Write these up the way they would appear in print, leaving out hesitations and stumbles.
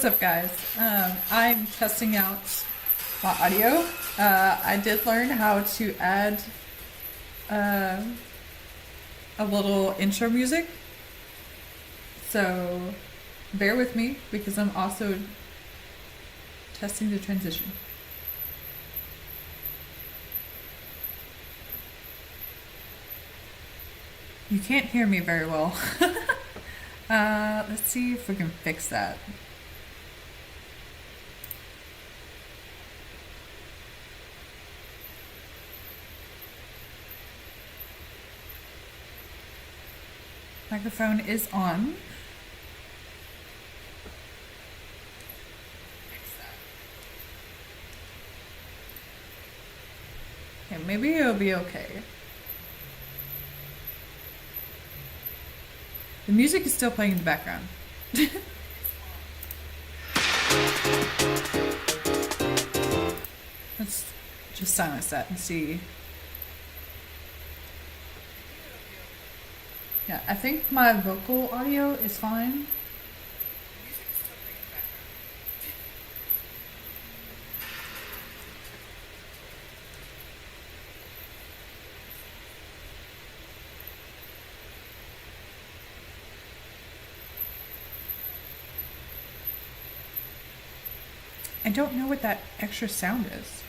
What's up, guys? I'm testing out my audio. I did learn how to add uh, a little intro music, so bear with me because I'm also testing the transition. You can't hear me very well. Let's see if we can fix that. Microphone is on. Okay, maybe it'll be okay. The music is still playing in the background. Let's just silence that and see. Yeah, I think my vocal audio is fine. I don't know what that extra sound is.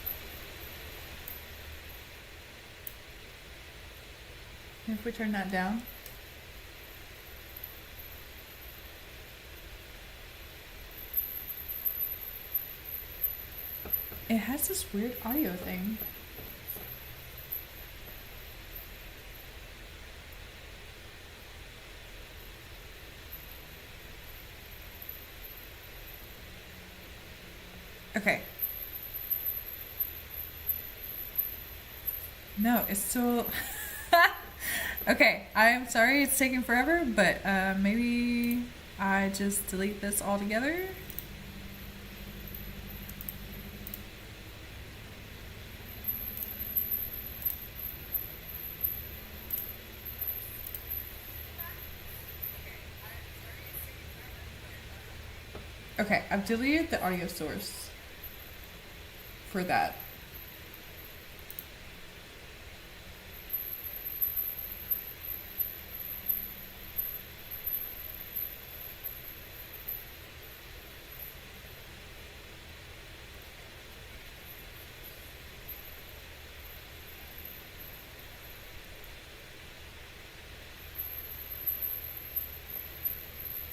If we turn that down. It has this weird audio thing. Okay. No, it's still... Okay, I'm sorry it's taking forever, but maybe I just delete this altogether. Okay, I've deleted the audio source for that.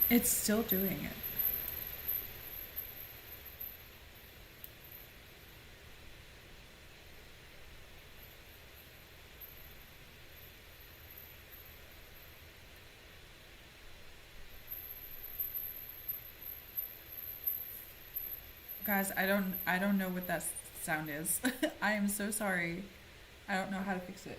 It's still doing it. Guys, I don't know what that sound is. I am so sorry. I don't know how to fix it.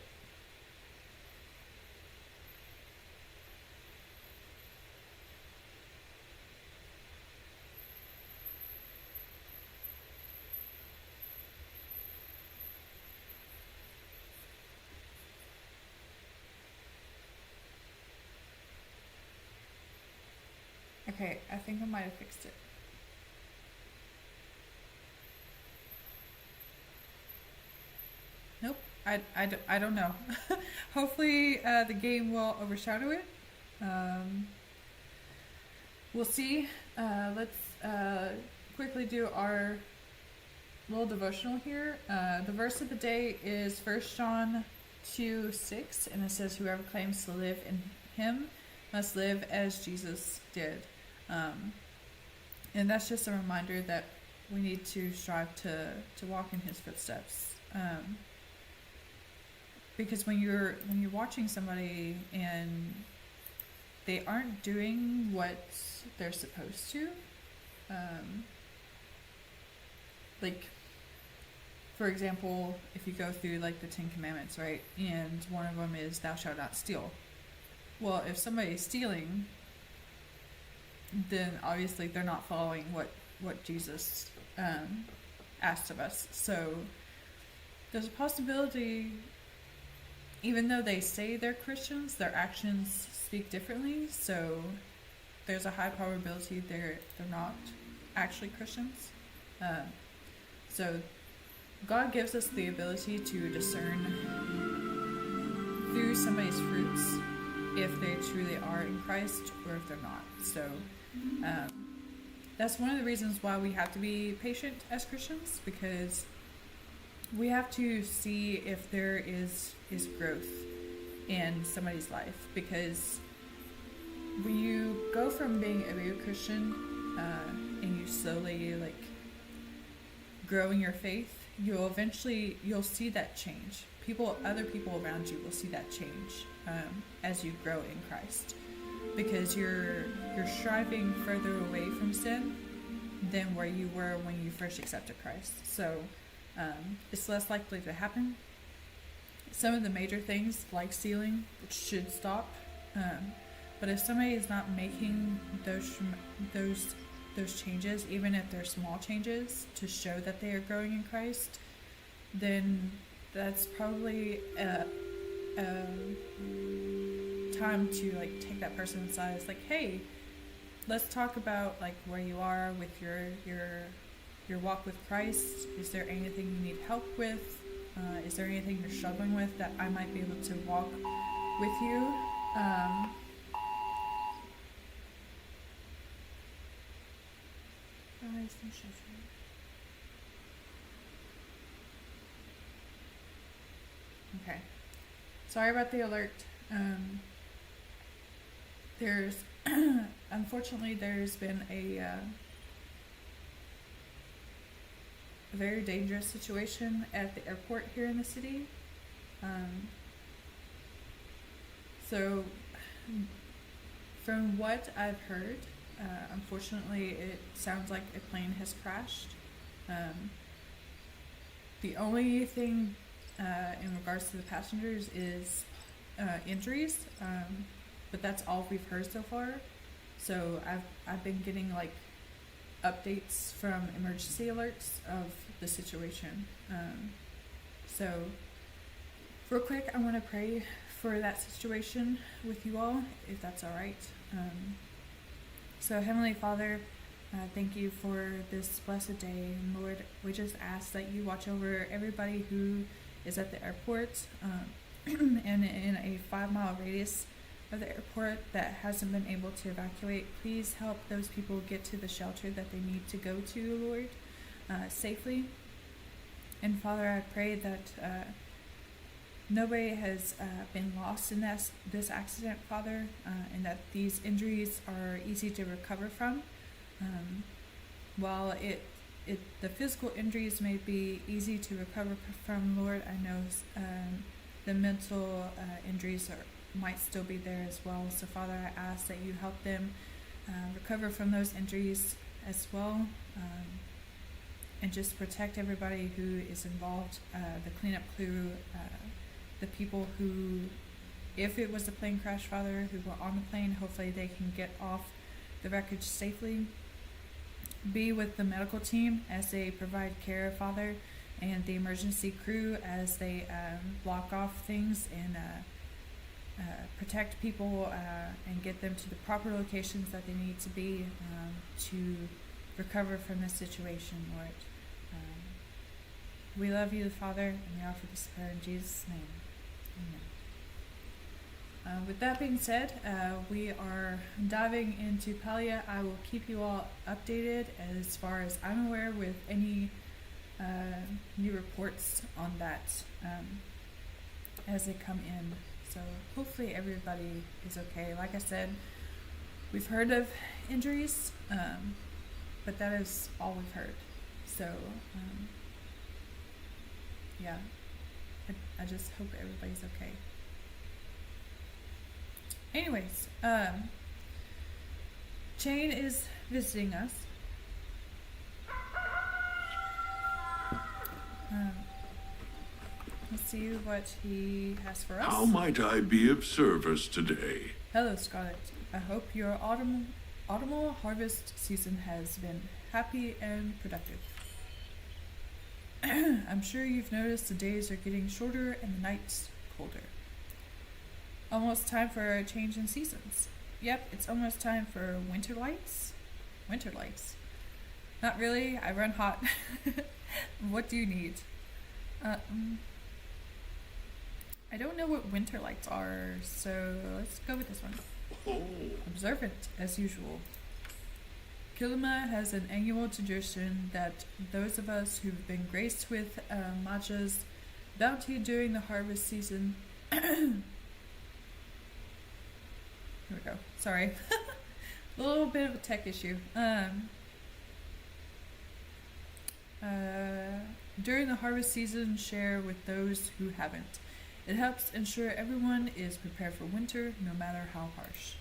Okay, I think I might have fixed it. Nope, I don't know. Hopefully the game will overshadow it. We'll see. Let's quickly do our little devotional here. The verse of the day is 1 John 2:6, and it says, "Whoever claims to live in him must live as Jesus did." And that's just a reminder that we need to strive to walk in his footsteps. Because when you're watching somebody and they aren't doing what they're supposed to, like, for example, if you go through like the 10 Commandments, right, and one of them is thou shalt not steal. Well, if somebody's stealing, then obviously they're not following what Jesus asked of us. So there's a possibility, even though they say they're Christians, their actions speak differently. So there's a high probability they're not actually Christians. So God gives us the ability to discern through somebody's fruits if they truly are in Christ or if they're not. So that's one of the reasons why we have to be patient as Christians, because we have to see if there is growth in somebody's life. Because when you go from being a new Christian and you slowly like grow in your faith, you'll see that change. Other people around you will see that change as you grow in Christ, because you're striving further away from sin than where you were when you first accepted Christ. So it's less likely to happen. Some of the major things like stealing should stop, but if somebody is not making those changes, even if they're small changes, to show that they are growing in Christ, then that's probably a time to like take that person aside. It's like, hey, let's talk about like where you are with your walk with Christ. Is there anything you need help with? Is there anything you're struggling with that I might be able to walk with you? Okay. Sorry about the alert. There's unfortunately there's been a very dangerous situation at the airport here in the city. So from what I've heard, unfortunately it sounds like a plane has crashed. The only thing in regards to the passengers is injuries, but that's all we've heard so far. So I've been getting like updates from emergency alerts of the situation. So real quick, I want to pray for that situation with you all, if that's all right. So Heavenly Father, thank you for this blessed day. And Lord, we just ask that you watch over everybody who is at the airport and in a 5-mile radius of the airport that hasn't been able to evacuate. Please help those people get to the shelter that they need to go to, Lord, safely. And Father, I pray that nobody has been lost in this accident, Father, and that these injuries are easy to recover from. While the physical injuries may be easy to recover from, Lord, I know the mental injuries might still be there as well. So Father, I ask that you help them recover from those injuries as well, and just protect everybody who is involved, the cleanup crew, the people who, if it was a plane crash, Father, who were on the plane, hopefully they can get off the wreckage safely. Be with the medical team as they provide care, Father, and the emergency crew as they block off things and protect people and get them to the proper locations that they need to be to recover from this situation, Lord. We love you, Father, and we offer this prayer in Jesus' name. Amen. With that being said, we are diving into Palia. I will keep you all updated as far as I'm aware with any new reports on that as they come in. So hopefully everybody is okay. Like I said, we've heard of injuries, but that is all we've heard. So yeah, I just hope everybody's okay. Anyways, Shane is visiting us. Let's see what he has for us. How might I be of service today? Hello, Scarlett. I hope your autumnal harvest season has been happy and productive. I'm sure you've noticed the days are getting shorter and the nights colder. Almost time for a change in seasons. Yep, it's almost time for winter lights. Winter lights. Not really. I run hot. What do you need? I don't know what winter lights are, so let's go with this one. Oh, Observant, as usual. Kilima has an annual tradition that those of us who've been graced with Maja's bounty during the harvest season. Here we go. Sorry. A little bit of a tech issue. During the harvest season, share with those who haven't. It helps ensure everyone is prepared for winter, no matter how harsh.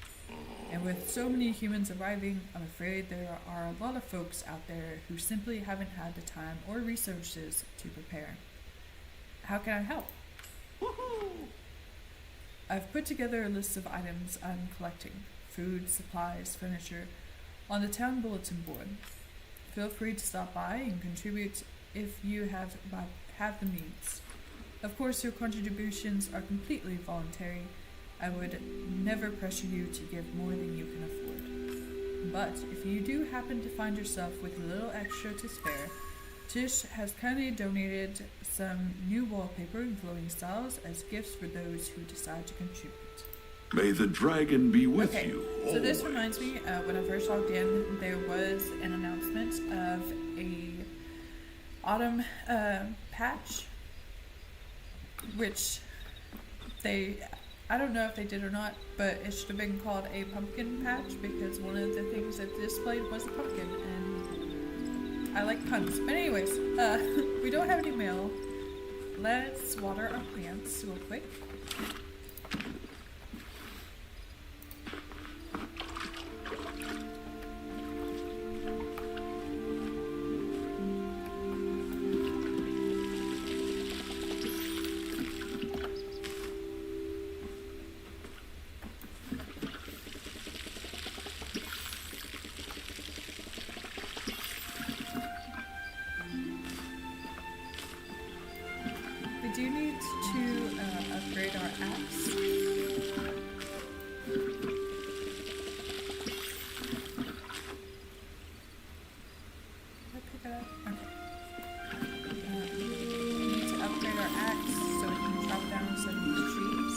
And with so many humans arriving, I'm afraid there are a lot of folks out there who simply haven't had the time or resources to prepare. How can I help? I've put together a list of items I'm collecting: food, supplies, furniture, on the town bulletin board. Feel free to stop by and contribute if you have the means. Of course, your contributions are completely voluntary. I would never pressure you to give more than you can afford. But if you do happen to find yourself with a little extra to spare, Tish has kindly donated some new wallpaper and glowing styles as gifts for those who decide to contribute. may the dragon be with Okay, you. so this always. reminds me, when I first logged in, there was an announcement of a autumn patch, which I don't know if they did or not, but it should have been called a pumpkin patch because one of the things that displayed was a pumpkin, and I like puns. But anyways, we don't have any mail. Let's water our plants real quick. We do need to upgrade our axe. Did I pick it up? Okay. We need to upgrade our axe so we can chop down some of these trees.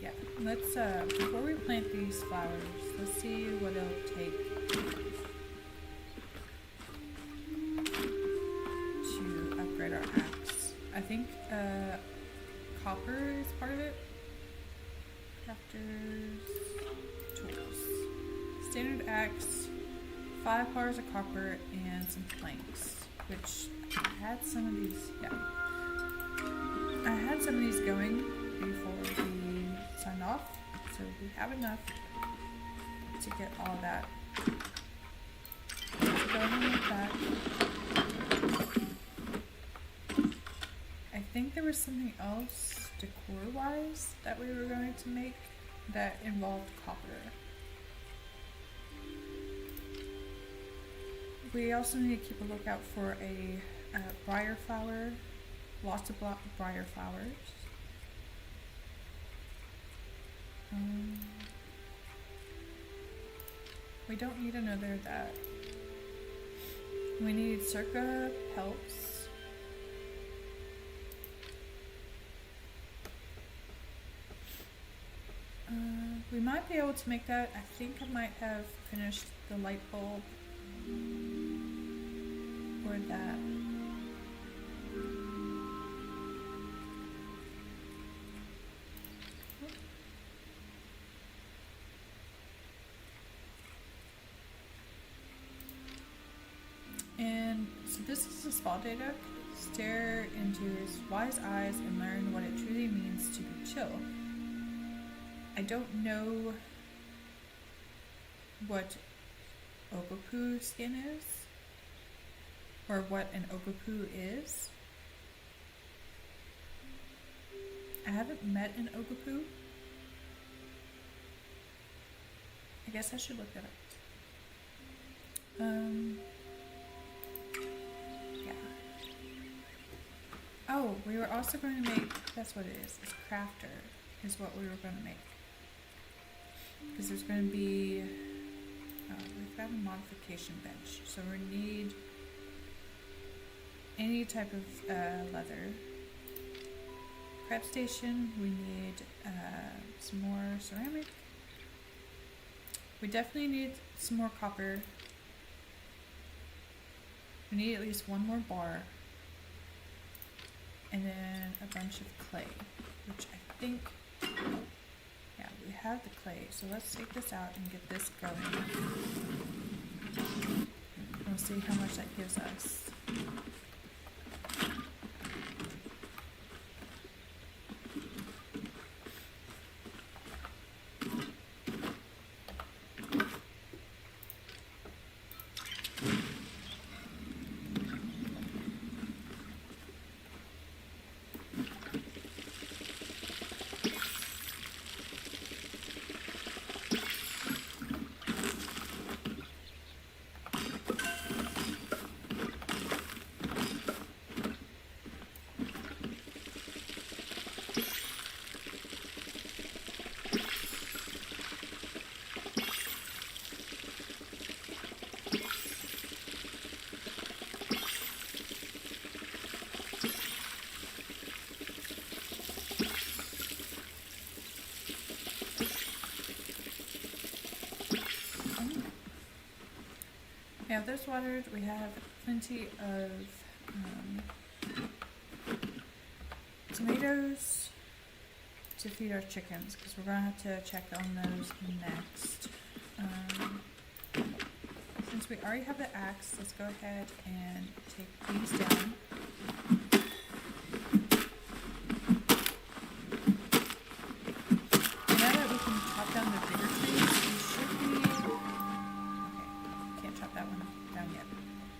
Yeah, let's, before we plant these flowers, let's see what it'll take to upgrade our axe. I think, copper is part of it. Crafters, tools. Standard axe, 5 bars of copper, and some planks, which I had some of these, yeah. I had some of these going before we signed off, so we have enough to get all that. Let's go ahead and make that. I think there was something else decor-wise that we were going to make that involved copper. We also need to keep a lookout for a briar flower. Lots of briar flowers. We don't need another that. We need circa pelts. We might be able to make that. I think I might have finished the light bulb or that. And so this is a spell data. Stare into his wise eyes and learn what it truly means to be chill. I don't know what Ogopu skin is, or what an Ogopu is. I haven't met an Ogopu. I guess I should look that up. Oh, we were also going to make, that's what it is. It's crafter is what we were going to make. Because there's going to be, we've got a modification bench. So we need any type of leather. Prep station, we need some more ceramic. We definitely need some more copper. We need at least one more bar. And then a bunch of clay, which I think, yeah, we have the clay. So let's take this out and get this going. We'll see how much that gives us. Yeah, there's watered. We have plenty of tomatoes to feed our chickens because we're going to have to check on those next. Since we already have the axe, let's go ahead and take these down. Now that we can chop down the bigger trees, we should be... Okay, can't chop that one down yet.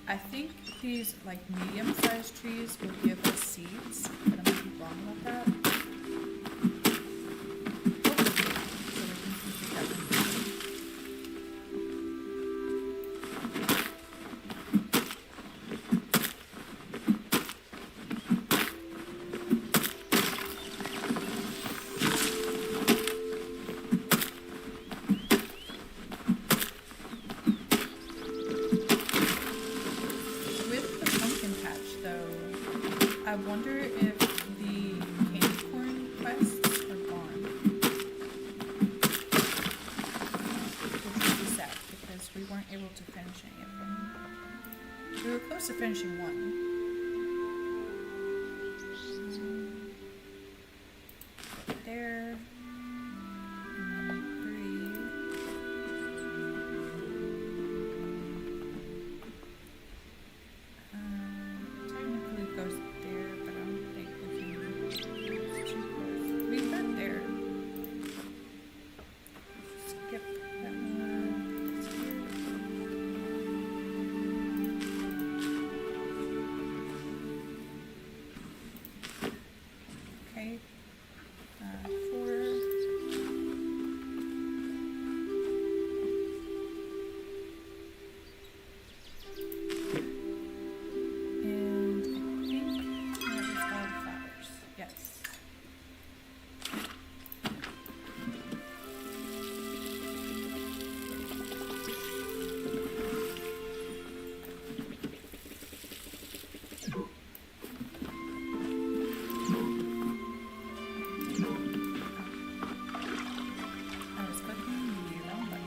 I think these like medium-sized trees will give us seeds, but I might be wrong about that. I wonder if the candy corn quests are gone. Which would be sad because we weren't able to finish any of them. We were close to finishing one. There. And three. Technically goes there, but I don't think we can. It's too close. We got there. Skip that one. It's here. Okay. 4. And I think that is all the flowers. Yes. I was clicking the wrong button.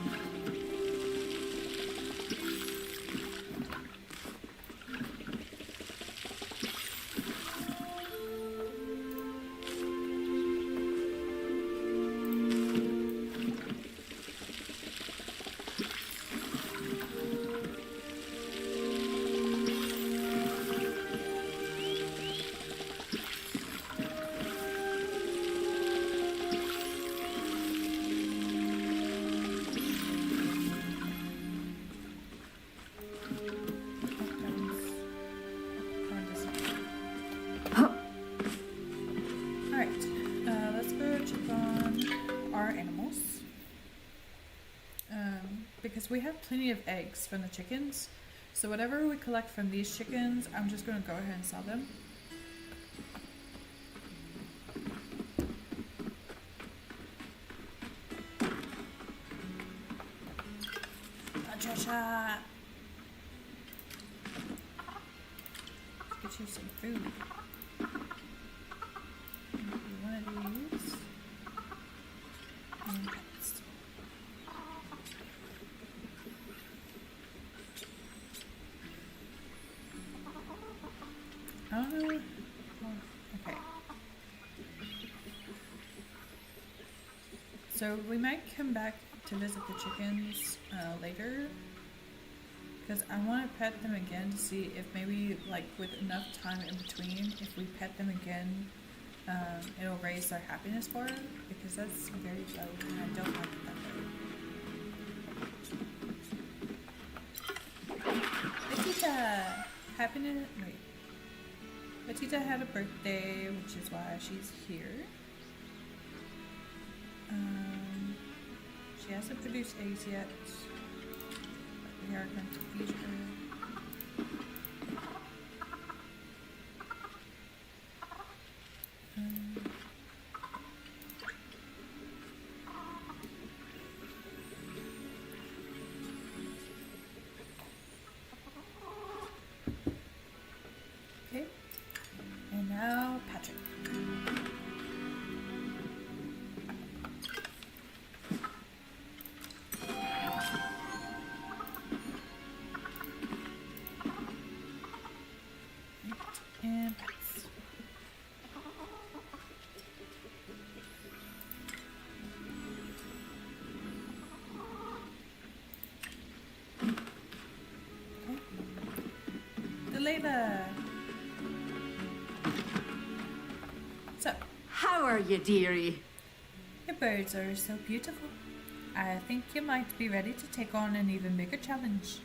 Alright, let's go check on our animals. Because we have plenty of eggs from the chickens. So whatever we collect from these chickens, I'm just going to go ahead and sell them. Pressure. Let's get you some food. One of these. And pets. I don't know. Oh, okay. So we might come back to visit the chickens later, because I want to pet them again to see if maybe, like, with enough time in between, if we pet them again, it'll raise their happiness bar, because that's very low and I don't like it that way. Petita! Happiness. Wait. Petita had a birthday, which is why she's here. She hasn't produced eggs yet, but we are going to feed her. Okay, and now Patrick. And pets. Okay. Deleva. What's up? How are you, dearie? Your birds are so beautiful. I think you might be ready to take on an even bigger challenge.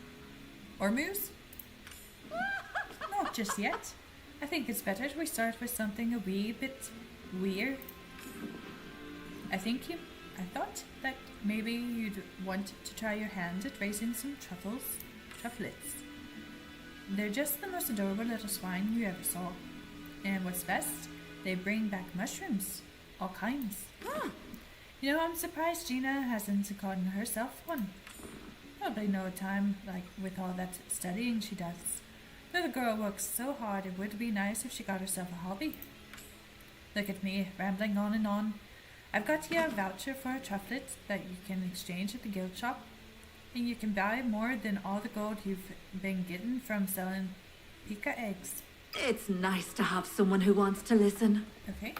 Or Moose? Not just yet. I think it's better we start with something a wee bit weird. I thought that maybe you'd want to try your hand at raising some trufflets. They're just the most adorable little swine you ever saw. And what's best, they bring back mushrooms, all kinds. You know, I'm surprised Gina hasn't gotten herself one. Probably no time, like, with all that studying she does. Little girl works so hard, it would be nice if she got herself a hobby. Look at me, rambling on and on. I've got here a voucher for a trufflet that you can exchange at the guild shop, and you can buy more than all the gold you've been getting from selling Pika eggs. It's nice to have someone who wants to listen. Okay.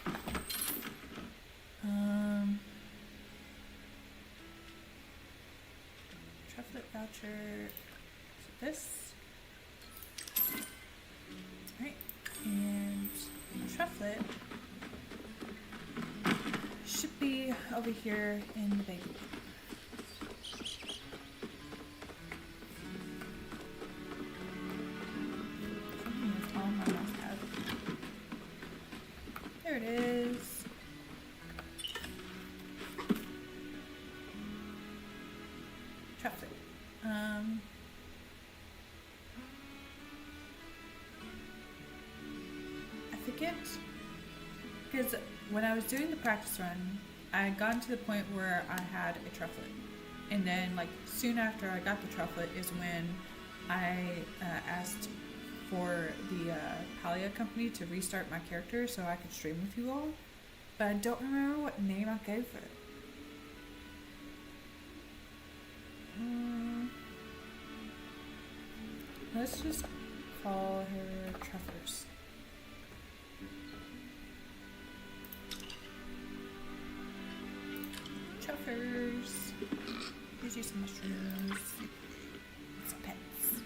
Trufflet voucher. So this. Alright, and trufflet should be over here in the baby. Something is on my mouse pad. There it is. Trufflet. I forget, because when I was doing the practice run, I had gotten to the point where I had a trufflet, and then, like, soon after I got the trufflet is when I asked for the Palia company to restart my character so I could stream with you all, but I don't remember what name I gave her. Let's just call her Truffers. Truffers. Here's you some mushrooms. Some pets.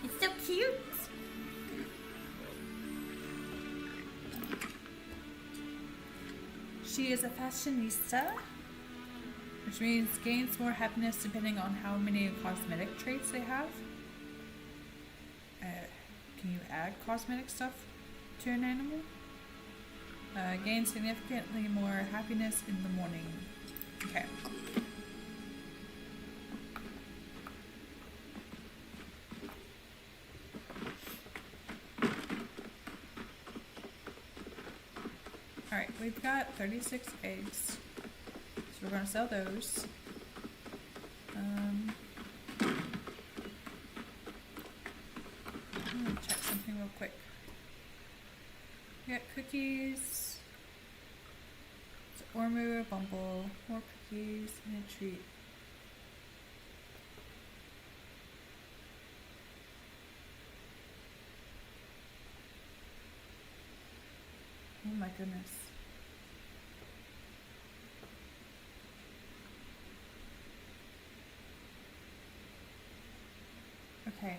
It's so cute. She is a fashionista, which means gains more happiness depending on how many cosmetic traits they have. Can you add cosmetic stuff to an animal? Gain significantly more happiness in the morning. Okay. Alright, we've got 36 eggs. So we're going to sell those. quick. We got cookies. It's Ormu, a bumble, more cookies, and a treat. Oh my goodness. Okay.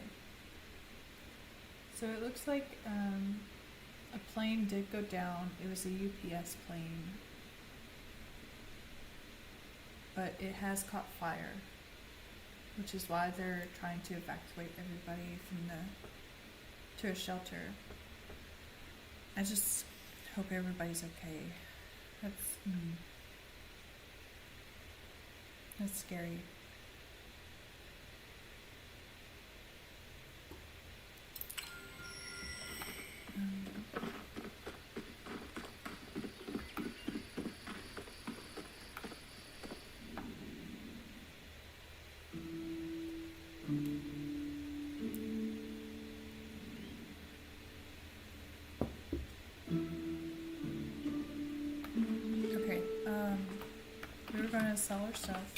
So it looks like a plane did go down. It was a UPS plane. But it has caught fire, which is why they're trying to evacuate everybody from to a shelter. I just hope everybody's okay. That's scary. Okay, we were gonna sell our stuff.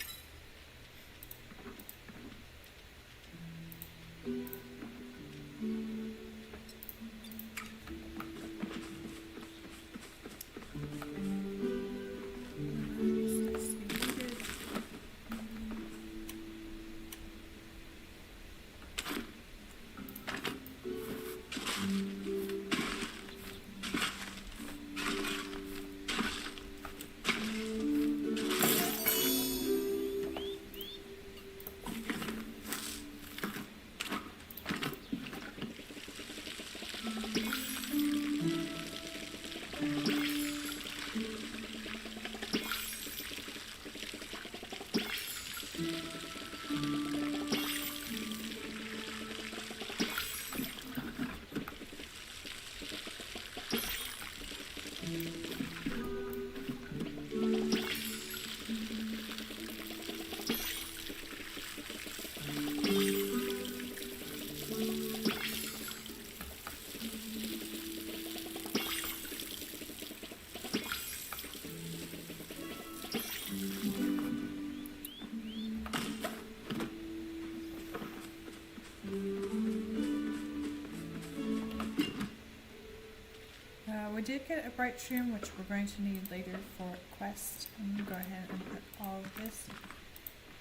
We did get a bright shroom, which we're going to need later for a quest. I'm going to go ahead and put all of this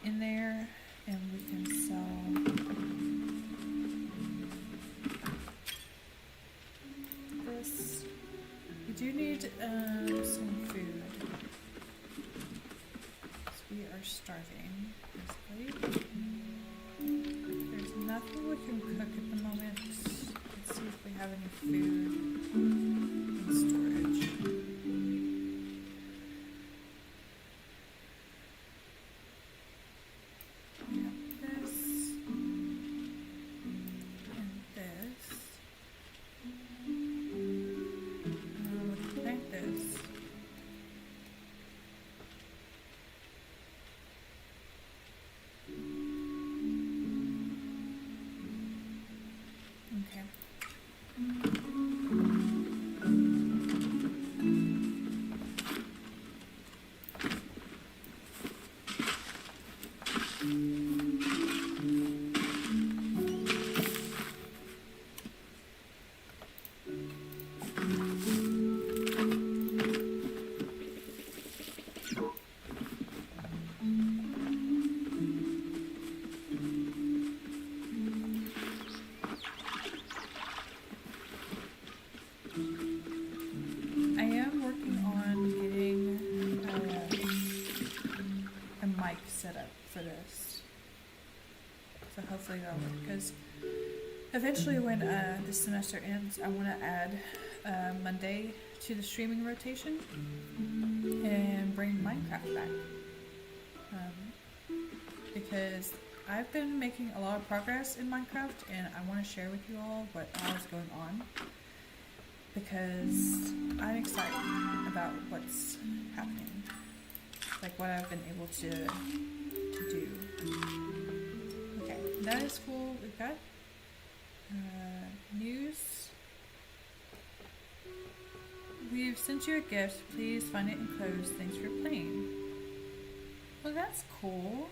in there, and we can sell this. We do need some food, because we are starving, basically. There's nothing we can cook at the moment. Let's see if we have any food. Storage. We have this and this. We can plant this. Okay. I am working on getting a mic set up for this, so hopefully that'll work, because eventually when this semester ends, I want to add Monday to the streaming rotation and bring Minecraft back, because I've been making a lot of progress in Minecraft, and I want to share with you all what all is going on, because I'm excited about what's happening, like what I've been able to do. Okay, that is cool. We've got news. We've sent you a gift. Please find it enclosed. Thanks for playing. Well, that's cool.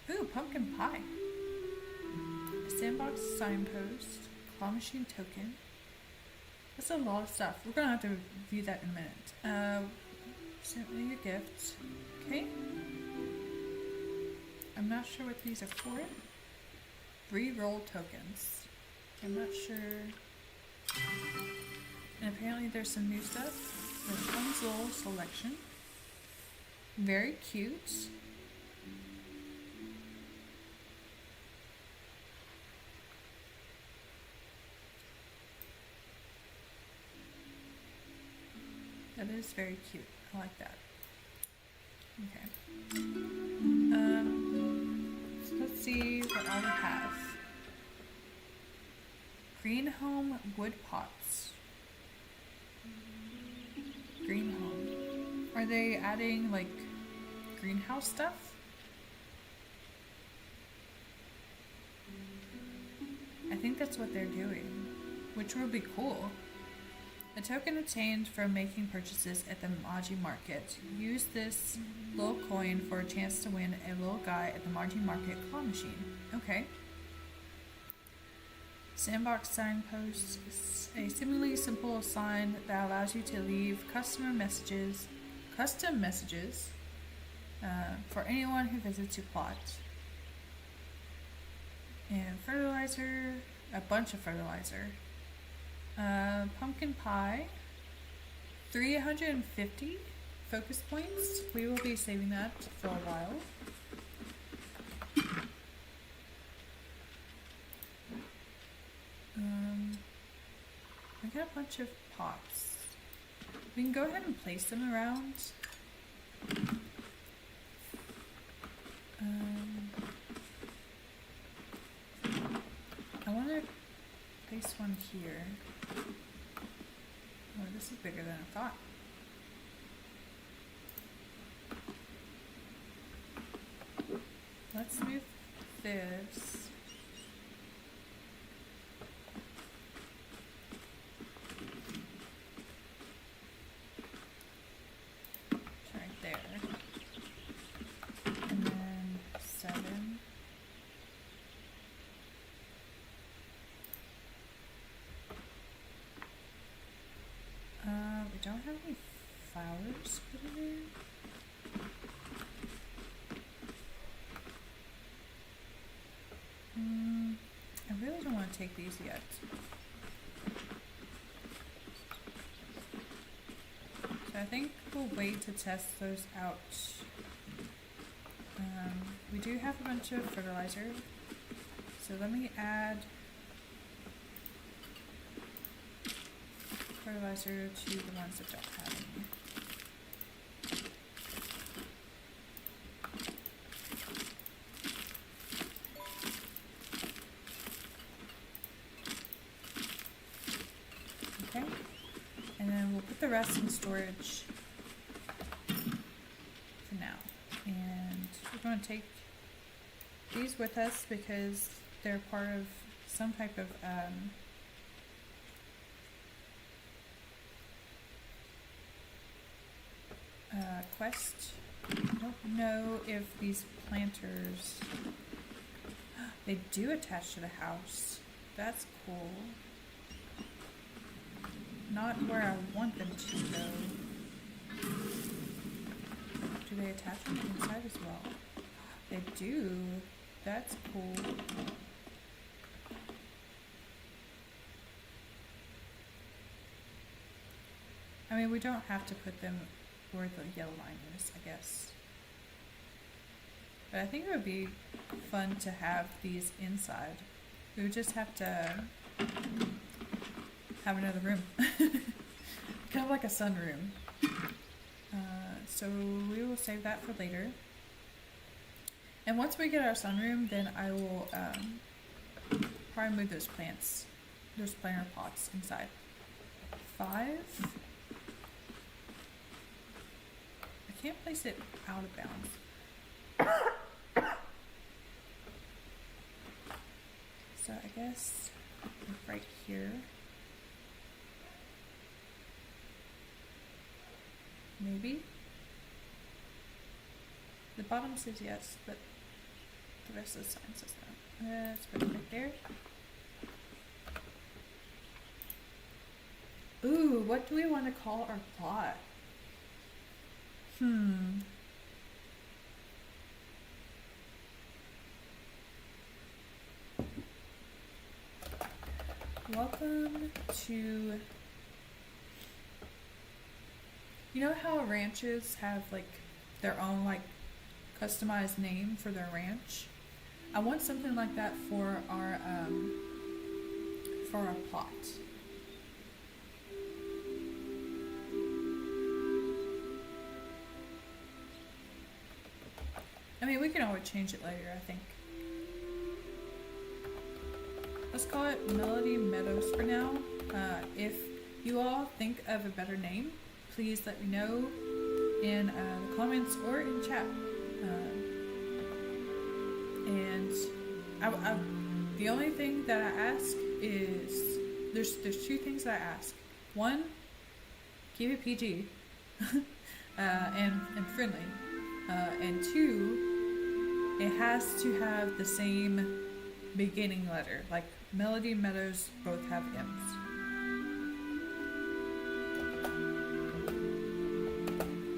Ooh, pumpkin pie. A sandbox signpost. Claw machine token. That's a lot of stuff. We're gonna have to review that in a minute. Sent me your gift. Okay. I'm not sure what these are for. Re-roll tokens. I'm not sure. And apparently there's some new stuff. The Rapunzel selection. Very cute. That is very cute. I like that. Okay. So let's see what all we have. Green home wood pots. Green home. Are they adding like greenhouse stuff? I think that's what they're doing, which would be cool. A token obtained from making purchases at the Maji Market. Use this little coin for a chance to win a little guy at the Maji Market claw machine. Okay. Sandbox signpost is a seemingly simple sign that allows you to leave custom messages for anyone who visits your plot. And fertilizer, a bunch of fertilizer. Pumpkin pie, 350 focus points. We will be saving that for a while. I got a bunch of pots. We can go ahead and place them around. I want to place one here. Oh, this is bigger than I thought. Let's move this. Right there. And then 7. We don't have any flowers put in there. I really don't want to take these yet. So I think we'll wait to test those out. We do have a bunch of fertilizer. So let me add fertilizer to the ones that don't have any. Okay, and then we'll put the rest in storage for now. And we're going to take these with us because they're part of some type of quest. I don't know if these planters, they do attach to the house. That's cool. Not where I want them to though. Do they attach from the inside as well? They do. That's cool. I mean, we don't have to put them where the yellow line is, I guess. But I think it would be fun to have these inside. We would just have to have another room. Kind of like a sunroom. So we will save that for later. And once we get our sunroom, then I will probably move those plants, those planter pots inside. 5. I can't place it out of bounds. So I guess right here. Maybe. The bottom says yes, but the rest of the sign says no. Let's put it right there. Ooh, what do we want to call our plot? Welcome to... You know how ranches have like their own like customized name for their ranch? I want something like that for our plot. I mean, we can always change it later, I think. Let's call it Melody Meadows for now. If you all think of a better name, please let me know in the comments or in chat. And the only thing that I ask is, there's two things that I ask. One, keep it PG and friendly. And two, it has to have the same beginning letter. Like Melody Meadows both have M's.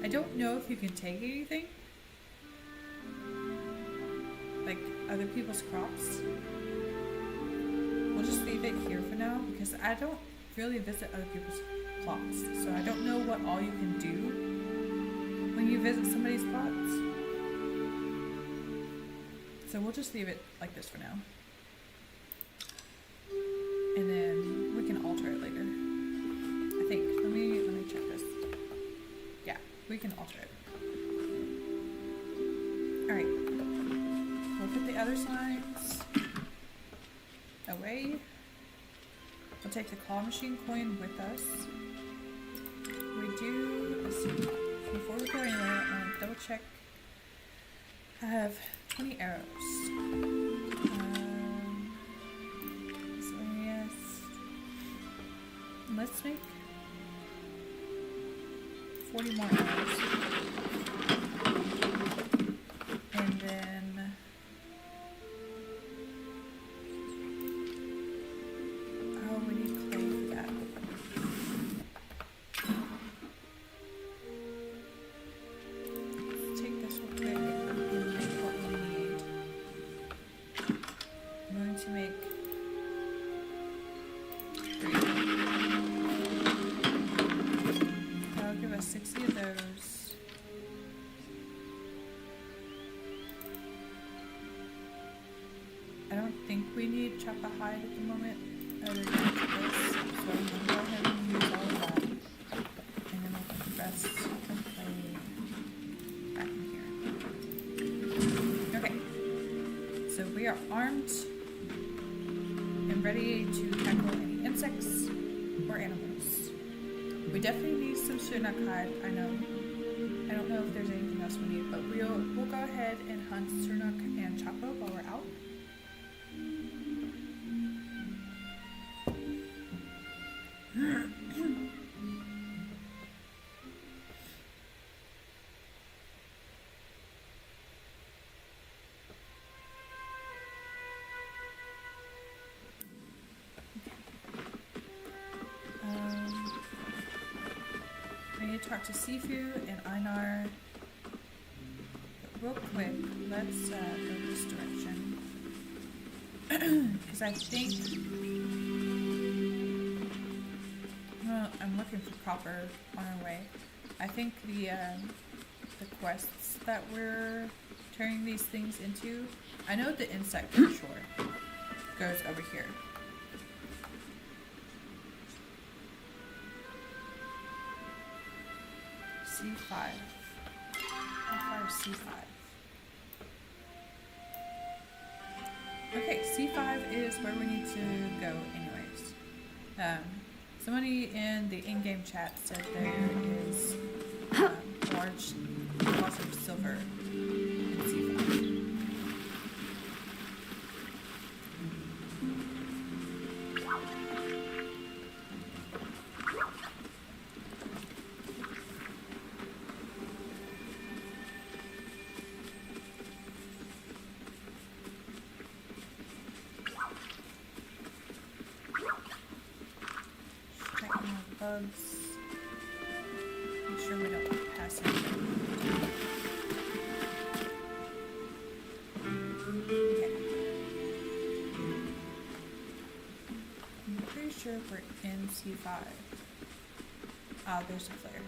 I don't know if you can take anything, like other people's crops. We'll just leave it here for now because I don't really visit other people's plots, so I don't know what all you can do when you visit somebody's plots. So we'll just leave it like this for now. And then we can alter it later. I think. Let me check this. Yeah, we can alter it. Alright. We'll put the other signs away. We'll take the claw machine coin with us. We do, let's see, before we go anywhere, I want to double check. I have 20 arrows. Miscellaneous. Let's make 40 more arrows. And then we need clay for that. Let's take this real quick and make what we need. I'm going to make 3. That'll give us 60 of those. I don't think we need chopper hide at the moment. Other than this, so I'm going to go ahead and use all of that. And then we'll put the rest of the clay back in here. Okay. So we are armed and ready to tackle any insects or animals. We definitely need some sunak hide, I know. I don't know if there's anything else we need, but we'll go ahead and hunt sunak and chapo while we're out. I need to talk to Sifu and Einar. But real quick, let's go this direction. Because I think... Well, I'm looking for copper on our way. I think the quests that we're turning these things into... I know the insect for sure goes over here. C5. How far is C5? Okay, C5 is where we need to go anyways. Somebody in the in-game chat said there is a large deposit of silver in C5. gloves. Make sure we don't pass anything. Okay. I'm pretty sure we're in C5. Oh, there's a flare.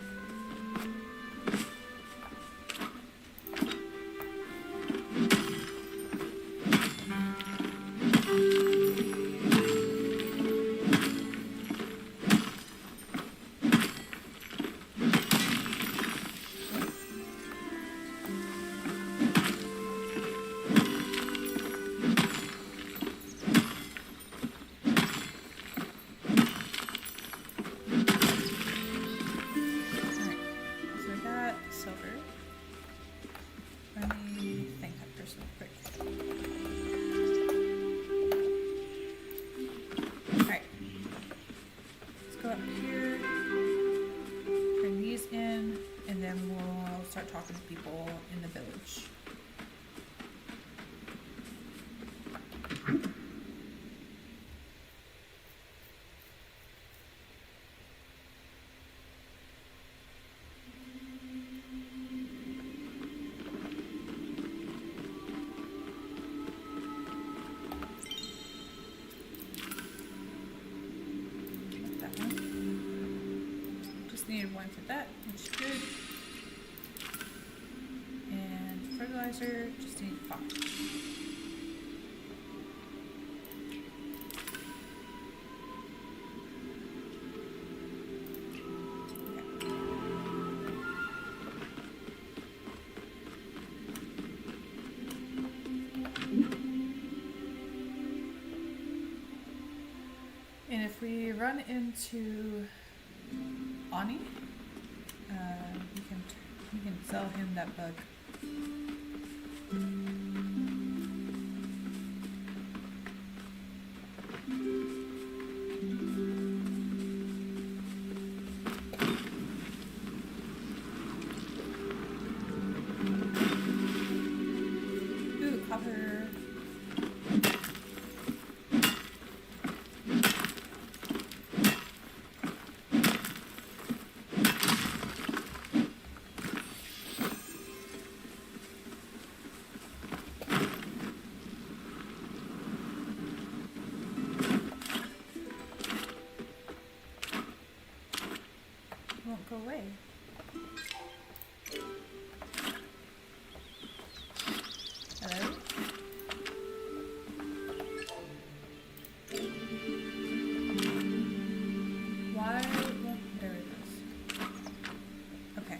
Talking to people in the village. That one. Just needed one for that, which is good. Fertilizer, just need 5. Okay. And if we run into Ani, we can sell him that bug. Ooh, copper. Won't go away. Hello? Why won't there it is? Okay.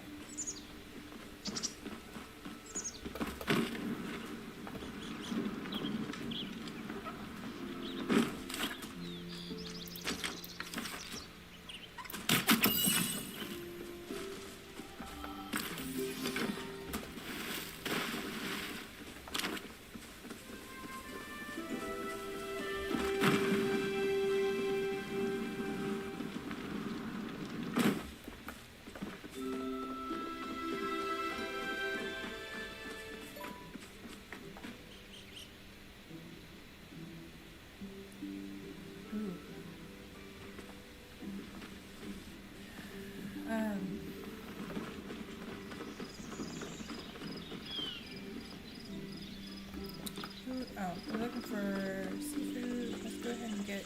Oh, we're looking for seafood. Let's go ahead and get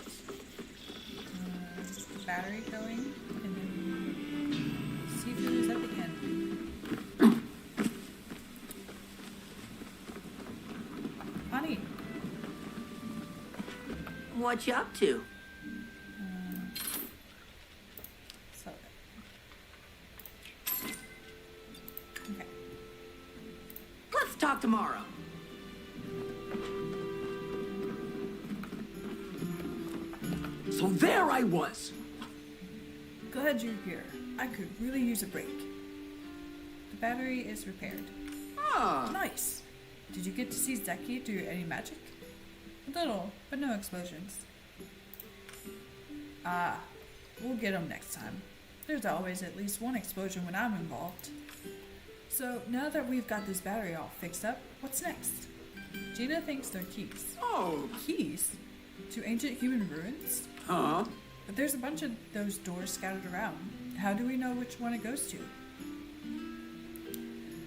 the battery going, and then seafood is at the end. Honey. What you up to? So. Okay. Let's talk tomorrow. So there I was. Glad you're here. I could really use a break. The battery is repaired. Ah. Nice. Did you get to see Zeki do any magic? A little, but no explosions. Ah, we'll get him next time. There's always at least one explosion when I'm involved. So now that we've got this battery all fixed up, what's next? Gina thinks they're keys. Oh. Keys? To ancient human ruins? Huh? But there's a bunch of those doors scattered around. How do we know which one it goes to?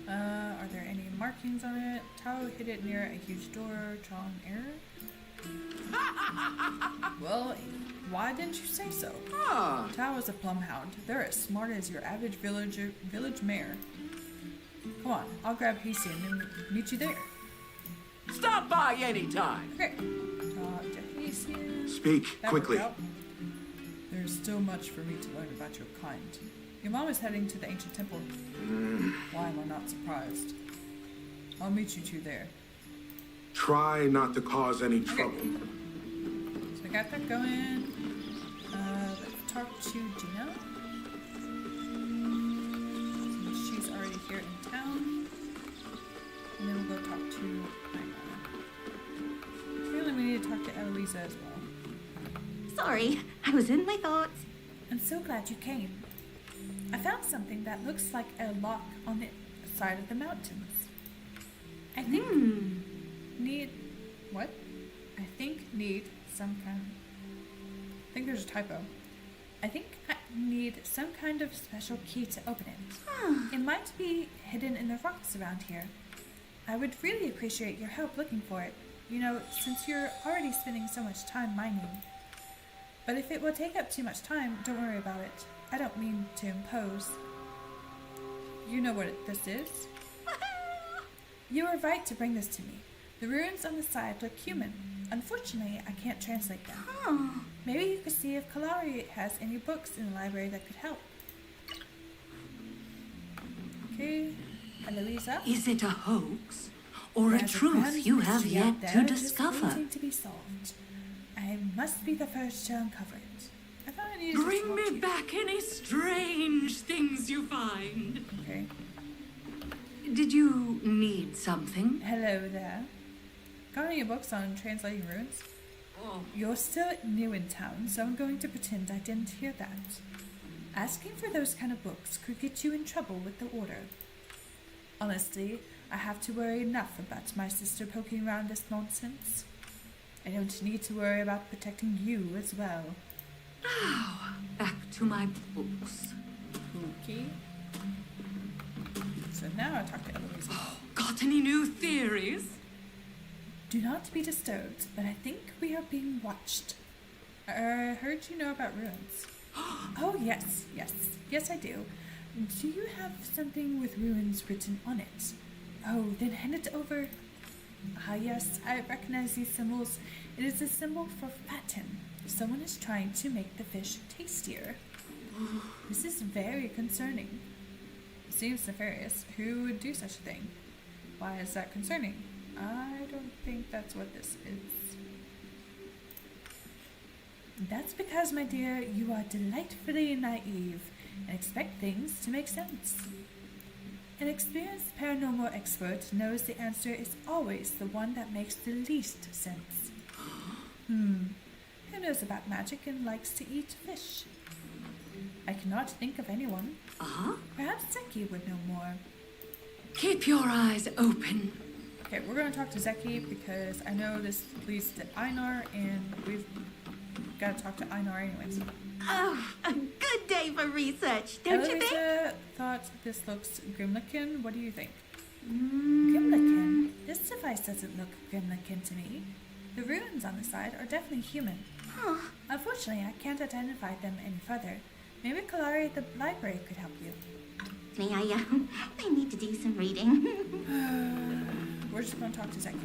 Are there any markings on it? Tao hit it near a huge door. Drawn error? Well, why didn't you say so? Huh. Tao is a plumhound. They're as smart as your average village mare. Come on, I'll grab Hasty and meet you there. Stop by anytime. Okay. Talk to Hasty. Speak That quickly. worked out. There's still much for me to learn about your kind. Your mom is heading to the ancient temple. Why am I not surprised? I'll meet you two there. Try not to cause any trouble. So I got that going. Let's talk to Gina. Since she's already here in town. And then we'll go talk to Aina. Apparently we need to talk to Eloisa as well. Sorry, I was in my thoughts. I'm so glad you came. I found something that looks like a lock on the side of the mountains. I think need what? I think need some kind. I think there's a typo. I think I need some kind of special key to open it. It might be hidden in the rocks around here. I would really appreciate your help looking for it. You know, since you're already spending so much time mining. But if it will take up too much time, don't worry about it. I don't mean to impose. You know what this is? You were right to bring this to me. The ruins on the side look human. Unfortunately, I can't translate them. Maybe you could see if Kalari has any books in the library that could help. Okay, Eloisa. Is it a hoax? Or a There's truth grand you have mystery out yet there to just discover? waiting to be solved. I must be the first to uncover it. I thought I needed to Bring talk me to you. back any strange things you find. Okay. Did you need something? Hello there. Got any books on translating runes? Oh, You're still new in town, so I'm going to pretend I didn't hear that. Asking for those kind of books could get you in trouble with the order. Honestly, I have to worry enough about my sister poking around this nonsense. I don't need to worry about protecting you as well. now, back to my books. Okay. So now I talk to Eloise. Got any new theories? Do not be disturbed, but I think we are being watched. I heard you know about ruins. Oh, yes. Yes, I do. Do you have something with ruins written on it? Oh, then hand it over. Ah, yes, I recognize these symbols. It is a symbol for fatten. Someone is trying to make the fish tastier. This is very concerning. Seems nefarious. Who would do such a thing? Why is that concerning? I don't think that's what this is. That's because, my dear, you are delightfully naive and expect things to make sense. An experienced paranormal expert knows the answer is always the one that makes the least sense. Who knows about magic and likes to eat fish? I cannot think of anyone. Perhaps Zeki would know more. Keep your eyes open. Okay, we're going to talk to Zeki because I know this leads to Einar, and we've got to talk to Einar anyways. Oh, a good day for research, don't you think? Eloisa thought this looks Grimlican. What do you think? Grimlican? This device doesn't look Grimlican to me. The ruins on the side are definitely human. Unfortunately, I can't identify them any further. Maybe Kalari at the library could help you. I need to do some reading. We're just going to talk to Zeki.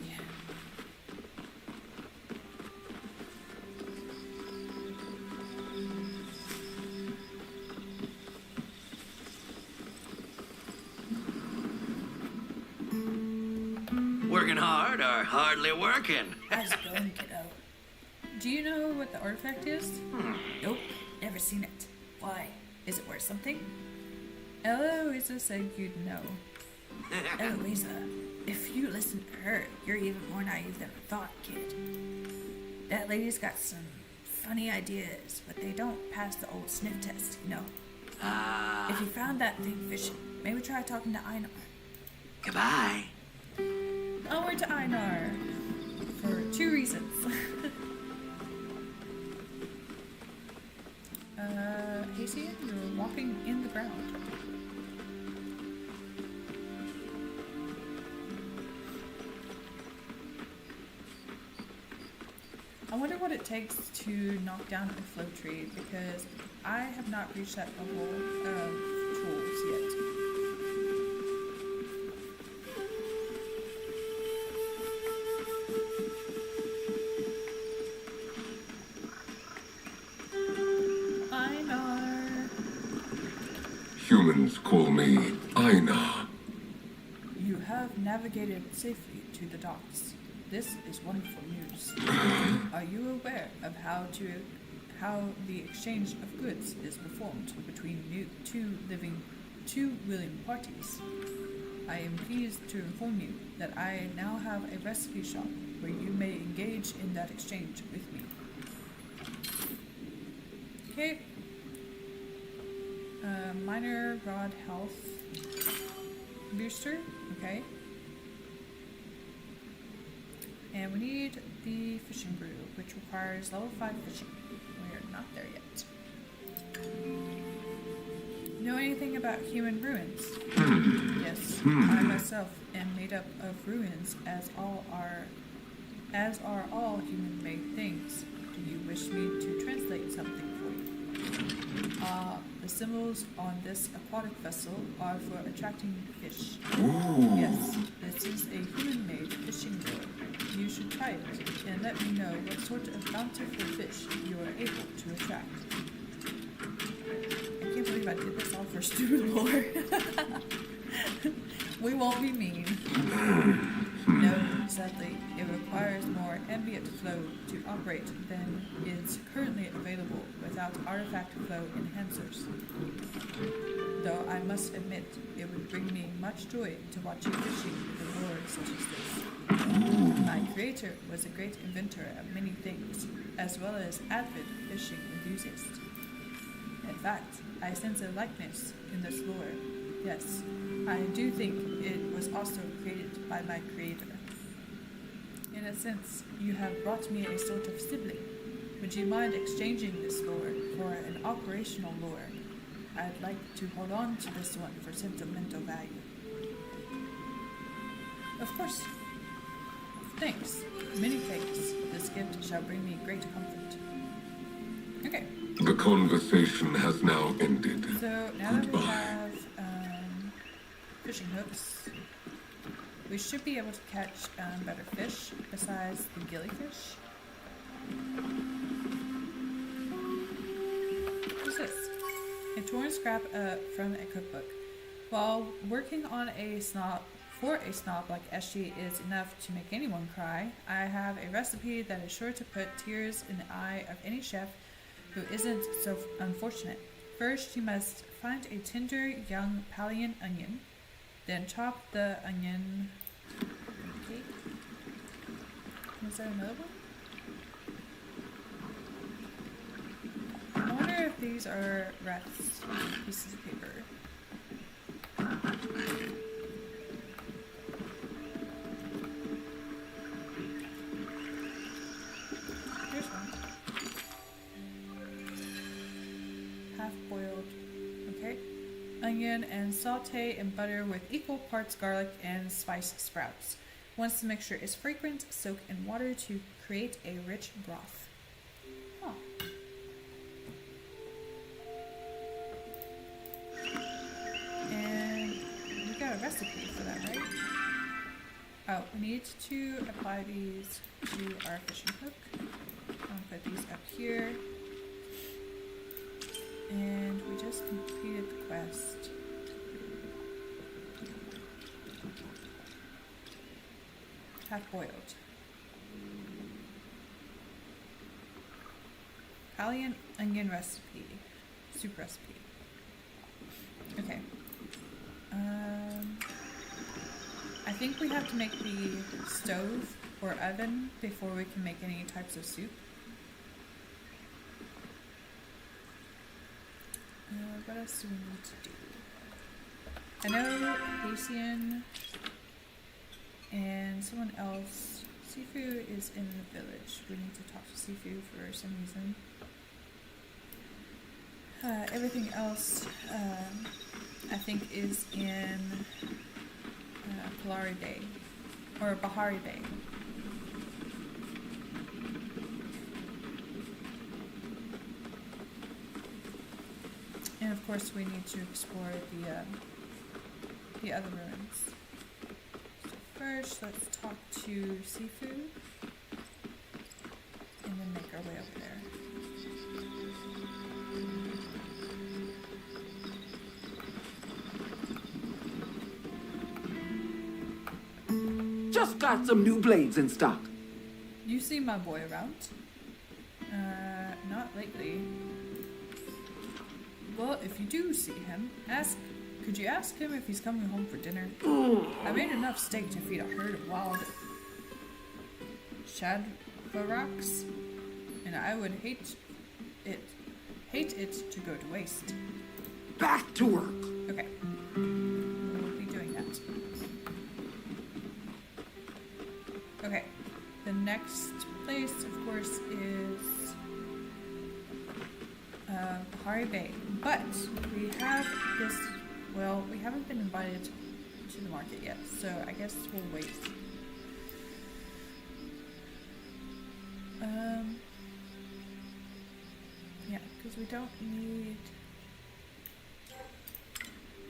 Working hard or hardly working? How's it going, kiddo? Do you know what the artifact is? Nope, never seen it. Why? Is it worth something? Eloisa said you'd know. Eloisa, if you listen to her, you're even more naive than I thought, kid. That lady's got some funny ideas, but they don't pass the old sniff test, you know. If you found that thing fishing, maybe try talking to Einar. Goodbye. Onward to Einar. For 2 reasons. Hazy, you're walking in the ground. I wonder what it takes to knock down a flow tree, because I have not reached that level of tools yet. Einar. Humans call me Einar. You have navigated safely to the docks. This is wonderful news. Are you aware of how the exchange of goods is performed between two willing parties? I am pleased to inform you that I now have a recipe shop where you may engage in that exchange with me. Okay. Minor rod health booster. Okay. And we need the fishing brew, which requires level 5 fishing. We're not there yet. Know anything about human ruins? Yes, I myself am made up of ruins, as are all human-made things. Do you wish me to translate something for you? The symbols on this aquatic vessel are for attracting fish. Yes, this is a human-made fishing lure. You should try it and let me know what sort of bountiful fish you are able to attract. I can't believe I did this all for stupid lore. We won't be mean. No, sadly, it requires more ambient flow to operate than is currently available without artifact flow enhancers. Though I must admit, it would bring me much joy to watch you fishing with a lure such as this. My creator was a great inventor of many things, as well as avid fishing enthusiast. In fact, I sense a likeness in this lure. Yes, I do think it was also created by my creator. In a sense, you have brought me a sort of sibling. Would you mind exchanging this lure for an operational lure? I'd like to hold on to this one for sentimental value. Of course. Thanks. Many thanks. This gift shall bring me great comfort. Okay. The conversation has now ended. So now that we have fishing hooks, we should be able to catch better fish besides the gillyfish. What's this? A torn scrap from a cookbook. While working on a snob like Eshi is enough to make anyone cry, I have a recipe that is sure to put tears in the eye of any chef who isn't so unfortunate. First, you must find a tender young Palian onion, then chop the onion. Okay. Is there another one? I wonder if these are Reth's pieces of paper. Here's one. Half boiled. Okay. Onion and saute in butter with equal parts garlic and spiced sprouts. Once the mixture is fragrant, soak in water to create a rich broth. Huh. And we got a recipe for that, right? Oh, we need to apply these to our fishing hook. I'll put these up here. And we just completed the quest. Half boiled. Italian onion recipe. Soup recipe. Okay. I think we have to make the stove or oven before we can make any types of soup. What else do we need to do? I know Haitian and someone else. Sifu is in the village. We need to talk to Sifu for some reason. Everything else, I think, is in Polari Bay, or Bahari Bay. And of course, we need to explore the other ruins. So first, let's talk to Seafood, and then make our way up there. Just got some new blades in stock. You see my boy around? Not lately. Well, if you do see him, could you ask him if he's coming home for dinner? I made enough steak to feed a herd of wild shadvaraks, and I would hate it to go to waste. Back to work. Okay. We'll be doing that. Okay. The next place, of course, is Bahari Bay. But we have this, well, we haven't been invited to the market yet, so I guess we'll wait. Yeah, because we don't need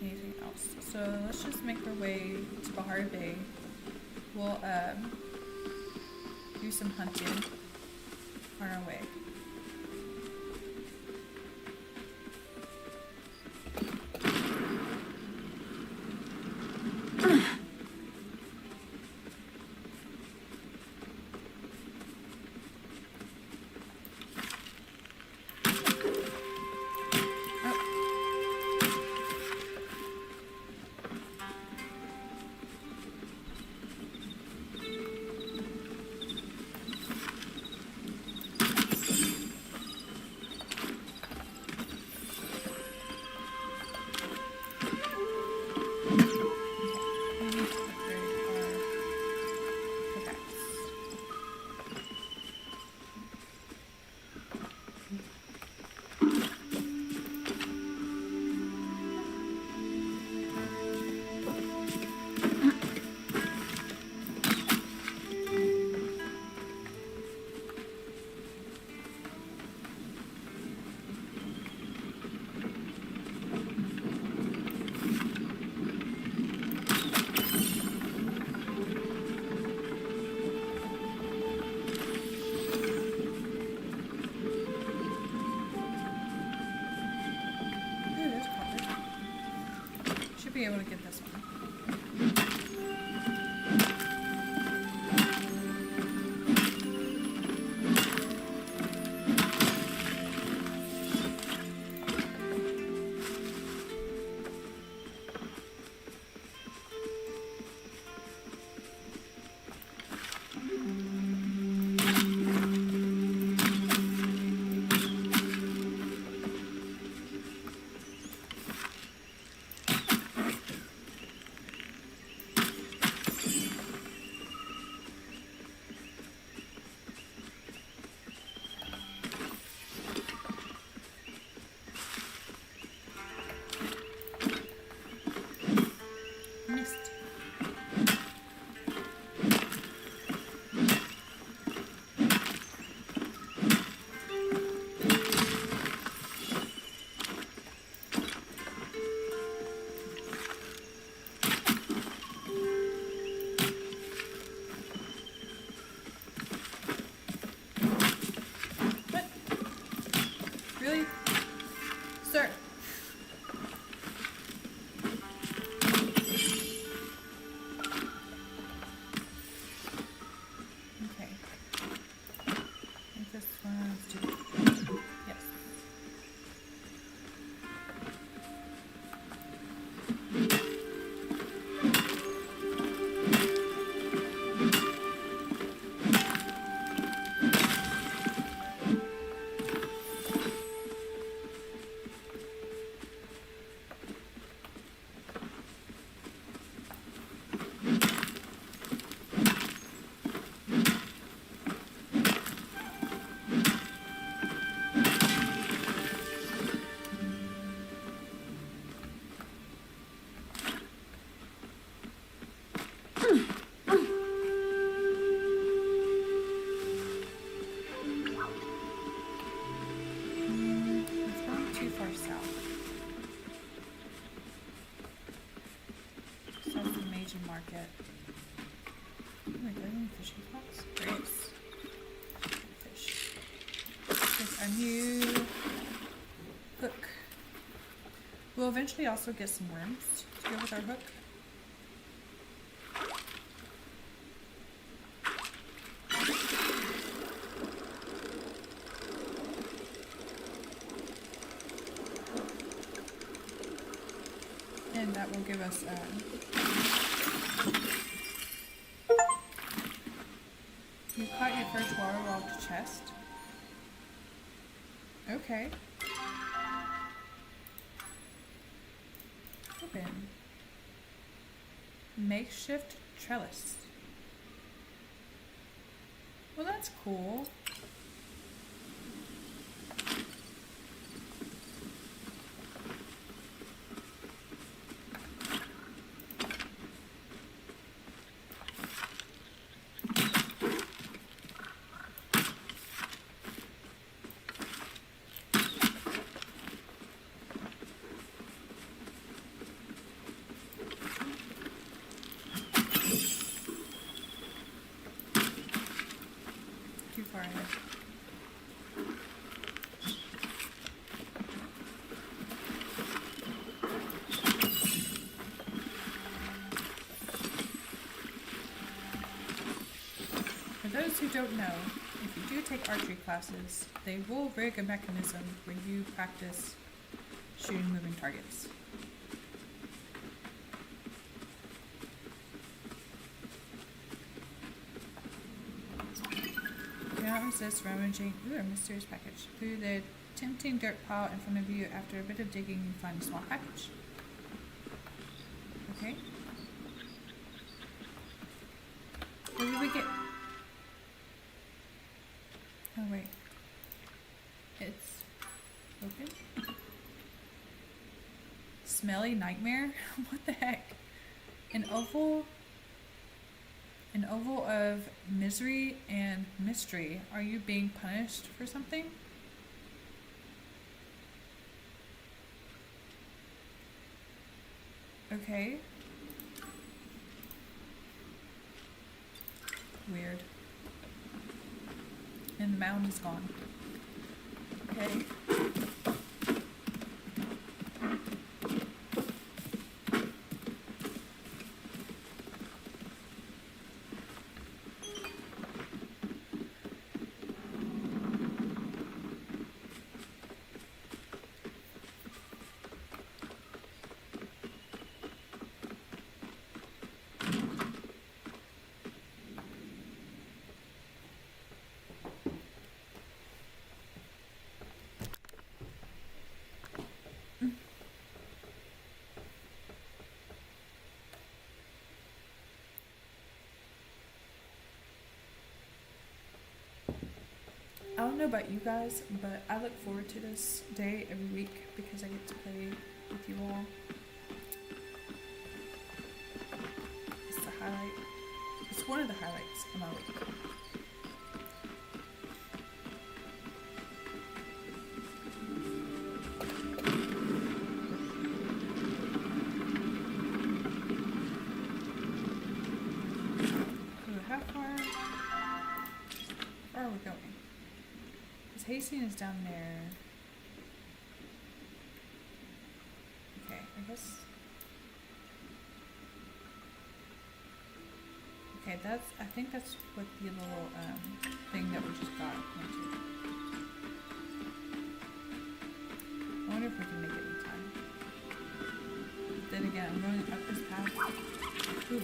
anything else. So let's just make our way to Bahari Bay. We'll do some hunting on our way. Be able to get this one. Really? Sir. Okay. I think this one's too. Yes. market. Oh my god, any fishing pots? Grapes. Fish. Get a new hook. We'll eventually also get some worms to go with our hook. And that will give us you caught your first waterlogged chest. Okay. Open. Makeshift trellis. Well, that's cool. Too far ahead. For those who don't know, if you do take archery classes, they will rig a mechanism where you practice shooting moving targets. Do not resist rummaging a mysterious package. Through the tempting dirt pile in front of you, after a bit of digging, you find a small package. Okay. What did we get? Oh wait. It's open. Smelly nightmare? What the heck? An oval of misery and mystery. Are you being punished for something? Okay. Weird. And the mound is gone. Okay. I don't know about you guys, but I look forward to this day every week because I get to play with you all. It's the highlight. It's one of the highlights of my week. Ooh, how far are we going? Hastings is down there. Okay, I guess. Okay, I think that's what the little thing that we just got went to. I wonder if we can make it in time. Then again, I'm going up this path. Ooh.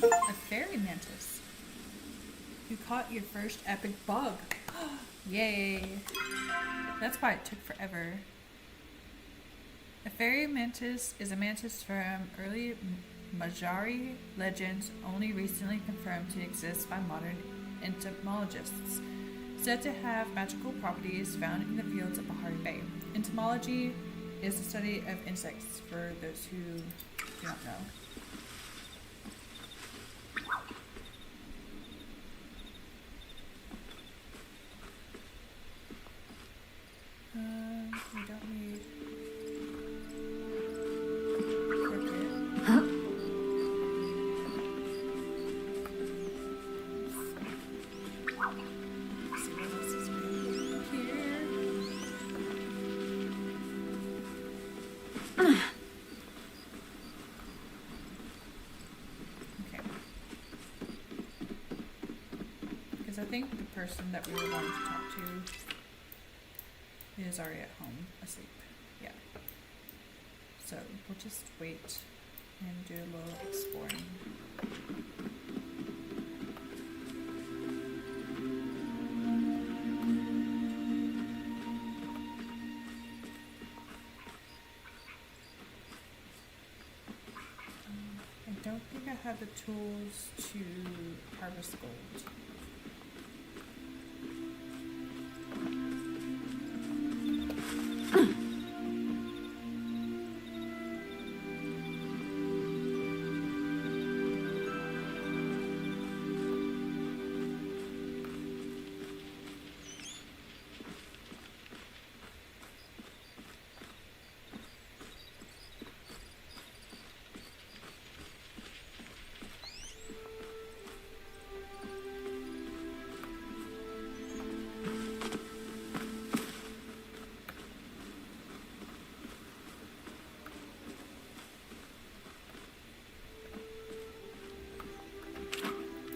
A fairy mantis. You caught your first epic bug. Yay. That's why it took forever. A fairy mantis is a mantis from early Majari legends, only recently confirmed to exist by modern entomologists. Said to have magical properties found in the fields of Bahari Bay. Entomology is the study of insects, for those who do not know. We don't need cricket. Let's see what else is here. Okay. Because I think the person that we were going to talk to is already at home asleep. Yeah. So we'll just wait and do a little exploring. I don't think I have the tools to harvest gold.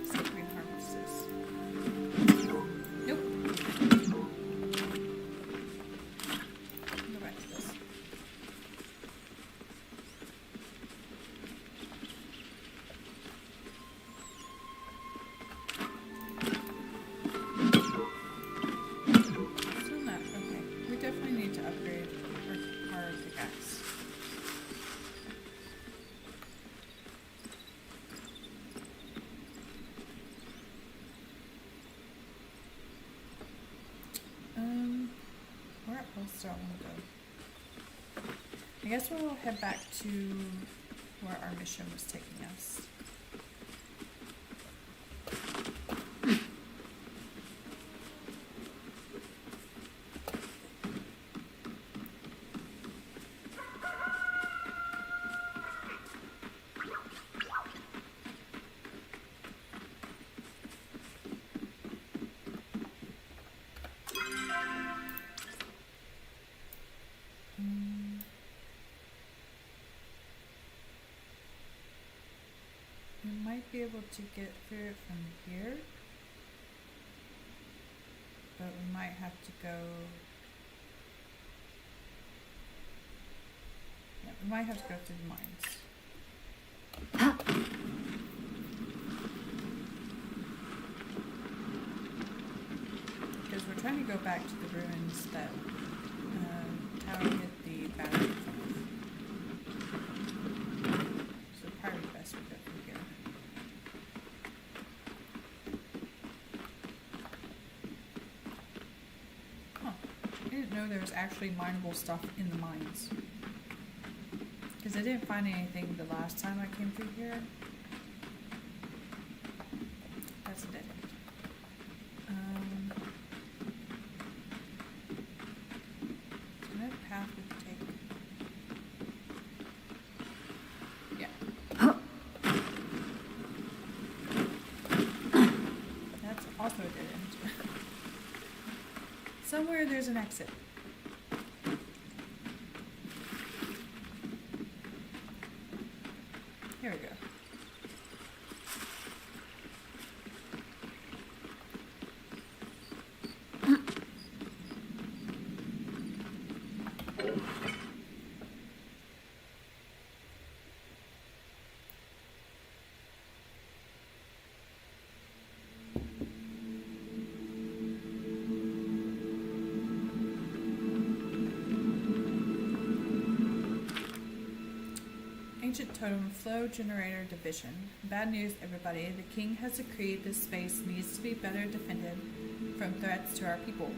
See if we can harvest this. Nope. Go back to this. Still not. Okay. We definitely need to upgrade our pickaxe. Where else do I want to go? I guess we'll head back to where our mission was taking us. We might be able to get through it from here, but we might have to go. Yeah, we might have to go through the mines. Because we're trying to go back to the ruins that Tower hit the battery from. So probably best we go through here. Huh. I didn't know there was actually mineable stuff in the mines. Because I didn't find anything the last time I came through here. That's a dead end. Is there a path we can take? Yeah. That's also a dead end. Somewhere there's an exit. Here we go. Ancient Totem Flow Generator Division. Bad news, everybody. The king has decreed this space needs to be better defended from threats to our people.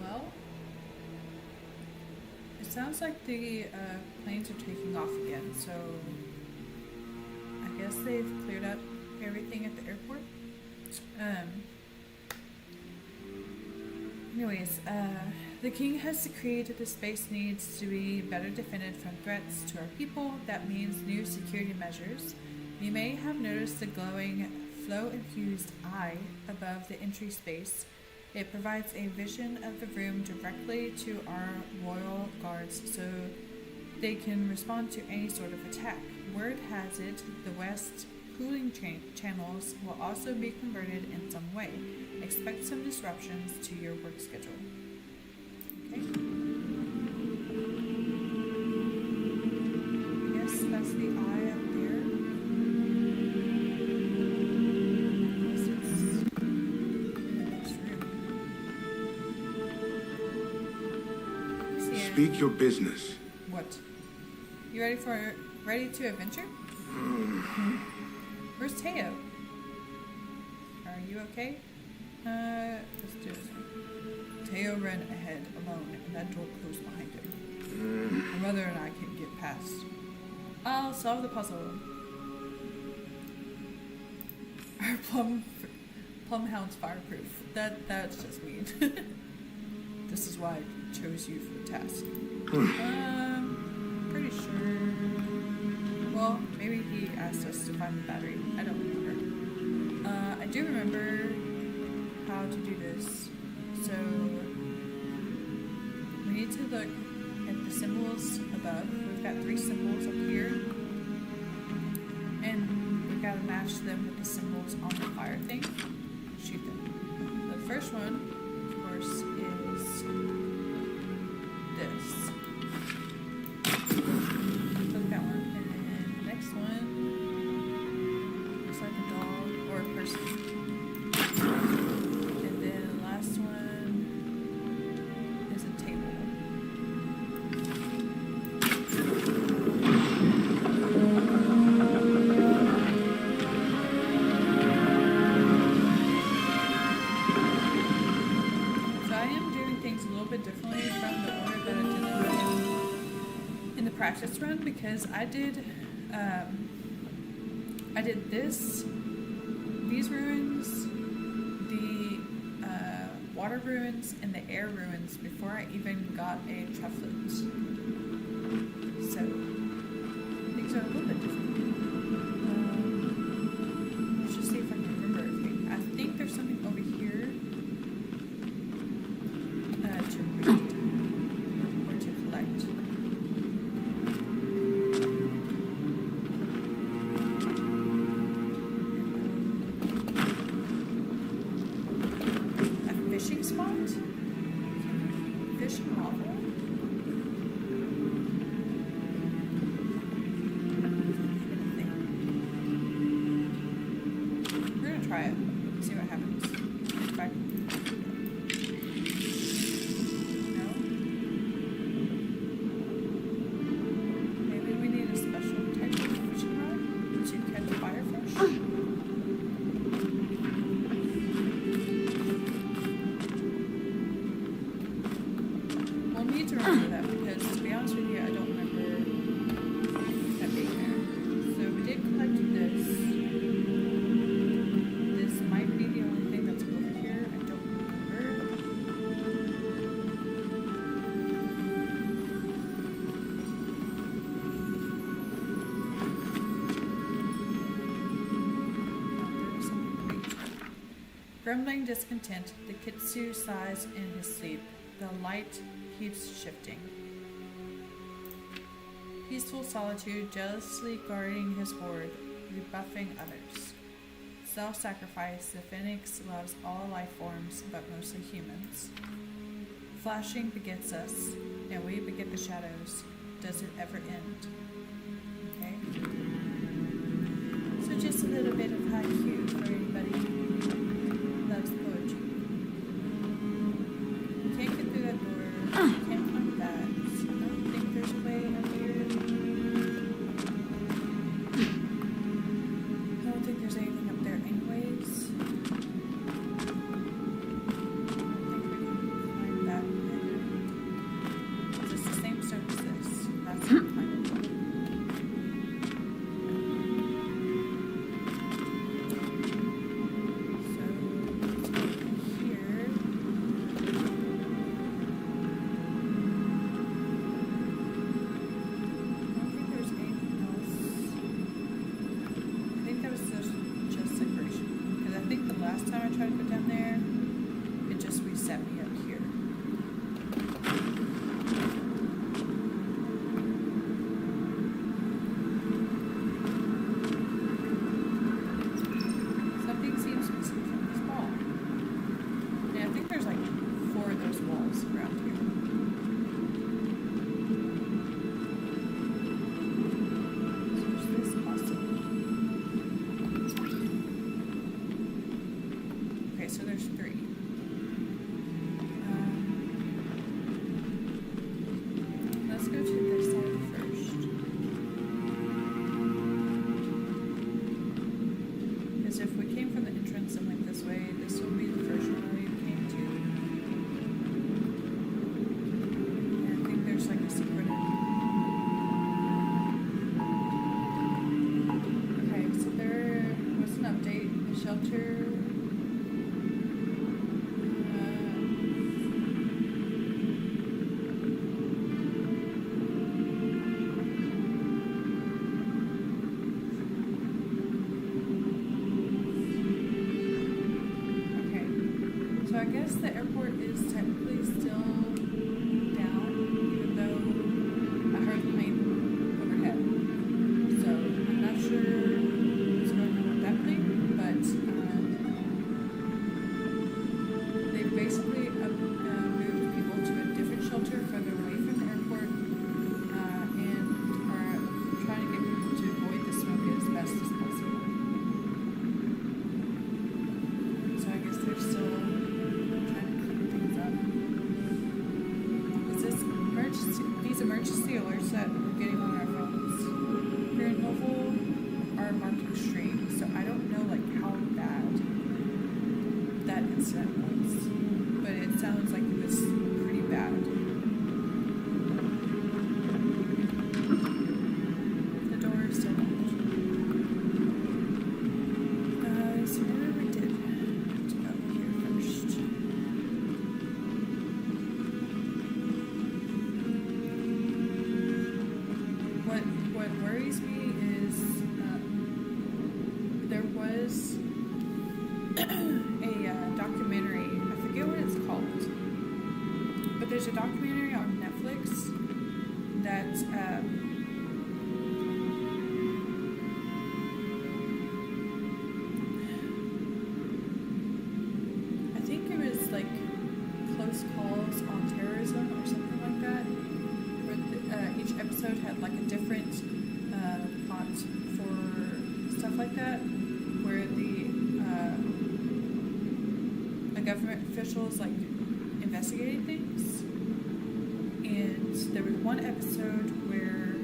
Well, it sounds like the planes are taking off again, so I guess they've cleared up everything at the airport. Anyways, the king has decreed that the space needs to be better defended from threats to our people. That means new security measures. You may have noticed the glowing, flow-infused eye above the entry space. It provides a vision of the room directly to our royal guards so they can respond to any sort of attack. Word has it, the West cooling channels will also be converted in some way. Expect some disruptions to your work schedule. Okay. Yes, that's the eye up there. Yes, it's in the next room. See it. Speak your business. What? You ready to adventure? Where's Teo? Are you okay? Let's do this one. Teo ran ahead alone, and that door closed behind him. My mother and I can get past. I'll solve the puzzle. Our plum hound's fireproof. That's just mean. This is why I chose you for the task. Pretty sure. Well, maybe he asked us to find the battery. I don't remember. I do remember how to do this. So we need to look at the symbols above. We've got 3 symbols up here. And we've got to match them with the symbols on the fire thing. Shoot them. The first one, of course, is this. Click that one. And then the next one looks like a dog or a person. And then the last one is a table. So I am doing things a little bit differently from the order that I did them in the practice run, because I did these ruins, the water ruins, and the air ruins before I even got a trufflet. So things are a little bit different. Let's just see if I can remember everything. I think there's something over here to read or to collect. A fishing spot? Fish and waffle? We're gonna try it. See what happens. If I no? Maybe we need a special type of fishing rod to catch firefish. We'll need to remember that, because to be honest with you, I don't remember that being there. So we did collect this. This might be the only thing that's over here. I don't remember. There was something great. Grumbling discontent, the Kitsu sighs in his sleep. The light keeps shifting. Peaceful solitude, jealously guarding his horde, rebuffing others. Self-sacrifice, the phoenix loves all life forms, but mostly humans. Flashing begets us, and we beget the shadows. Does it ever end? Okay. So just a little bit of haiku for anybody who loves poetry. these emergency alerts that we're getting on our phones here in Louisville are marked extreme, so I don't know like how bad that incident was, but it sounds like it was pretty bad. The door is still locked. So where we did have to go here first. What worries me is there was a documentary. I forget what it's called, but there's a documentary on Netflix that I think it was like Close Calls on Terrorism or something like that. Where each episode had like a different plot for stuff like that, where the government officials like investigated things. And there was one episode where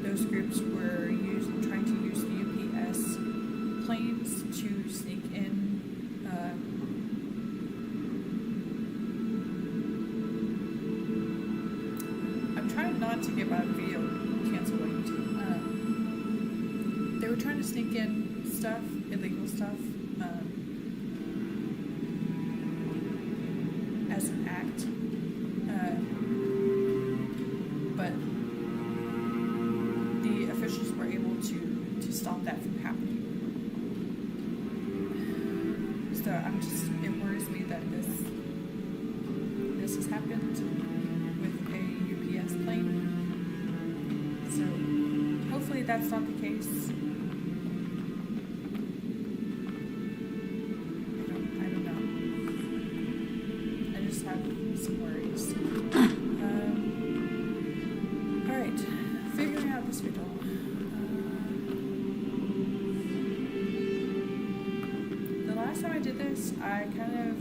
those groups were trying to use the UPS planes to sneak in I'm trying not to get my video canceled on YouTube. They were trying to sneak in stuff, illegal stuff, as an act. But the officials were able to stop that from happening. So it worries me that this has happened with a UPS plane. So hopefully that's not the case. I don't know. I just have some worries. Alright, figuring out this riddle. The last time I did this, I kind of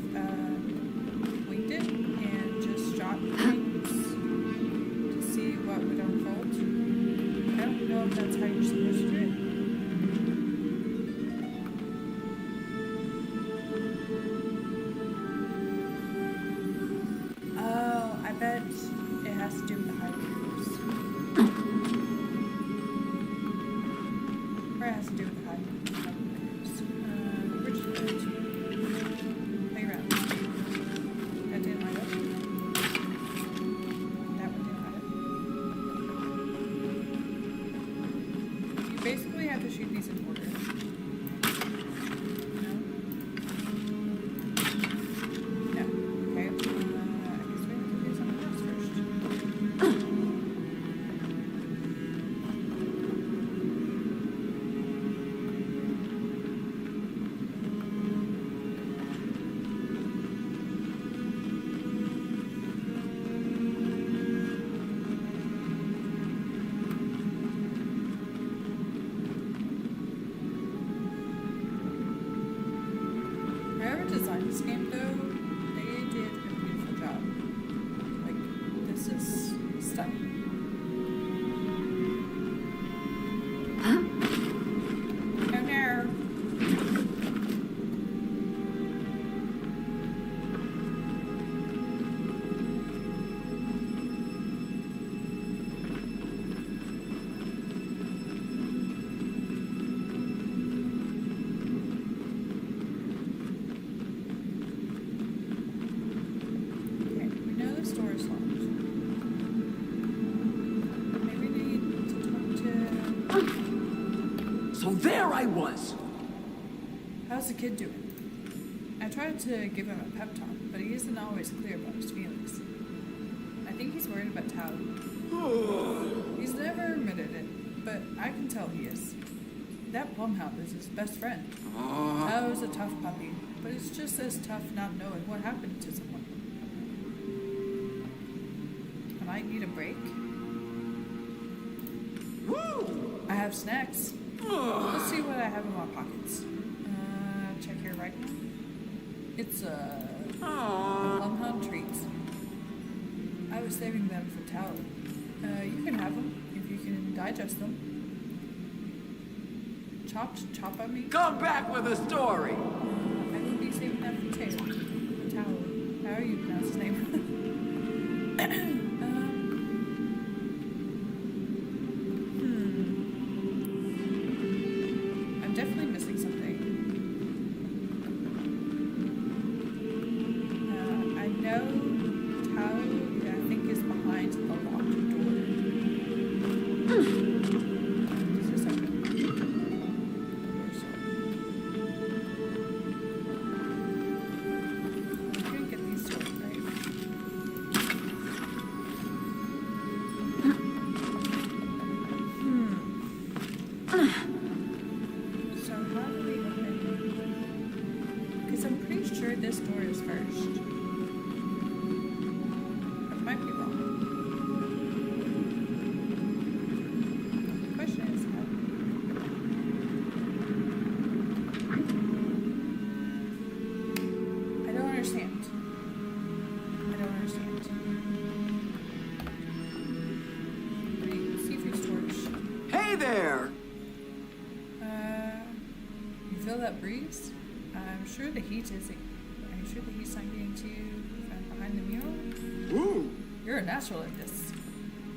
winged it and just shot things to see what would unfold. I don't know if that's how you're supposed to do it. Oh, I bet it has to do with the high crews. Or it has to do with the high crews. Which play around. That didn't light up. That one didn't light up. You basically have to shoot these in order. No? No. Okay. I guess we have to do something else first. Whoever designed this game, though, they did a beautiful job. Like, this is stunning. Oh no! Okay, we know this door is locked. Maybe we need to talk to... So there I was. How's the kid doing? I tried to give him a pep talk, but he isn't always clear about his feelings. I think he's worried about Tally. He's never admitted it, but I can tell he is. That Plumhound is his best friend. Tao's a tough puppy, but it's just as tough not knowing what happened to someone. I might need a break. Woo! I have snacks. Let's see what I have in my pockets. Check here right now. It's Plumhound treats. I was saving them for Tao. You can have them if you can digest them. Chop on me. Come back with a story. I will be saving that for Taylor. How are you pronounce his name? I'm definitely missing something. I know Tao, I think, is behind the locked door. Just a second. I'm gonna get these sorted, right? So how do we open? Because I'm pretty sure this door is first. I might be wrong. The question is how. I don't understand. Seafood storage. Hey there. You feel that breeze? I'm sure the heat is. Are you sure the heat's not getting to you from behind the mural? Ooh. You're a natural at this.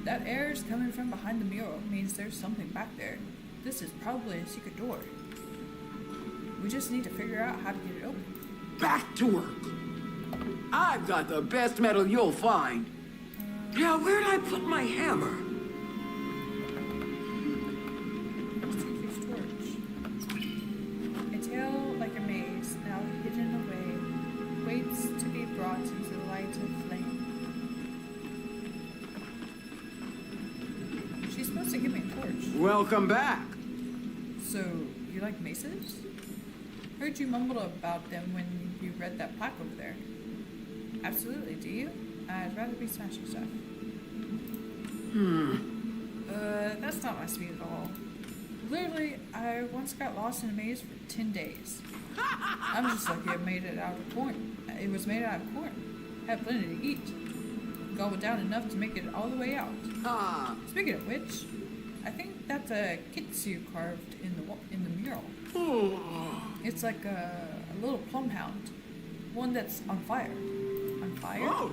That air is coming from behind the mural means there's something back there. This is probably a secret door. We just need to figure out how to get it open. Back to work. I've got the best metal you'll find. Yeah, where'd I put my hammer? Seafood storage. A tail like a maze, now hidden away, waits to be brought into the light of flame. She's supposed to give me a torch. Welcome back. So, you like maces? Heard you mumble about them when you read that plaque over there. Absolutely, do you? I'd rather be smashing stuff. That's not my speed at all. Literally, I once got lost in a maze for 10 days. I'm just lucky it made it out of corn. It was made out of corn. Had plenty to eat. Gobbled down enough to make it all the way out. Ah. Speaking of which, I think that's a kitsu carved in the mural. It's like a little plum hound, one that's on fire. On fire? Oh.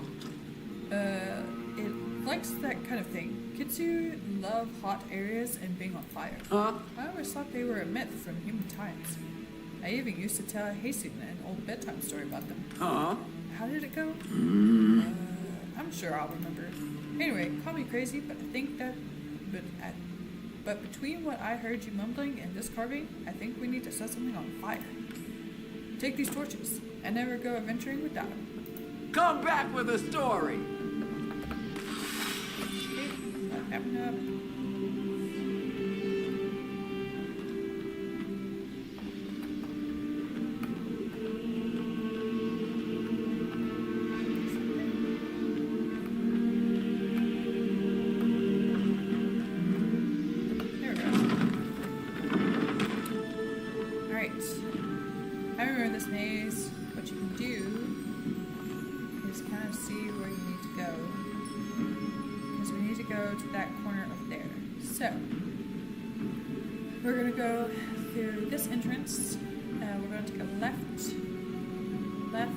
It likes that kind of thing. Kitsu love hot areas and being on fire. Huh? I always thought they were a myth from human times. I even used to tell Hasten an old bedtime story about them. Huh? How did it go? I'm sure I'll remember. Anyway, call me crazy, but I think that... But between what I heard you mumbling and this carving, I think we need to set something on fire. Take these torches, and never go adventuring without them. Come back with a story. Okay, wrapping up. There we go. Alright. I remember this maze. What you can do is kind of see where you need to go. Because we need to go to that corner over there. So, we're going to go through this entrance. We're going to take a left, right,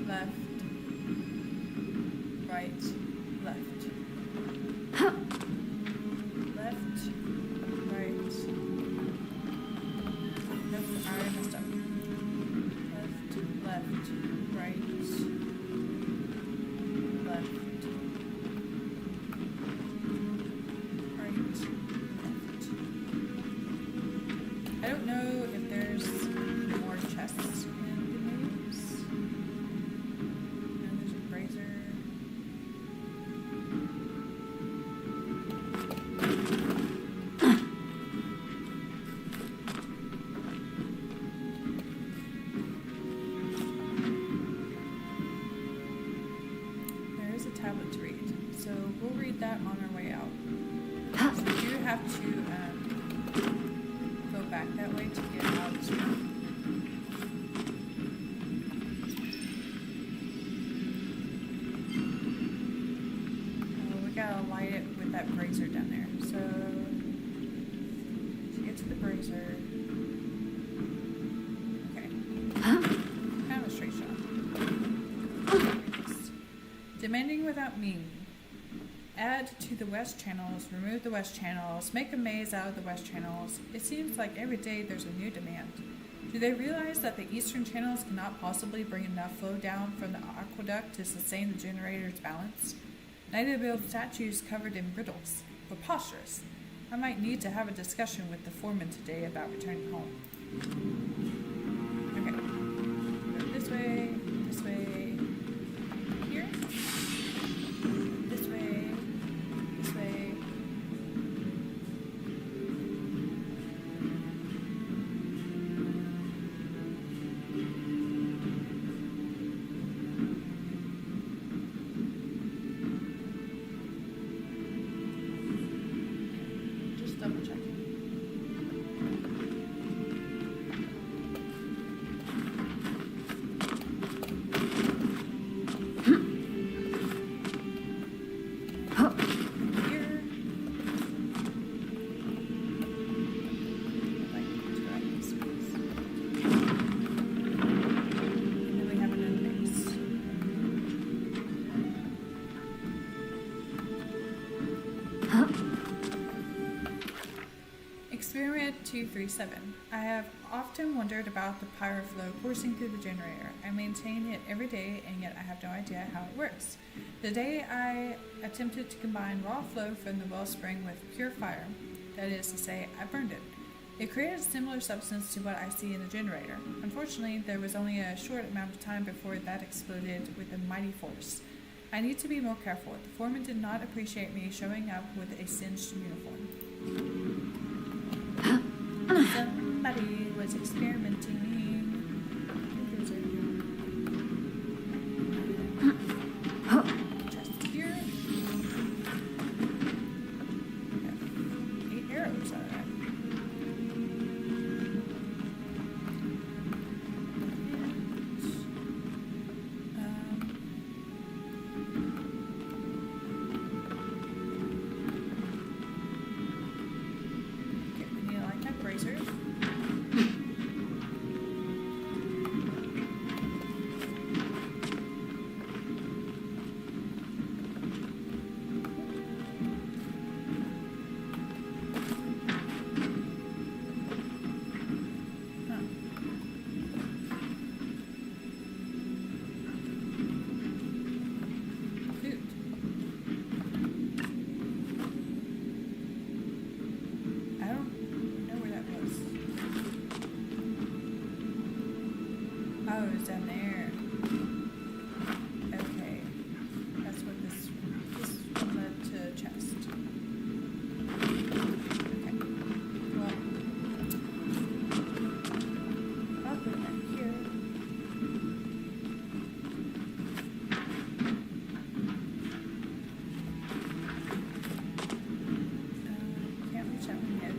left, right, left. Left, right. Nope, I messed up. Left, right, left, right, left. I don't know if there's more chests in the maze. And there's a brazier. There is a tablet to read, so we'll read that on our way out. So we do have to go back that way to get out. to light it with that brazier down there. So, to get to the brazier. Okay. Kind of a straight shot. Demanding without meaning. Add to the west channels, remove the west channels, make a maze out of the west channels. It seems like every day there's a new demand. Do they realize that the eastern channels cannot possibly bring enough flow down from the aqueduct to sustain the generator's balance? Now they build statues covered in riddles. Preposterous. I might need to have a discussion with the foreman today about returning home. Okay. Go this way, here. This way. Just double checking. Here. Like 2 items. And then we have another maze. Experiment 237. I have often wondered about the pyroflow coursing through the generator. I maintain it every day, and yet I have no idea how it works. The day I attempted to combine raw flow from the wellspring with pure fire, that is to say, I burned it. It created a similar substance to what I see in the generator. Unfortunately, there was only a short amount of time before that exploded with a mighty force. I need to be more careful. The foreman did not appreciate me showing up with a singed uniform. Somebody was experimenting. Just here. 8 arrows out of that. Okay, we need to light that brazier. Huh. Food. I don't know where that was. Oh, it was down there. Okay. That's what this led to a chest. Okay. Well, I'll put it back here. Can't reach that one yet.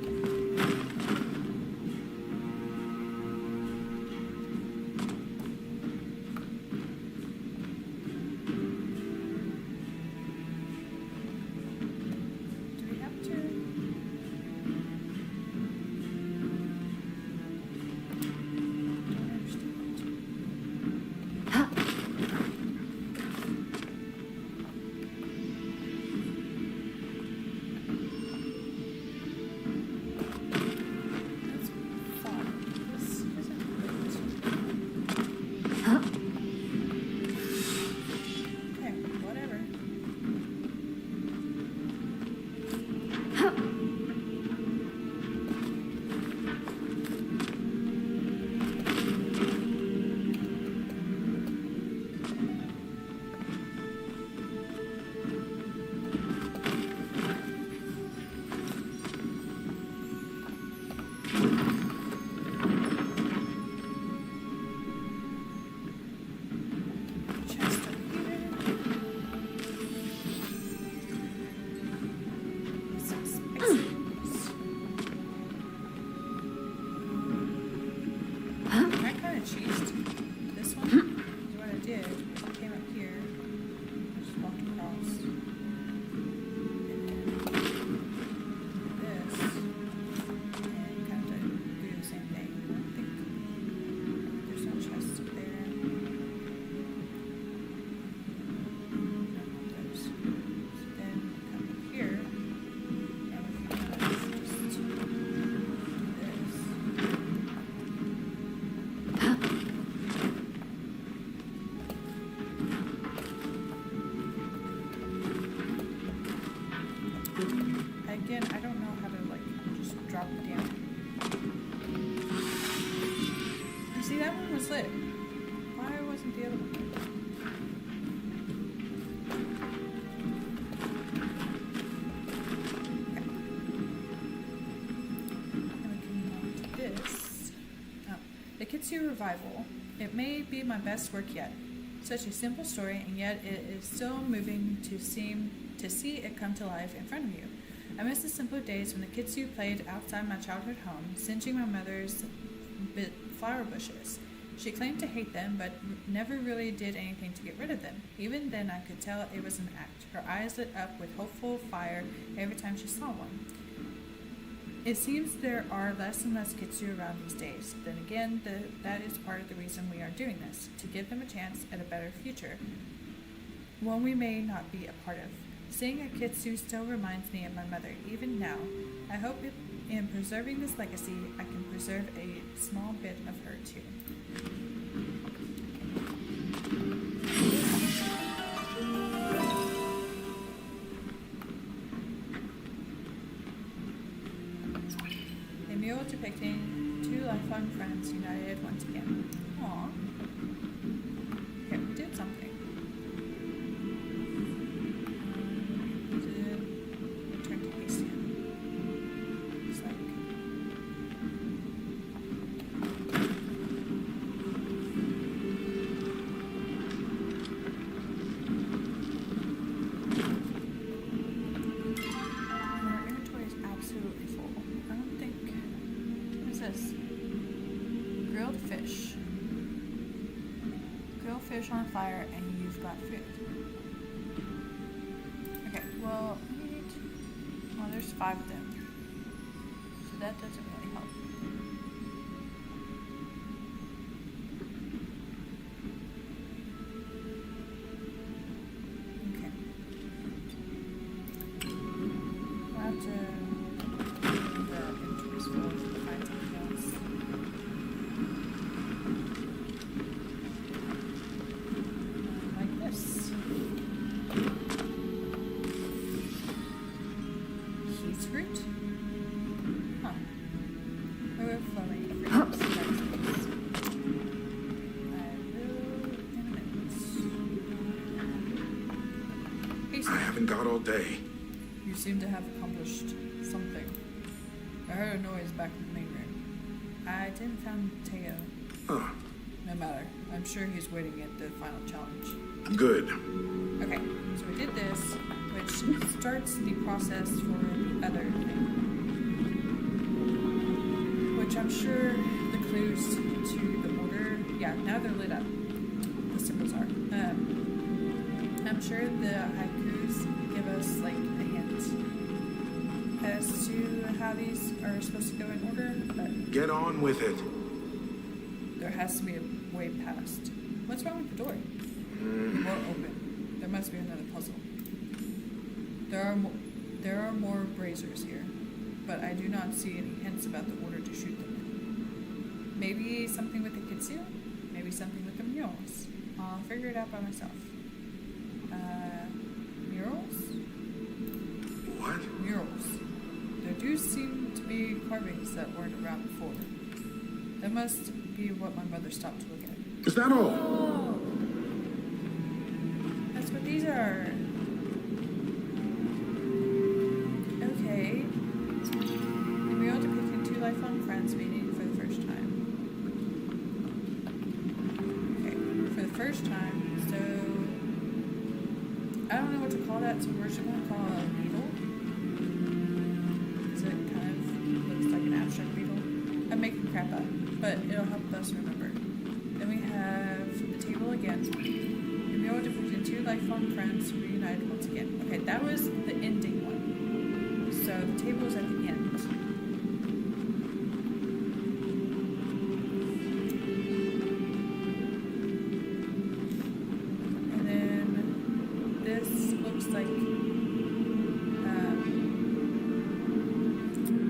isn't the other one? This. Oh, the Kitsu Revival. It may be my best work yet. Such a simple story, and yet it is so moving to see it come to life in front of you. I miss the simpler days when the Kitsu played outside my childhood home, singeing my mother's flower bushes. She claimed to hate them, but never really did anything to get rid of them. Even then, I could tell it was an act. Her eyes lit up with hopeful fire every time she saw one. It seems there are less and less Kitsu around these days. Then again, that is part of the reason we are doing this, to give them a chance at a better future, one we may not be a part of. Seeing a Kitsu still reminds me of my mother, even now. I hope in preserving this legacy, I can preserve a small bit of her too. A mural depicting two lifelong friends united once again. Aww. Okay, we did something. We did turn to Asian. Looks like. Our inventory is absolutely full. I don't think. What is this? Grilled fish. Grill fish on fire and you've got food. Okay, well, we need. Well, there's 5 of them. So that doesn't really help. Okay. We'll have to. The inventory's full to find something else. Like this. Heat fruit? Huh. Overflowing fruits. That's nice. I will in a minute. Hey, I sir. haven't got all day. You seem to have accomplished something. I heard a noise back in the main room. I didn't find Teo. Huh. No matter. I'm sure he's waiting at the final challenge. Good. Okay, so we did this, which starts the process for the other thing. Which I'm sure the clues to the order, yeah, now they're lit up. The symbols are. I'm sure the haikus give us like a hint as to how these are supposed to go in order, but Get on with it. there has to be a way past. What's wrong with the door? The door open. There must be another puzzle. There are more braziers here, but I do not see any hints about the order to shoot them in. Maybe something with the Kitsu? Maybe something with the murals. I'll figure it out by myself. Murals? What? Murals. There do seem to be carvings that weren't around before. That must be what my mother stopped to look at. Is that all? Oh! That's what these are. Okay. We are depicting 2 lifelong friends meeting for the first time. Okay, for the first time, so I don't know what to call that, so we're just gonna call it a needle. Because it kind of looks like an abstract needle. I'm making crap up, but it'll help us remember. Then we have the table again. And we are depicting 2 lifelong friends reunited once again. Okay, that was the ending one. So the table is at the end. And then this looks like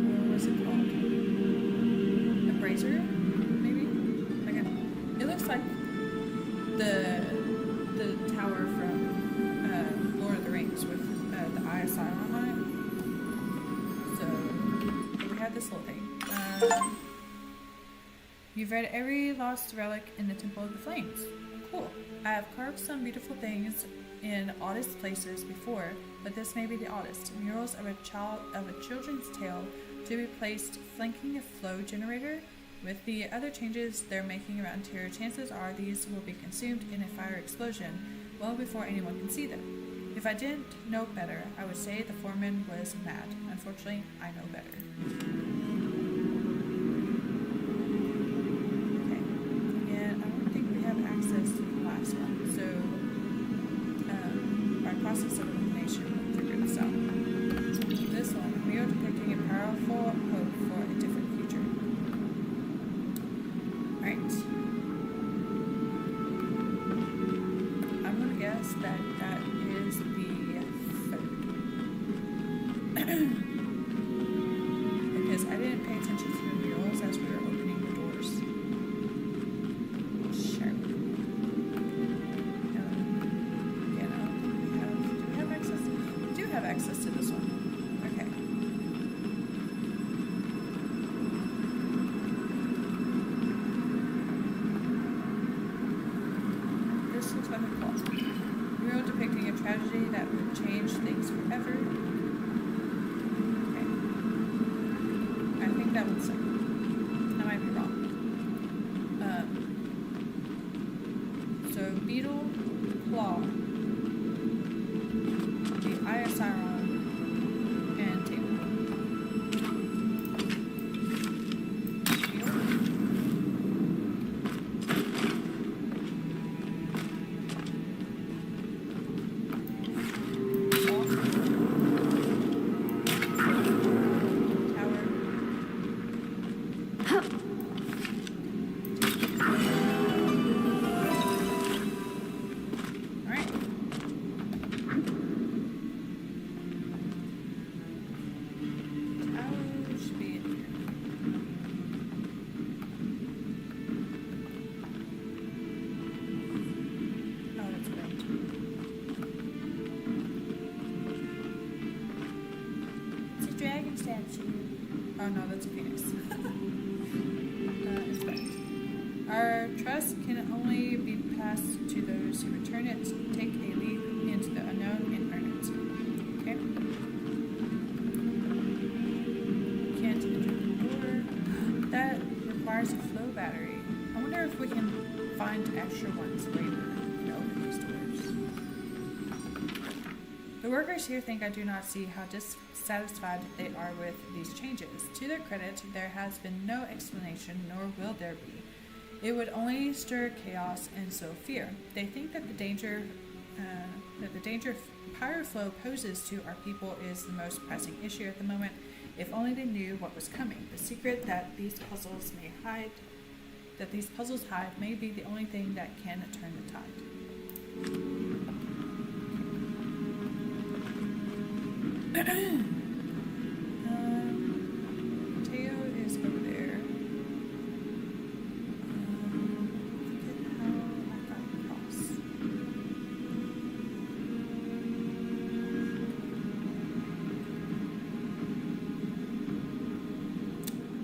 what was it called? A brazier, maybe? Okay. It looks like the tower from Lord of the Rings with the eye asylum on it. So we have this little thing. You've read every lost relic in the Temple of the Flames. Cool. I have carved some beautiful things in oddest places before, but this may be the oddest. Murals of a children's tale to be placed flanking a flow generator. With the other changes they're making around here, chances are these will be consumed in a fire explosion well before anyone can see them. If I didn't know better, I would say the foreman was mad. Unfortunately, I know better. Okay. And I don't think we have access to the last one, so by process of elimination, we'll figure this out. This one, we are depicting a powerful hope for a different future. Alright. I'm gonna guess that that is the third. Because I didn't pay attention to the murals as we were opening the doors. Sure. Yeah, no, do we have access? We do have access to this one. Okay. This looks like a clock. Mural depicting a tragedy that would change things forever. Okay. I think that one's second. I might be wrong. So beetle, claw, the eye of Sauron, and table. Beetle. Tower. Alright. Tower should be in here. Oh, that's great. It's a dragon statue. Oh no, that's a phoenix. Inspect. Our trust can only be passed to those who return it. Take a leap into the unknown and earn it. Okay. Can't enter the door. That requires a flow battery. I wonder if we can find extra ones later to open these doors. The workers here think I do not see how dissatisfied they are with these changes. To their credit, there has been no explanation, nor will there be. It would only stir chaos and sow fear. They think that the danger pyro flow poses to our people is the most pressing issue at the moment. If only they knew what was coming. The secret that these puzzles hide may be the only thing that can turn the tide. Teo is over there. Forget how I got across.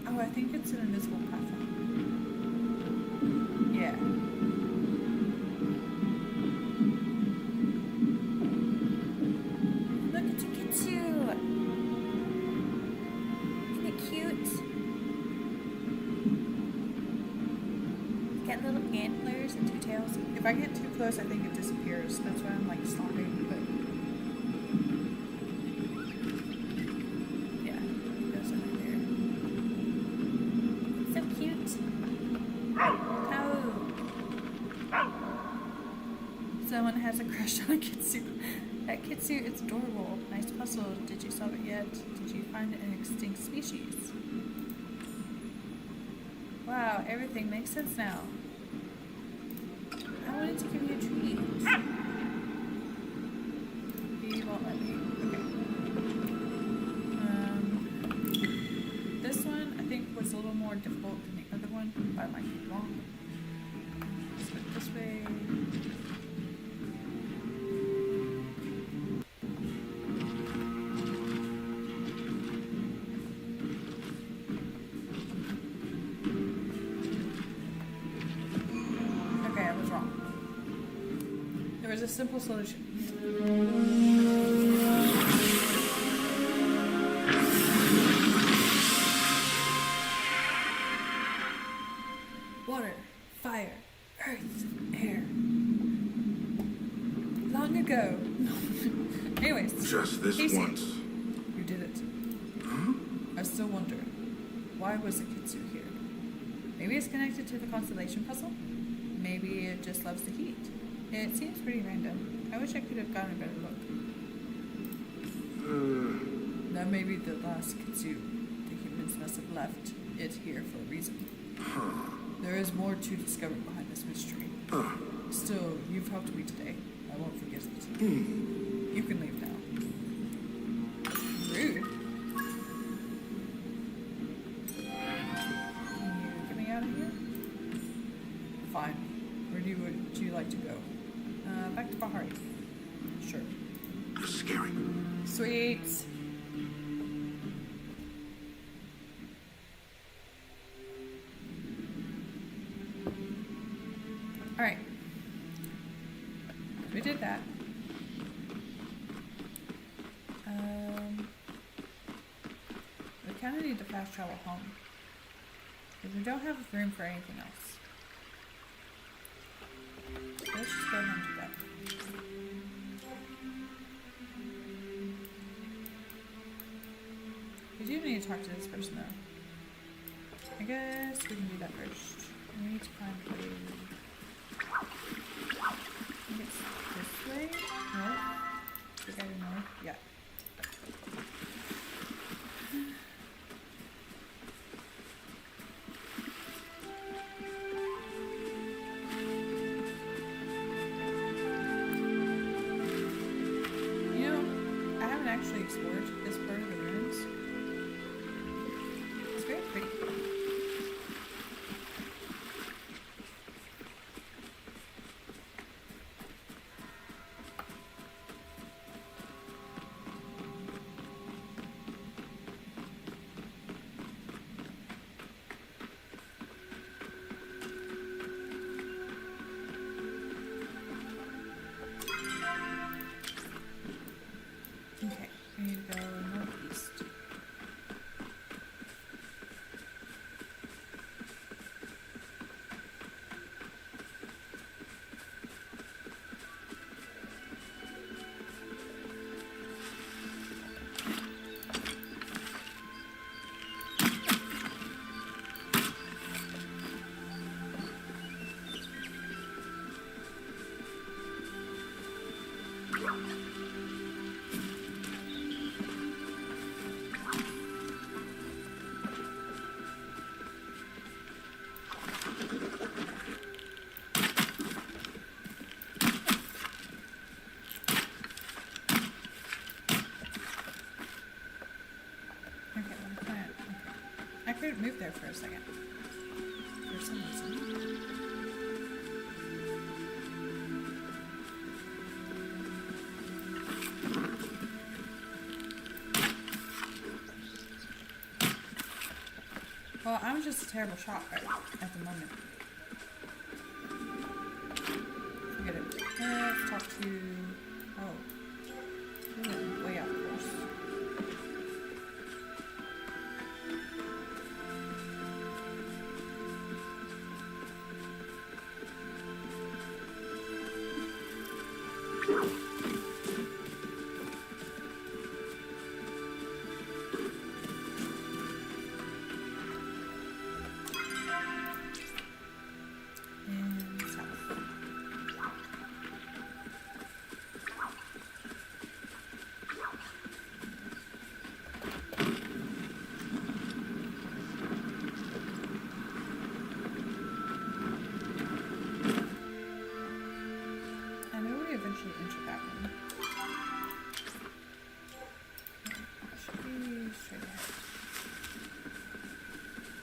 Oh, I think it's an invisible platform. Yeah. Look at Kitsu! Isn't it cute? It's got little antlers and two tails. If I get too close, I think it disappears. That's why I'm like stopping, but yeah, it goes over there. So cute. Oh. Someone has a crush on a Kitsu. That Kitsu, it's adorable. Nice puzzle. Did you solve it yet? Did you find an extinct species? Wow, everything makes sense now. I wanted to give you a treat. He won't let me. Okay. This one I think was a little more difficult than the other one, but I might be wrong. Let's look this way. There's a simple solution. Water, fire, earth, air. Long ago. Anyways. Just this Casey, once. You did it. I still wonder, why was the kitsune here? Maybe it's connected to the constellation puzzle? Maybe it just loves the heat. It seems pretty random. I wish I could have gotten a better look. That may be the last kitsune. The humans must have left it here for a reason. There is more to discover behind this mystery. Still, you've helped me today. I won't forget it. You can leave now. Rude. Can you get me out of here? Fine. Where would you like to go? Back to Bahari. Sure. You're scaring me. Sweet. Alright. We did that. We kind of need to fast travel home. Because we don't have room for anything else. Let's just go ahead and do that. We do need to talk to this person though. I guess we can do that first. We need to find a... I think it's this way? No? I think I know. Yeah. You know, I haven't actually explored this part of the ruins. It's very pretty. Okay, we need to go northeast. Okay, what plan? Okay. I couldn't move there for a second. For some reason. Well, I'm just a terrible shot right at the moment. Forget it. Let's talk to... Oh. We went way off course. And south. I know we eventually enter that one. Should be straight ahead.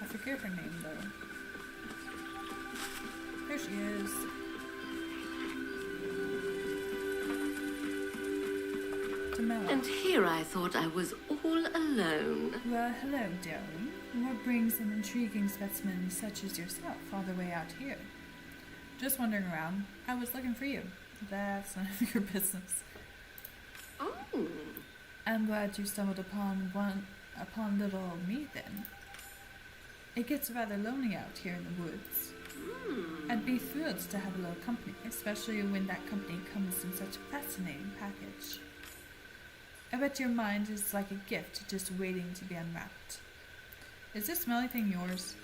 I forget her name though. There she is. Tamela. And here I thought I was all alone. Well, hello, darling. What brings an intriguing specimen such as yourself all the way out here? Just wandering around. I was looking for you. That's none of your business. Oh. I'm glad you stumbled upon little me then. It gets rather lonely out here in the woods. I'd be thrilled to have a little company, especially when that company comes in such a fascinating package. I bet your mind is like a gift just waiting to be unwrapped. Is this smelly thing yours?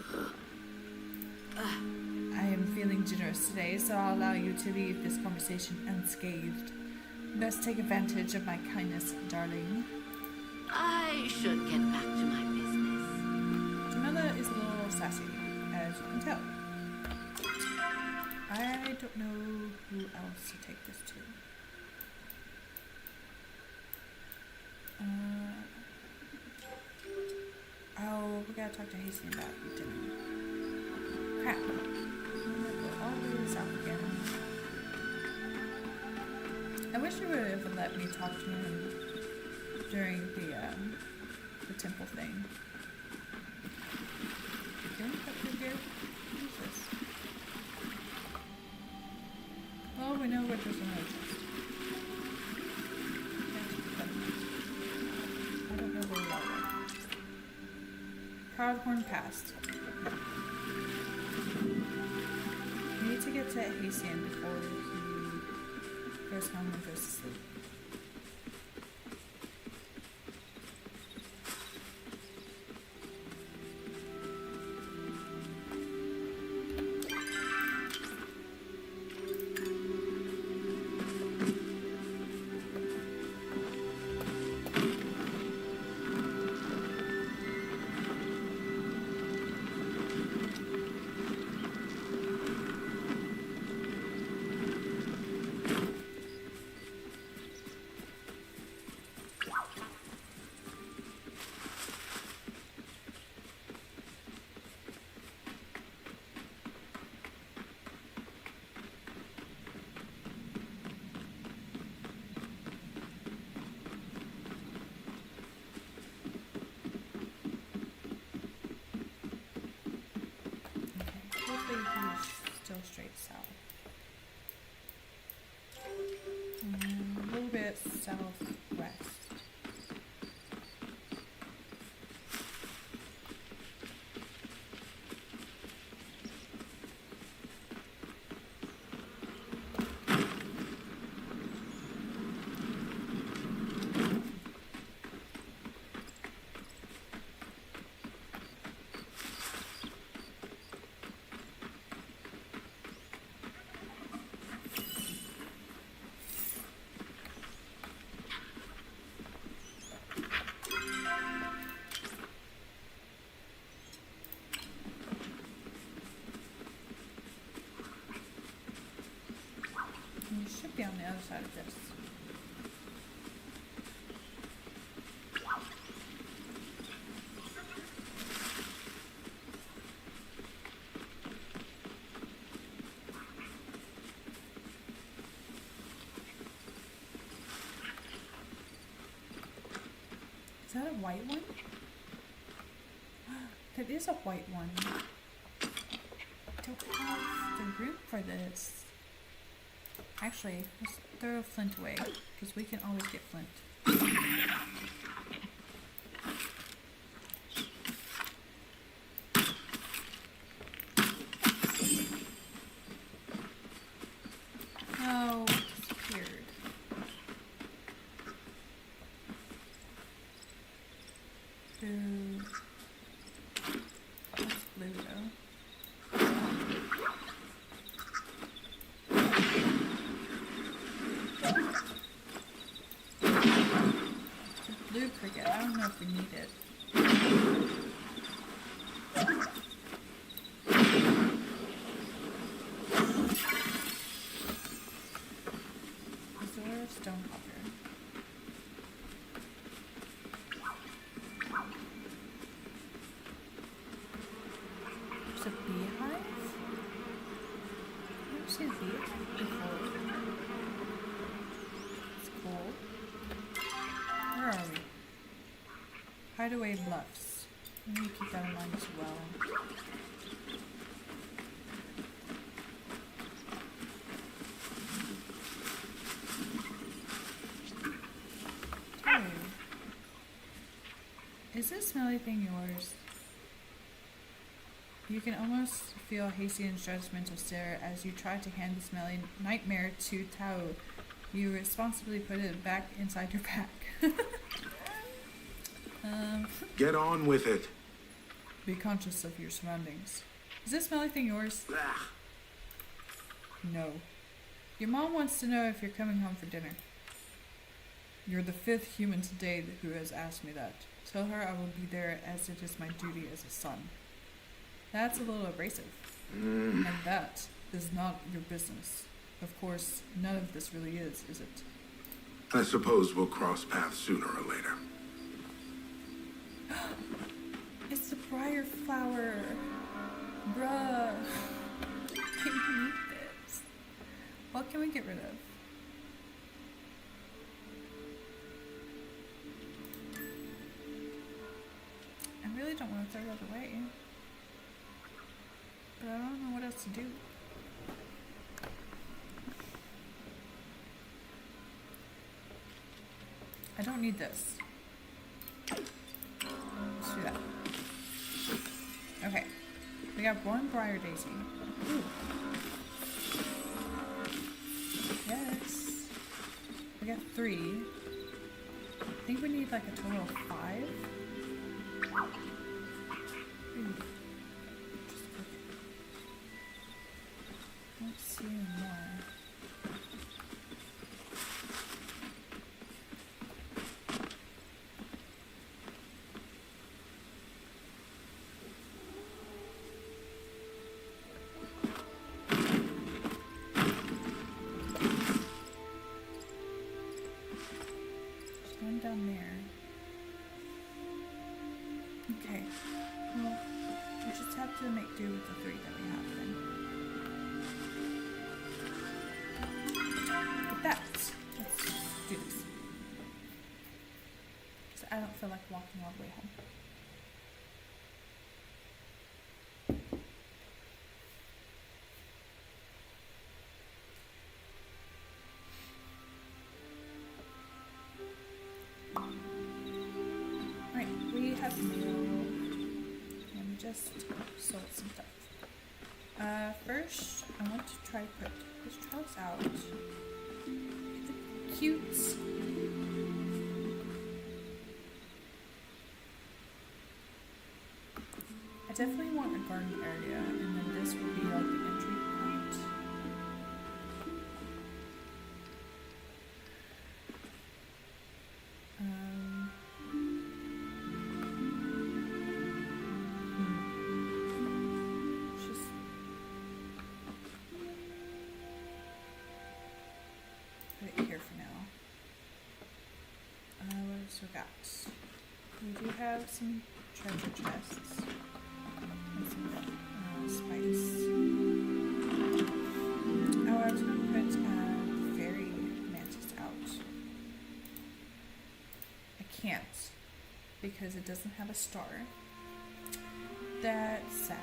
I am feeling generous today, so I'll allow you to leave this conversation unscathed. Best take advantage of my kindness, darling. I should get back to my business. Jamila is a little sassy, as you can tell. I don't know who else to take this to. Oh, we gotta talk to Hasty about dinner. Crap. I'm gonna go all the way south again. I wish you would have let me talk to him during the temple thing. Can we cut through here? What is this? Well, we know what there's another chest. I don't know where we are. Proudhorn passed. We need to get to Hacian before he goes home and goes to sleep. Hopefully he's still straight south. A little bit southwest. You should be on the other side of this. Is that a white one? That is a white one. I don't have the room for this. Actually, let's throw flint away, because we can always get flint. Oh, it disappeared. Boo. That's blue though. Blue cricket. I don't know if we need it. Azor Stonehawker. There's a beehive? I've never seen a beehive before. It's cool. Where are we? Hideaway Bluffs. We need to keep that in mind as well. Is this smelly thing yours? You can almost feel Hastings' judgmental stare as you try to hand the smelly nightmare to Tao. You responsibly put it back inside your pack. Get on with it. Be conscious of your surroundings. Is this smelly thing yours? Ah, No. Your mom wants to know if you're coming home for dinner. You're the 5th human today who has asked me that. Tell her I will be there as it is my duty as a son. That's a little abrasive. And that is not your business. Of course, none of this really is it? I suppose we'll cross paths sooner or later. It's the briar flower. Bruh. Can you eat this? What can we get rid of? I really don't want to throw that away. But I don't know what else to do. I don't need this. Let's do that. Okay. We got 1 briar daisy. Ooh. Yes. We got 3. I think we need like a total of 5. Ooh. Just cook it. Don't see any more. Down there. Okay. Well, we just have to make do with the 3 that we have then. With that, let's do this. So I don't feel like walking all the way home. Right, we have mail, and we just sold some stuff. First, I want to try to put this trouse out. Get the cutes. I definitely want a garden area, and then this would be like the entry point. Just put it here for now. What else we got? We do have some treasure chests and some spice. Oh, I was going to put the fairy mantis out. I can't because it doesn't have a star. That's sad.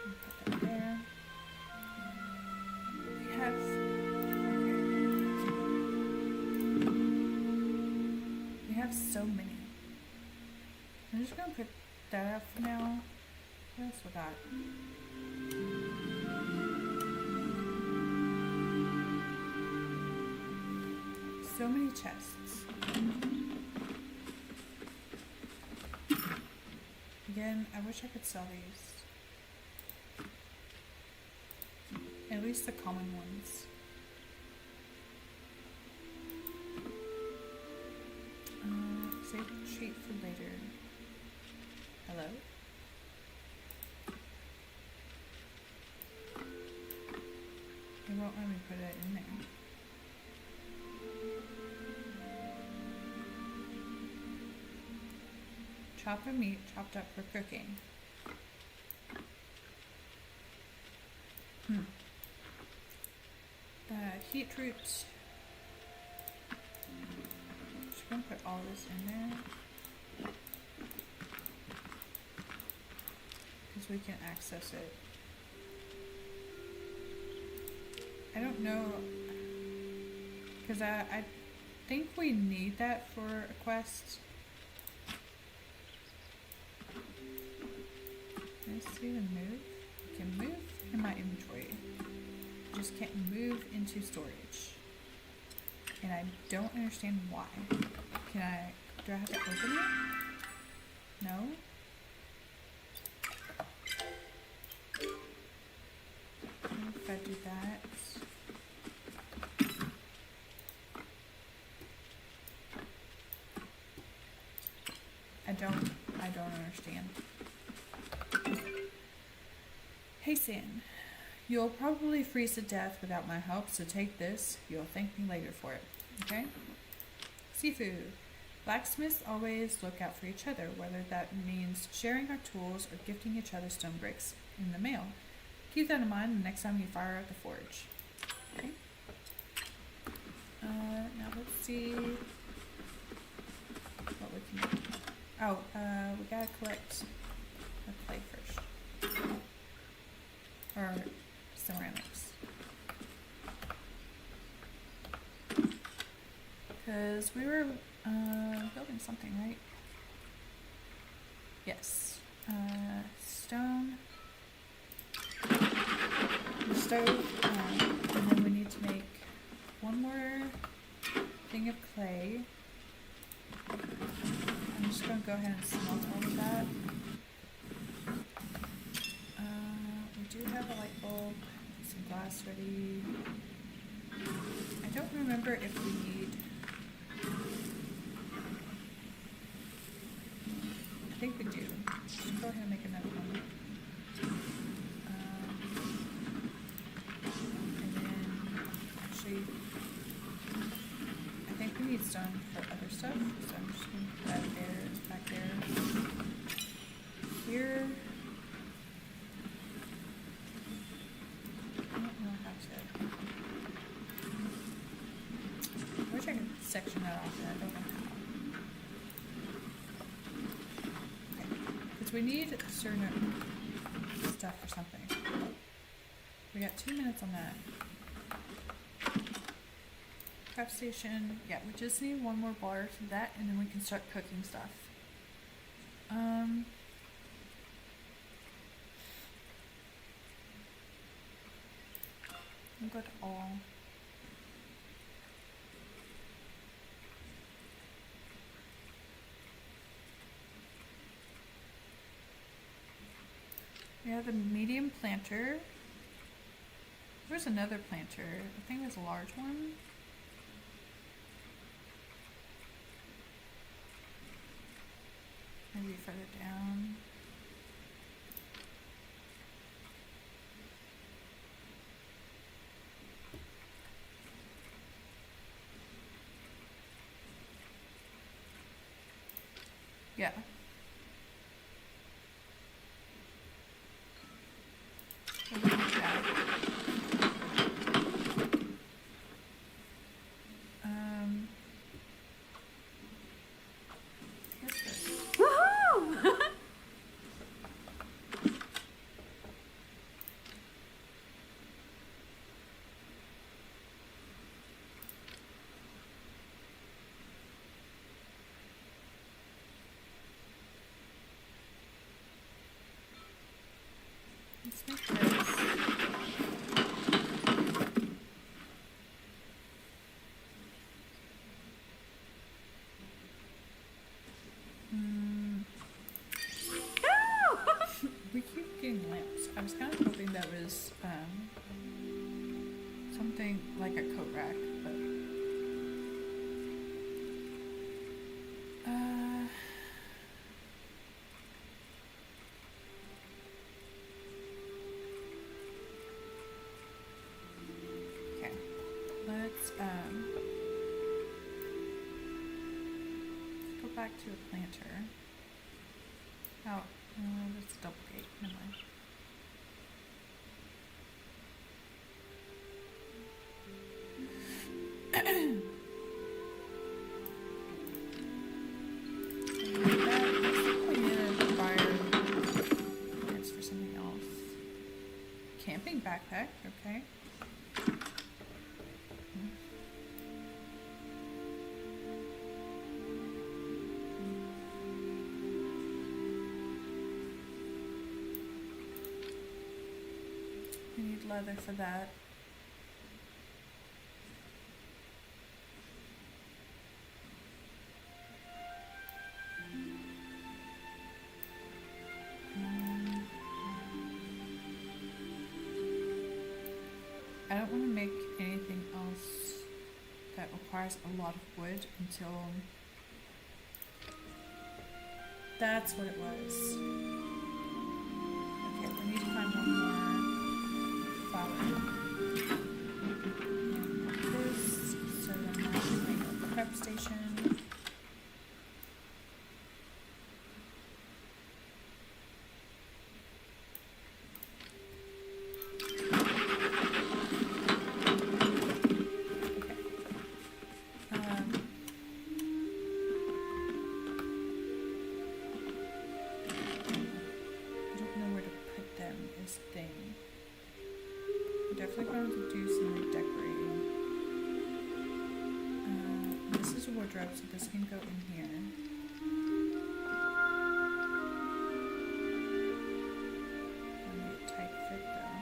Put that there. We have. We have so many. I'm just gonna put that up for now. What else we got? So many chests. Again, I wish I could sell these. At least the common ones. Save a treat for later. Hello? It won't let me put it in there. Chop of meat chopped up for cooking. Heat roots. Just gonna put all this in there. Because we can access it I don't know, because I think we need that for a quest. Can I see the move? I can move in my inventory. Just can't move into storage. And I don't understand why. Do I have to open it? No? If I do that. I don't understand. Hey San, you'll probably freeze to death without my help, so take this. You'll thank me later for it. Okay? Seafood. Blacksmiths always look out for each other, whether that means sharing our tools or gifting each other stone bricks in the mail. Keep that in mind the next time you fire up the forge. Okay? Now let's see what we can do. Oh, we gotta collect the clay first. Or ceramics. Because we were building something, right? Yes. Stone. Stove. And then we need to make one more thing of clay. I'm just going to go ahead and smelt all of that. We do have a light bulb, some glass ready. I don't remember if we need... I think we do. Just go ahead and make another one. And then, actually, I think we need stone for other stuff, so I'm just going to put that there, back there. Here. I don't know how to... I wish I could section that off, and I don't know how. Because we need certain stuff for something. We got 2 minutes on that. Craft station. Yeah, we just need one more bar for that, and then we can start cooking stuff. I'll go to all. We have a medium planter. There's another planter. I think there's a large one. Maybe further down. Yeah. We'll look at that. What's this? Woohoo! Let's make this. We keep getting lamps. I was kind of hoping that was something like a coat rack, but okay. Let's go back to the planter. Oh, that's a double gate. Never mind. Camping backpack, okay. leather for that. I don't want to make anything else that requires a lot of wood until... That's what it was. Okay, we need to find one more flower. And this, so then I'll make a prep station. Thing. I'm definitely going to do some redecorating. This is a wardrobe, so this can go in here. It'll be a tight fit though.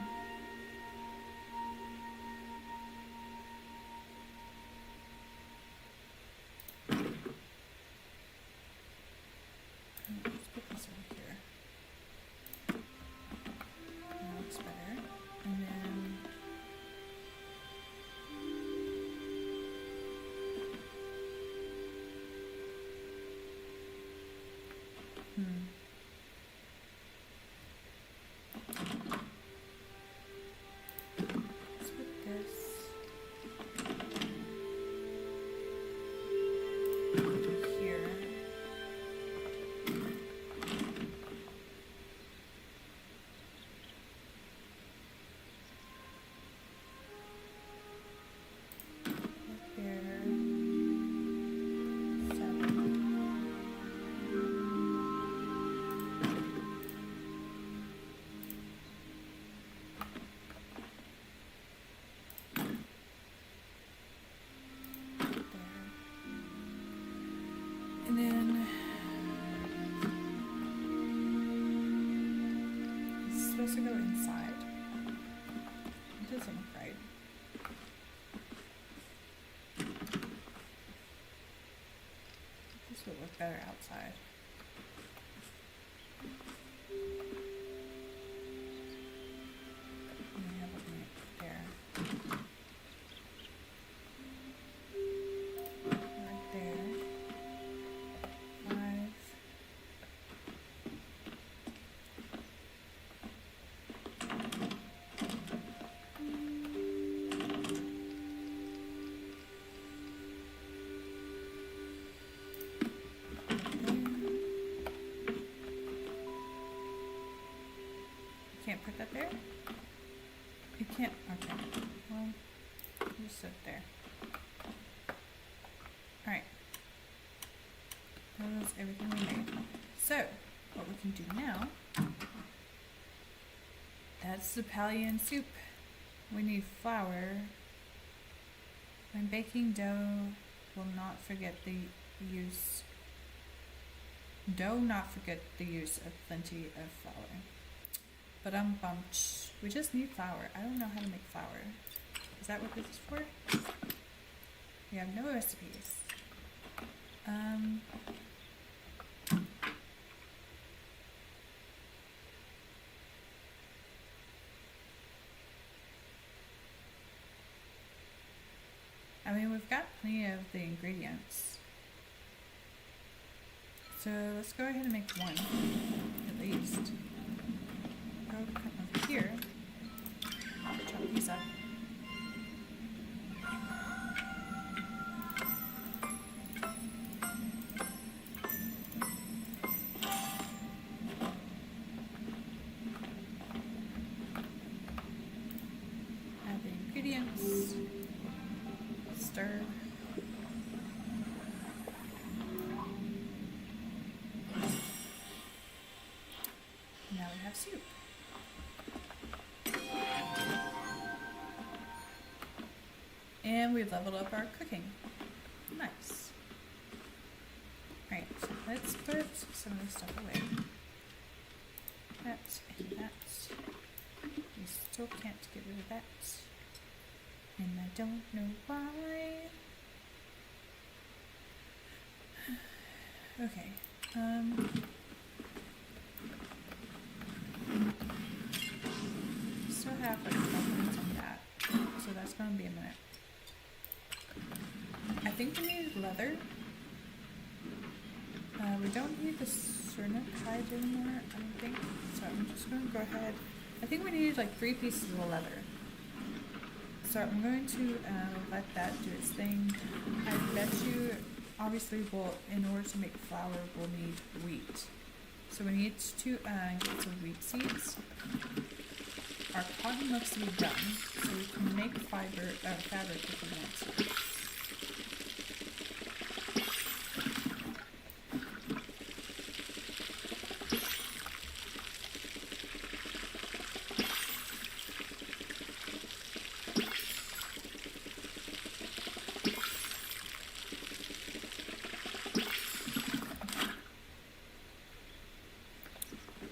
Let's put this over here. Looks better. And then let's put this here. And then this is supposed to go inside. It doesn't look right. This would look better outside. And we have it right there. Right there. 5. Can't put that there? You can't, okay. Well, just sit there. Alright. That was everything we made. So, what we can do now, that's the Palian soup. We need flour. When baking dough, will not forget the use. Do not forget the use of plenty of flour. But bumped. We just need flour. I don't know how to make flour. Is that what this is for? We have no recipes. I mean, we've got plenty of the ingredients. So let's go ahead and make one, at least. Go come over here. Chop these up. Add the ingredients. Stir. Now we have soup. And we've leveled up our cooking. Nice. Alright, so let's put some of this stuff away. That and that. These still can't get rid of that. And I don't know why. Okay. Still have like 12 minutes on that. So that's gonna be a minute. I think we need leather. We don't need the cernet hide anymore, I don't think. So I'm just gonna go ahead. I think we need like 3 pieces of leather. So I'm going to let that do its thing. I bet you, obviously, in order to make flour, we'll need wheat. So we need to get some wheat seeds. Our cotton looks to be done, so we can make fabric if we want to.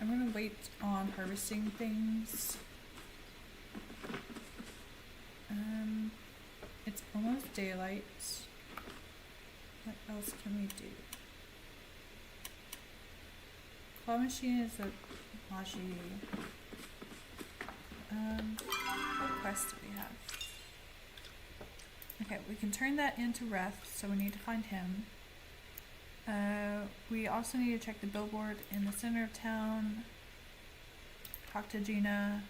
I'm gonna wait on harvesting things. It's almost daylight. What else can we do? Claw machine is a maji. What quest do we have? Okay, we can turn that into Reth, so we need to find him. We also need to check the billboard in the center of town. Talk to Gina.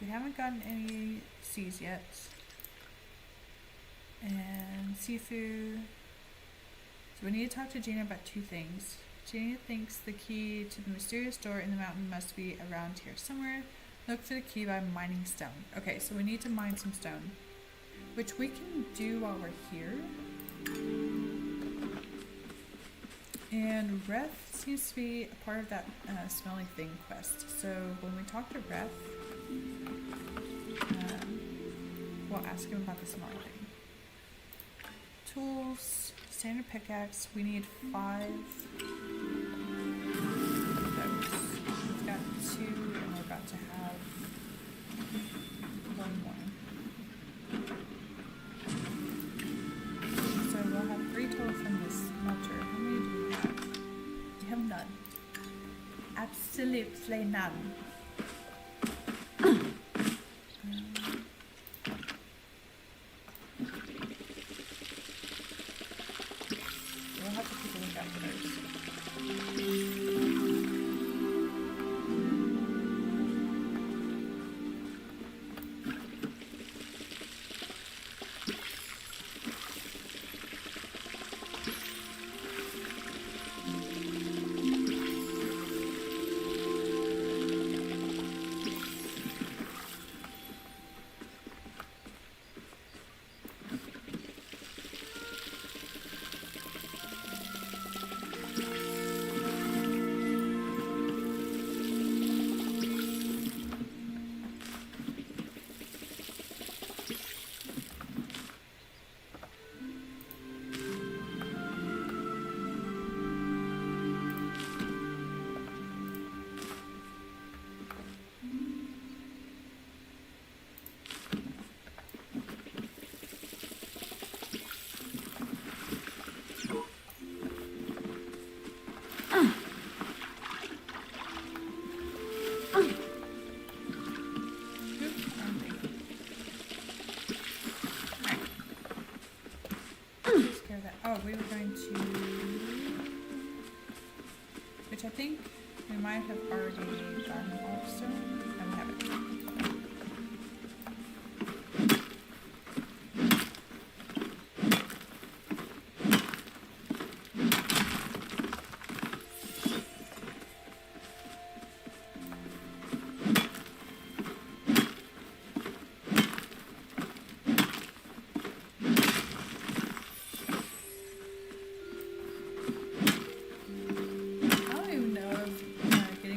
We haven't gotten any C's yet. And Sifu. So we need to talk to Gina about 2 things. Gina thinks the key to the mysterious door in the mountain must be around here somewhere. Look for the key by mining stone. Okay, so we need to mine some stone, which we can do while we're here. And Reth seems to be a part of that smelly thing quest. So when we talk to Reth, we'll ask him about the smelly thing. Tools, standard pickaxe, we need 5 of those. We've got 2 and we're about to have 1 more. So we'll have 3 total from this smelter. How many do we have? We have none. Absolutely none. We'll have to keep a lookout for those. Oh, we were going to, which I think we might have already gotten all of stone. No, we haven't.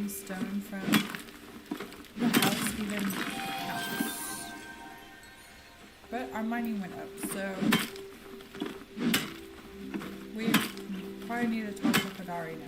Stone from the house even counts. But our mining went up, so we probably need to talk to Kadari now.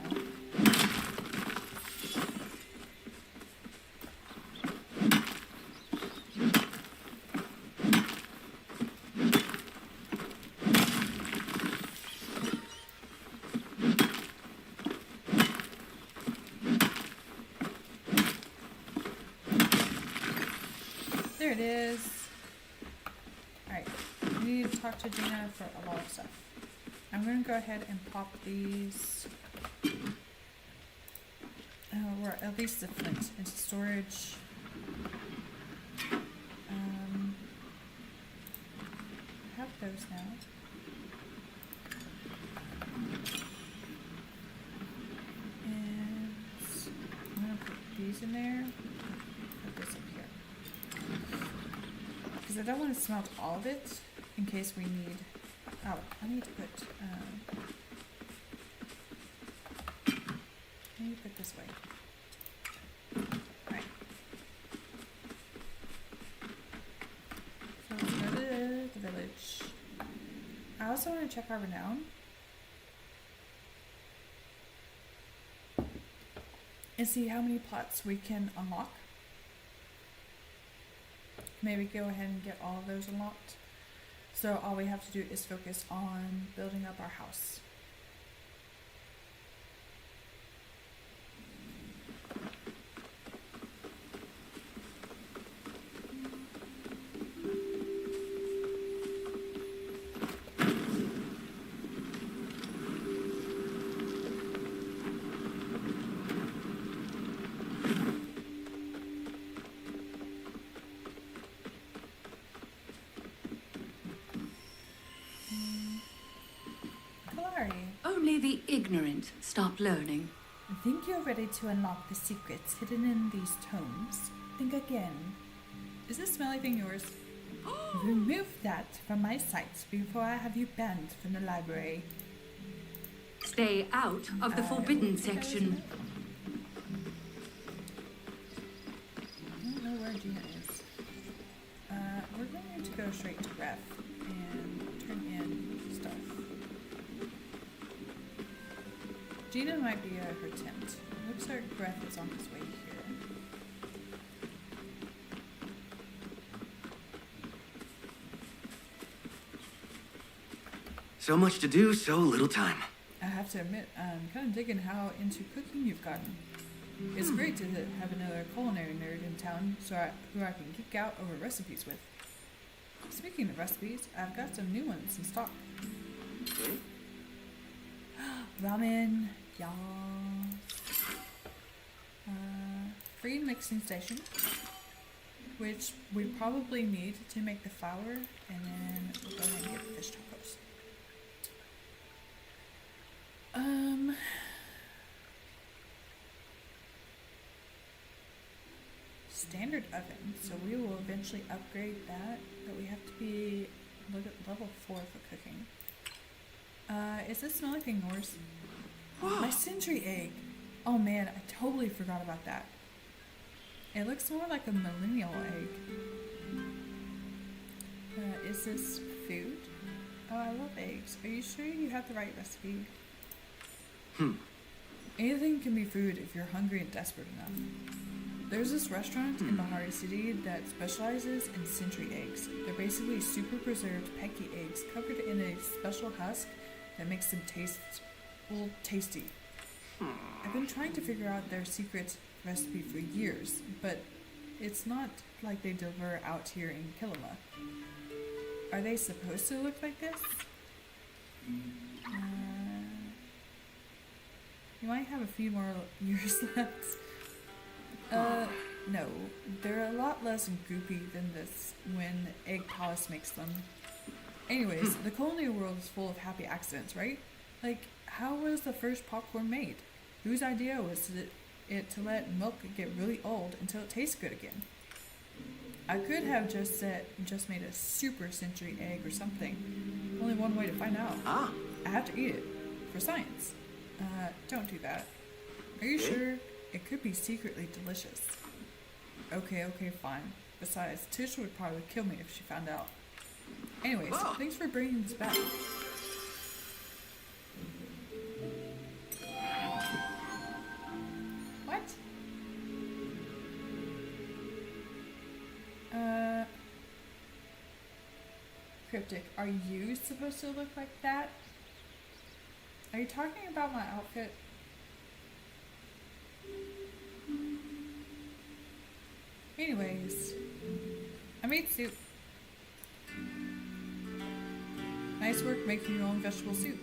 it is. Alright, we need to talk to Gina for a lot of stuff. I'm gonna go ahead and pop these, or at least the flint, into storage. I have those now. And I'm gonna put these in there. Put this up here. Because I don't want to smelt all of it in case we need. Oh, I need to put. I need to put this way. Alright. So let's go to the village. I also want to check our renown. And see how many plots we can unlock. Maybe go ahead and get all of those unlocked. So all we have to do is focus on building up our house. Only the ignorant stop learning. I think you're ready to unlock the secrets hidden in these tomes. Think again. Is this smelly thing yours? Remove that from my sight before I have you banned from the library. Stay out of the forbidden section. I don't know where Gina is. We're going to go straight to Ref and turn in stuff. Gina might be at her tent. Looks like Ref is on his way here. So much to do, so little time. I have to admit, I'm kind of digging how into cooking you've gotten. It's great to have another culinary nerd in town who I can geek out over recipes with. Speaking of recipes, I've got some new ones in stock. Ramen, yes. Free mixing station, which we probably need to make the flour, and then we'll go ahead and get the fish tacos. Standard oven, so we will eventually upgrade that, but we have to be level 4 for cooking. Is this smelly thing yours? My sentry egg! Oh man, I totally forgot about that. It looks more like a millennial egg. Is this food? Oh, I love eggs. Are you sure you have the right recipe? Anything can be food if you're hungry and desperate enough. There's this restaurant in Bahari City that specializes in century eggs. They're basically super preserved pecky eggs covered in a special husk that makes them taste, well, tasty. I've been trying to figure out their secret recipe for years, but it's not like they deliver out here in Kilima. Are they supposed to look like this? You might have a few more years left. No, they're a lot less goopy than this when Egg Palace makes them. Anyways, the culinary world is full of happy accidents, right? Like, how was the first popcorn made? Whose idea was it to let milk get really old until it tastes good again? I could have just made a super century egg or something. Only one way to find out. I have to eat it. For science. Don't do that. Are you sure? It could be secretly delicious. Okay, fine. Besides, Tish would probably kill me if she found out. Anyways, thanks for bringing this back. What? Cryptic, are you supposed to look like that? Are you talking about my outfit? Anyways, I made soup. Nice work making your own vegetable soup.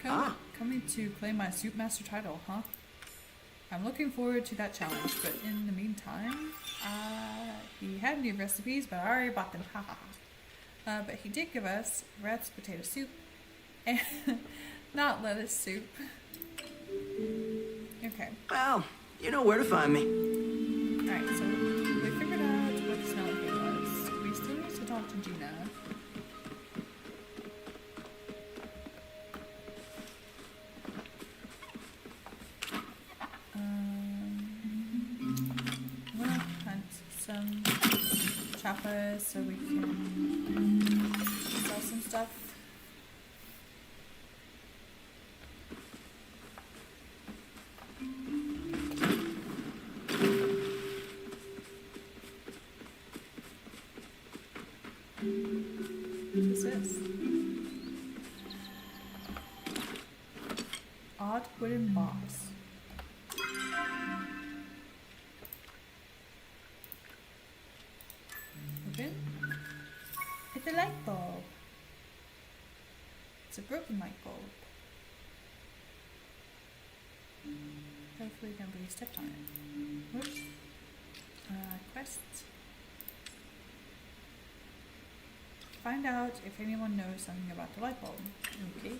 Coming to claim my soup master title, huh? I'm looking forward to that challenge, but in the meantime, he had new recipes, but I already bought them. Ha ha ha. But he did give us Rat's potato soup and not lettuce soup. Okay. Well, you know where to find me. Alright, so we figured out what the smelly thing was. We still need to talk to Gina. I'm gonna hunt some chappas so we can sell some stuff. This is odd wooden box. Open. It's a light bulb. It's a broken light bulb. Hopefully nobody stepped on it. Whoops. Quests. Find out if anyone knows something about the light bulb. Okay.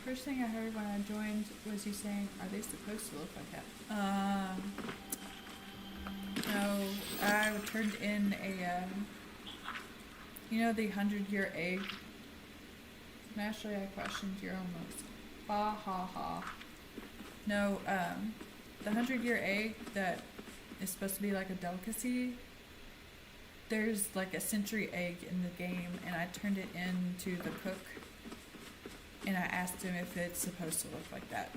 First thing I heard when I joined was you saying, "Are they supposed to look like that?" No, I turned in a, you know, the 100-year egg. Naturally, I questioned your own looks. Ha ha ha. No, the 100-year egg that is supposed to be like a delicacy. There's like a century egg in the game, and I turned it in to the cook, and I asked him if it's supposed to look like that.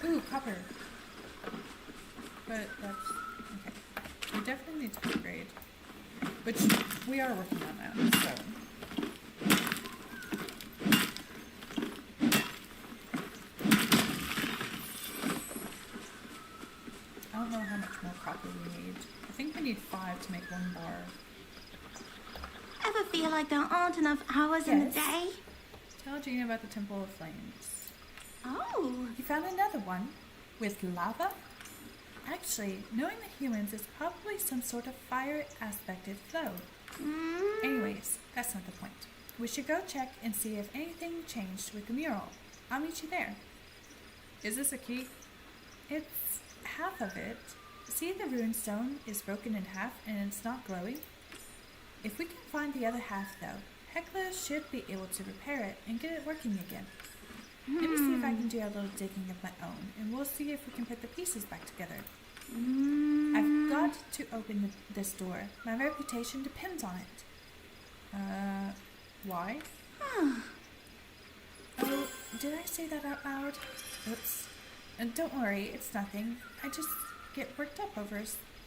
Ooh, copper. But that's okay. We definitely need to upgrade, which we are working on that. So I don't know how much more copper we need. I think we need 5 to make 1 bar. Ever feel like there aren't enough hours in the Yes. day? Tell Gina about the Temple of Flames. Oh, You found another one with lava? Actually, knowing the humans is probably some sort of fire aspected flow. Anyways, that's not the point. We should go check and see if anything changed with the mural. I'll meet you there. Is this a key? It's half of it. See, the rune stone is broken in half and it's not glowing? If we can find the other half though, Hecla should be able to repair it and get it working again. Let me see if I can do a little digging of my own, and we'll see if we can put the pieces back together. I've got to open this door. My reputation depends on it. Why? Oh, did I say that out loud? Oops. And don't worry, it's nothing. I just get worked up over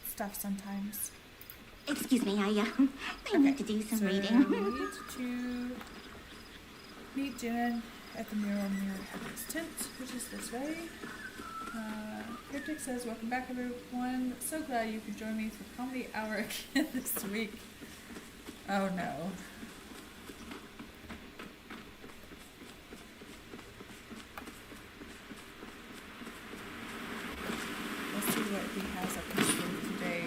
stuff sometimes. excuse me, I need to do some so reading. we need to meet Jen at the mural near Heather's tent, which is this way. Cryptic says, welcome back everyone. So glad you could join me for Comedy Hour again this week. Oh no. Let's see what he has up his sleeve today.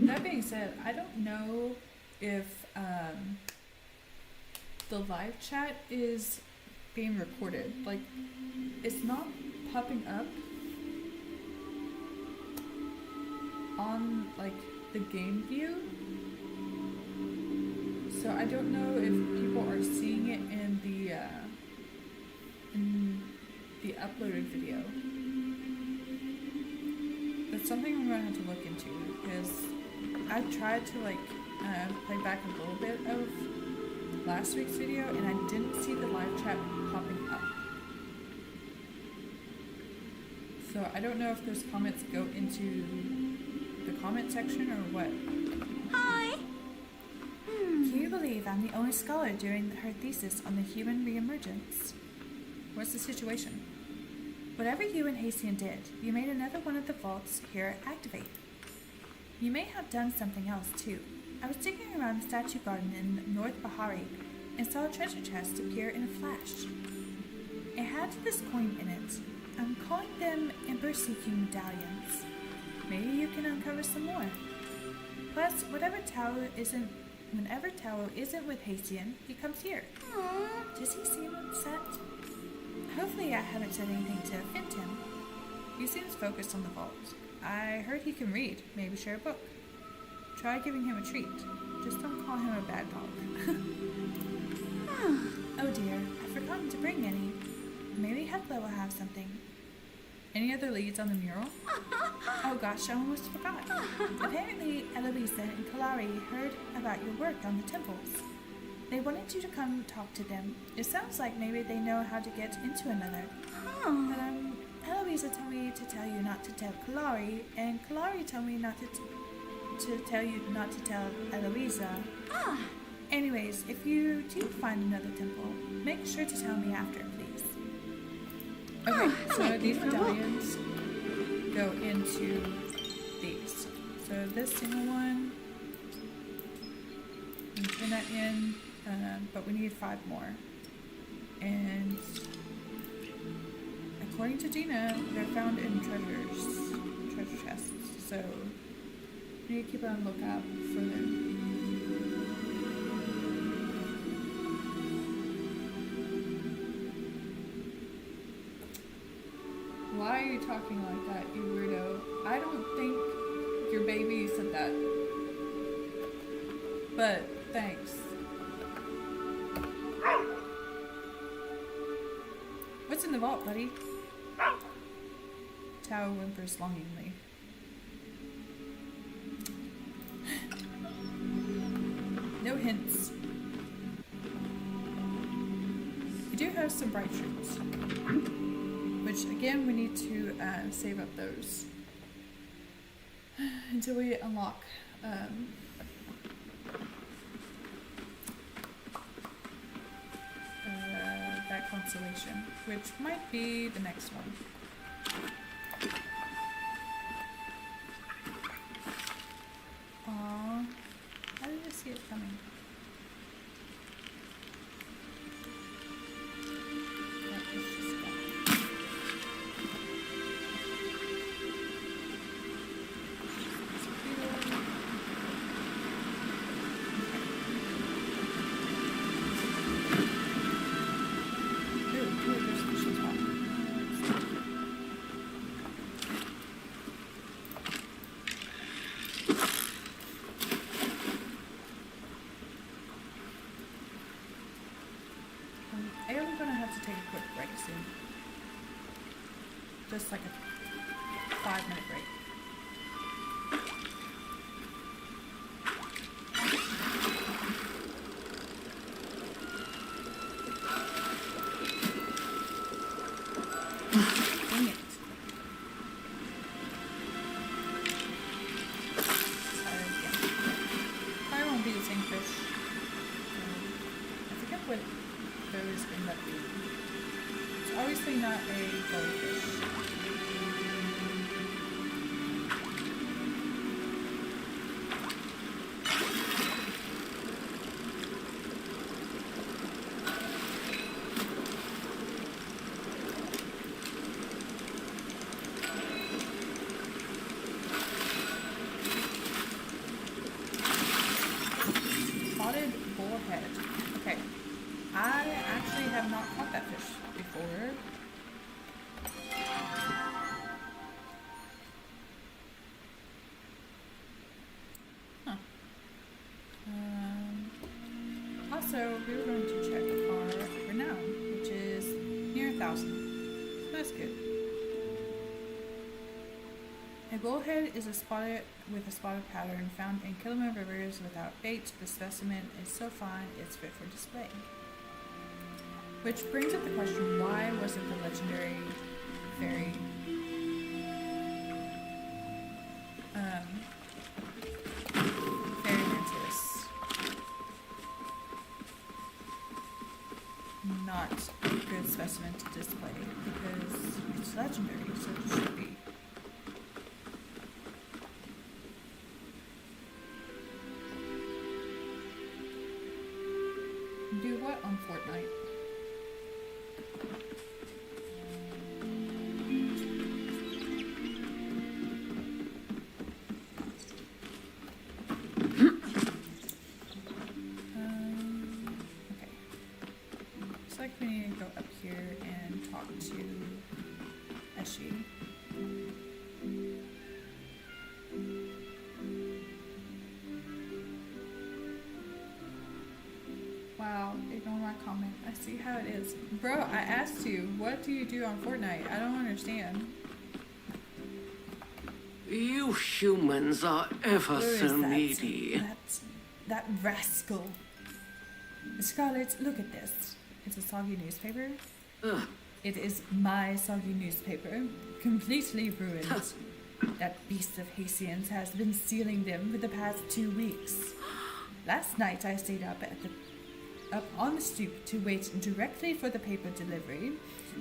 That being said, I don't know if the live chat is being recorded. Like, it's not popping up on like the game view, so I don't know if people are seeing it in the uploaded video. The it's something I'm gonna have to look into because I tried to like play back a little bit of last week's video and I didn't see the live chat popping up. So I don't know if those comments go into the comment section or what. Hi. Can you believe I'm the only scholar doing her thesis on the human reemergence? What's the situation? Whatever you and Hastian did, you made another one of the vaults here activate. You may have done something else too. I was digging around the statue garden in North Bahari and saw a treasure chest appear in a flash. It had this coin in it. I'm calling them Ember-seeking medallions. Maybe you can uncover some more. Plus, whenever Tao isn't with Hastian, he comes here. Aww. Does he seem upset? Hopefully I haven't said anything to offend him. He seems focused on the vault. I heard he can read. Maybe share a book. Try giving him a treat. Just don't call him a bad dog. Oh dear, I've forgotten to bring any. Maybe Hecla will have something. Any other leads on the mural? Oh gosh, I almost forgot. Apparently, Eloisa and Kalari heard about your work on the temples. They wanted you to come talk to them. It sounds like maybe they know how to get into another. But Eloisa told me to tell you not to tell Kalari, and Kalari told me not to tell you not to tell Eloisa. Anyways, if you do find another temple, make sure to tell me after, please. Okay, so these medallions go into these. So this single one, we turn that in, but we need 5 more. And according to Dina, they're found in treasure chests. So we need to keep on the lookout for them. Why are you talking like that, you weirdo? I don't think your baby said that. But thanks. What's in the vault, buddy? Tao whimpers longingly. No hints. You do have some bright shirts. Which, again, we need to save up those until we unlock that constellation, which might be the next one. Aww, how did I see it coming? That is just gone. I am gonna have to take a quick break soon. Just like a 5-minute break. Dang it. Probably won't be the same fish. I forget what those end up being. It's obviously not a jellyfish. Spotted bullhead. Okay. I actually have not caught that fish before. Huh. Also, we were going to check our renown, which is near 1,000. So that's good. A bullhead is a spotted with a spotted pattern found in Kilima rivers without bait. The specimen is so fine it's fit for display. Which brings up the question, why wasn't the legendary fairy fairy mantis not a good specimen to display? Because it's legendary, so it should be. Do what on Fortnite? Okay. Looks like we need to go up here and talk to Eshi. Wow, ignore my comment. I see how it is. Bro, I asked you, what do you do on Fortnite? I don't understand. You humans are ever Who is so that? needy. That rascal. Scarlet, look at this. It's a soggy newspaper. Ugh. It is my soggy newspaper. Completely ruined. That beast of Haitians has been stealing them for the past 2 weeks. Last night I stayed up on the stoop to wait directly for the paper delivery,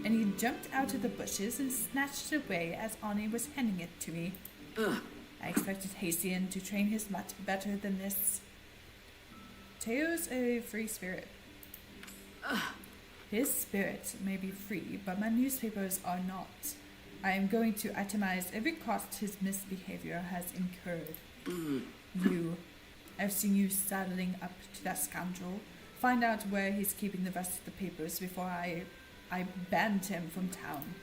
and he jumped out of the bushes and snatched it away as Ani was handing it to me. Ugh. I expected Haitian to train his mutt better than this. Teo's a free spirit. His spirit may be free, but my newspapers are not. I am going to itemize every cost his misbehavior has incurred. I've seen you saddling up to that scoundrel. Find out where he's keeping the rest of the papers before I banned him from town.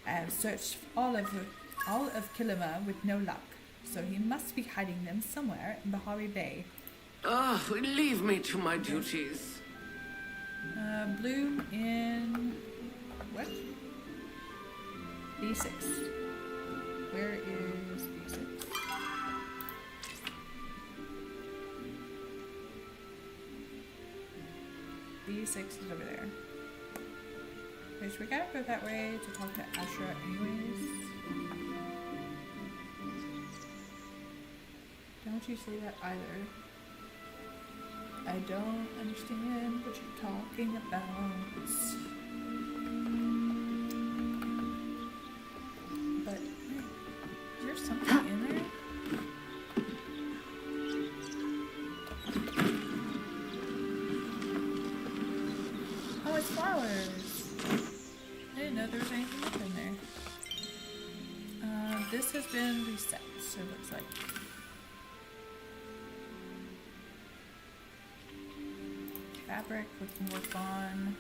I have searched all of Kilima with no luck, so he must be hiding them somewhere in Bahari Bay. Ugh, leave me to my duties. Bloom in what? B6. Where is B6? B6 is over there. Which we gotta go that way to talk to Ashra anyways. Don't you say that either. I don't understand what you're talking about. But, is there something in there? Oh, it's flowers. I didn't know there was anything up in there. This has been reset, so it looks like. Fabric we can work on.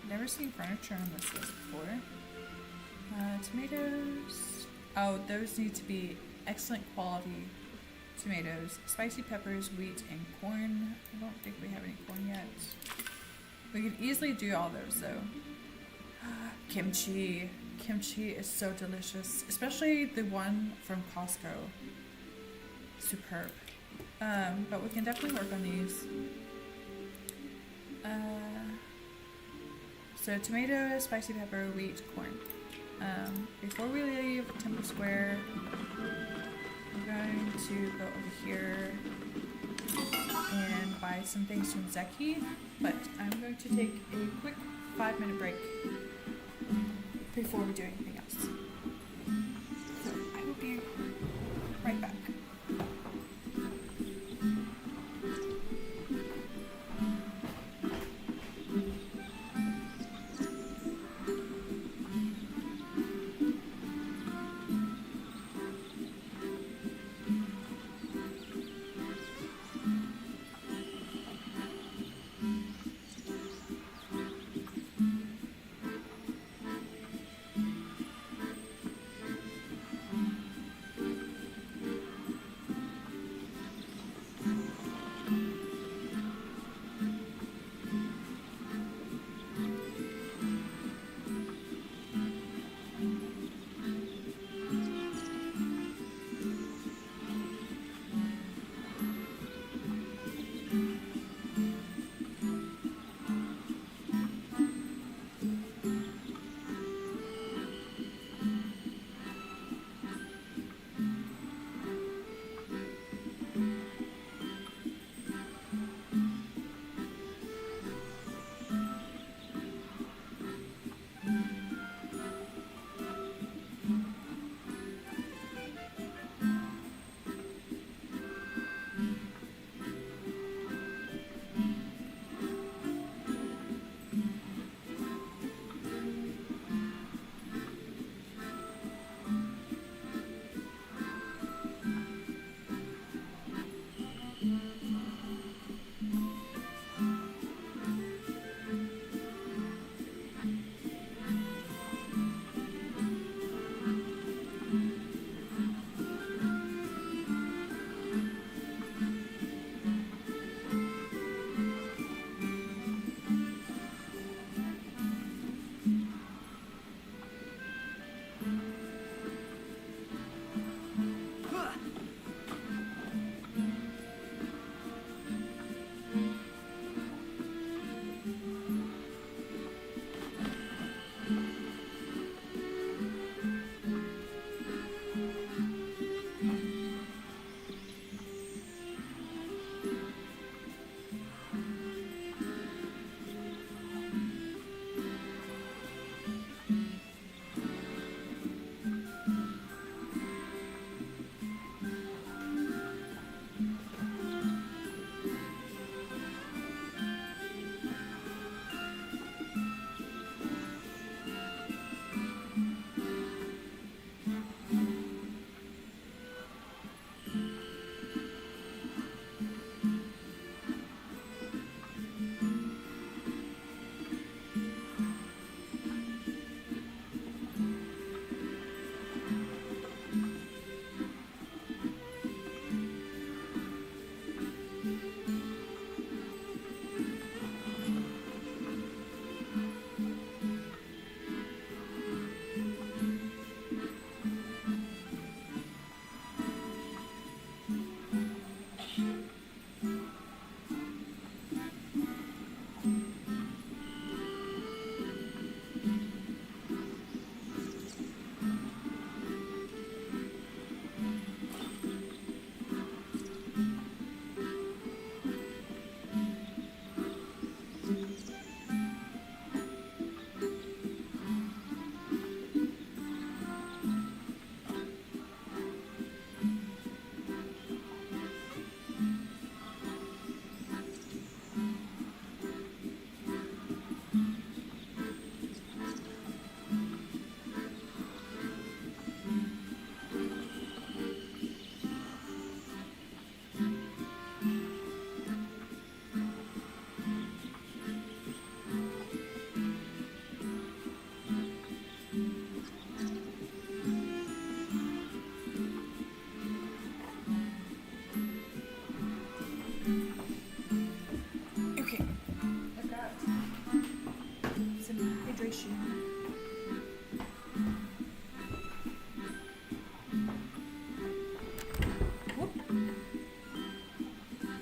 Never seen furniture on this list before. Tomatoes. Oh, those need to be excellent quality tomatoes. Spicy peppers, wheat, and corn. I don't think we have any corn yet. We could easily do all those though. Kimchi. Kimchi is so delicious, especially the one from Costco. Superb. But we can definitely work on these. So tomato, spicy pepper, wheat, corn. Before we leave Temple Square, we're going to go over here and buy some things from Zeki, but I'm going to take a quick 5-minute break before we do anything else. So I will be right back.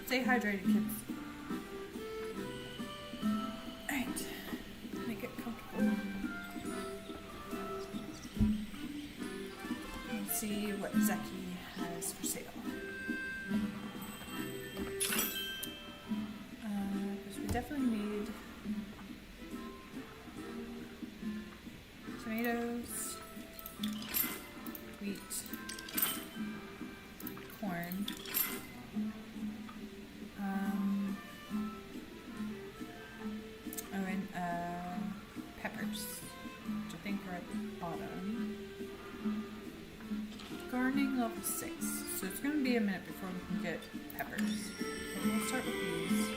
Stay hydrated, kids. Alright. Make it comfortable. Let's see what Zeki has for sale. Because we definitely need tomatoes, wheat, corn, peppers, which I think are at the bottom. Gardening level 6, so it's going to be a minute before we can get peppers. But we'll start with these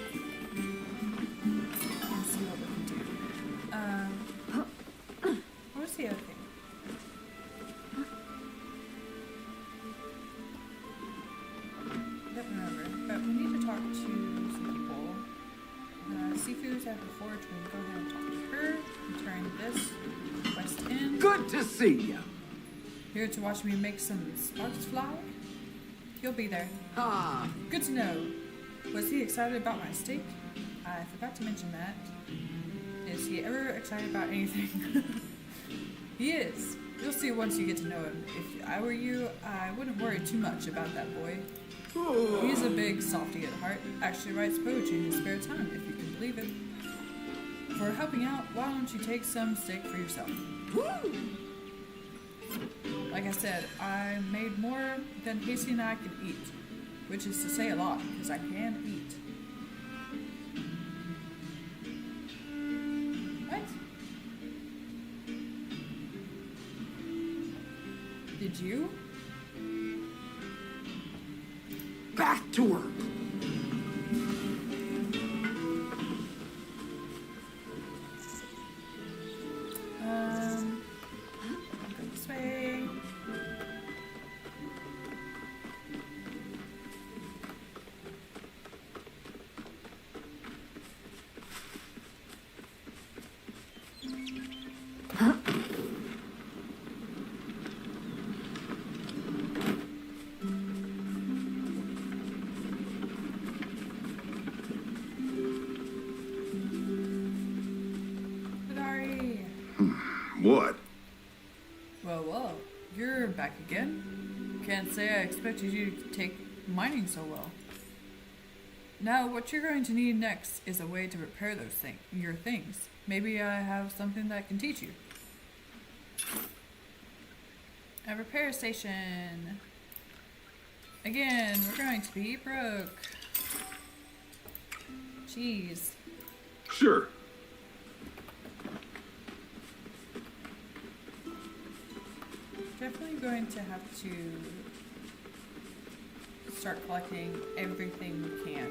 and see what we can do. What was the other thing? I don't remember, but we need to talk to some people. Seafood's at the forge. We can go ahead and talk to her and turn this quest in. Good to see you. Here to watch me make some sparks fly? He'll be there. Ah, Good to know. Was he excited about my steak? I forgot to mention that. Is he ever excited about anything? He is. You'll see once you get to know him. If I were you, I wouldn't worry too much about that boy. He's a big softy at heart. Actually writes poetry in his spare time, if you can believe it. For helping out, why don't you take some steak for yourself? Like I said, I made more than Casey and I could eat, which is to say a lot, because I can eat. What? Did you? back to work. Go this way. Hidari. What? Well, you're back again. Can't say I expected you to take mining so well. Now, what you're going to need next is a way to repair your things. Maybe I have something that can teach you. A repair station. Again, we're going to be broke. Jeez. Sure. Definitely going to have to start collecting everything we can.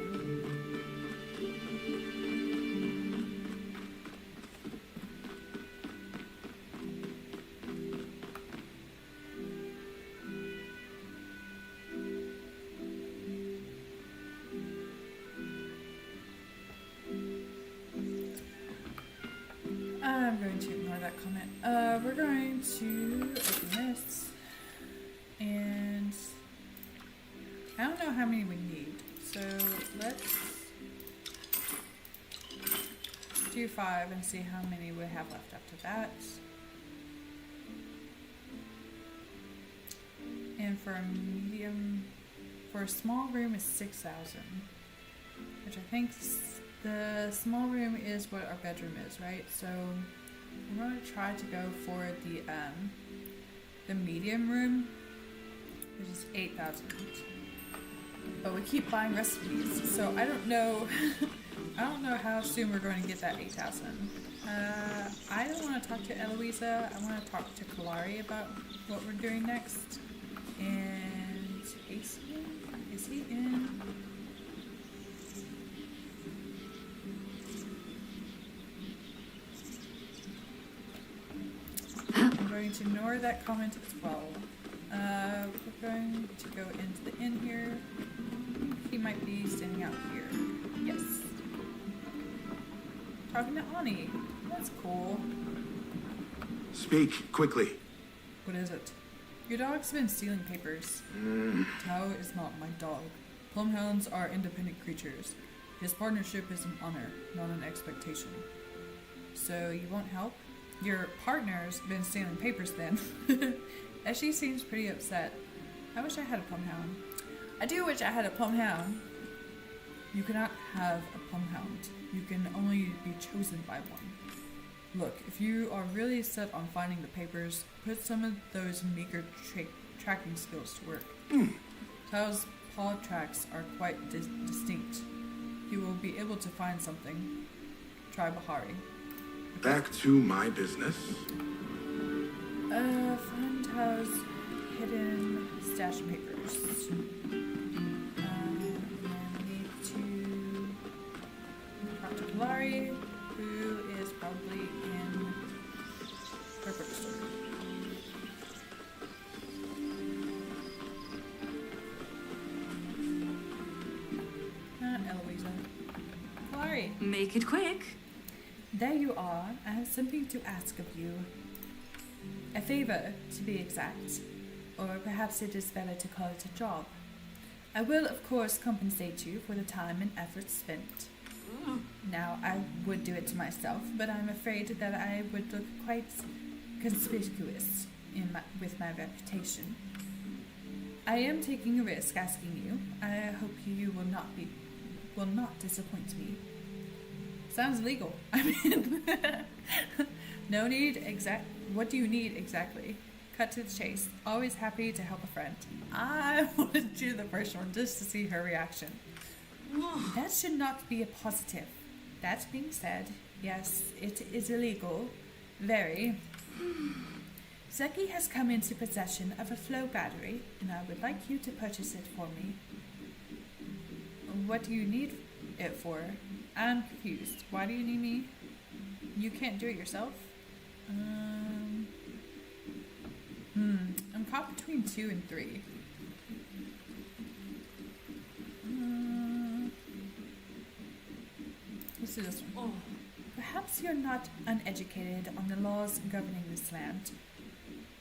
I'm going to ignore that comment. We're going to open this, and I don't know how many we need, so let's do 5 and see how many we have left after that. And for a medium, for a small room is 6,000, which I think the small room is what our bedroom is, right? So I'm going to try to go for the medium room, which is 8,000. But we keep buying recipes, so I don't know. I don't know how soon we're going to get that 8,000. I don't want to talk to Eloisa. I want to talk to Kalari about what we're doing next. And is he in? I'm going to ignore that comment as well. We're going to go into the inn here. He might be standing out here. Yes. Talking to Ani. That's cool. Speak quickly. What is it? Your dog's been stealing papers. Tao is not my dog. Plumhounds are independent creatures. His partnership is an honor, not an expectation. So you won't help? Your partner's been stealing papers then. As she seems pretty upset. I wish I had a plumhound. I do wish I had a plumhound. You cannot have a plumhound. You can only be chosen by one. Look, if you are really set on finding the papers, put some of those meager tracking skills to work. Tao's paw tracks are quite distinct. You will be able to find something. Try Bahari. Back to my business. Find Tao's hidden stash papers. And we need to talk to Polari, who is probably in her bookstore. Eloisa. Polari. Make it quick. There you are. I have something to ask of you. A favor, to be exact. Or perhaps it is better to call it a job. I will, of course, compensate you for the time and effort spent. Now, I would do it to myself, but I'm afraid that I would look quite conspicuous with my reputation. I am taking a risk asking you. I hope you will not disappoint me. Sounds legal. I mean, no need what do you need exactly? Cut to the chase. Always happy to help a friend. I want to do the first one just to see her reaction. That should not be a positive. That being said, yes, it is illegal. Very. Zeki has come into possession of a flow battery, and I would like you to purchase it for me. What do you need it for? I'm confused. Why do you need me? You can't do it yourself? I'm caught between 2 and 3. Let's do this one. Perhaps you're not uneducated on the laws governing this land.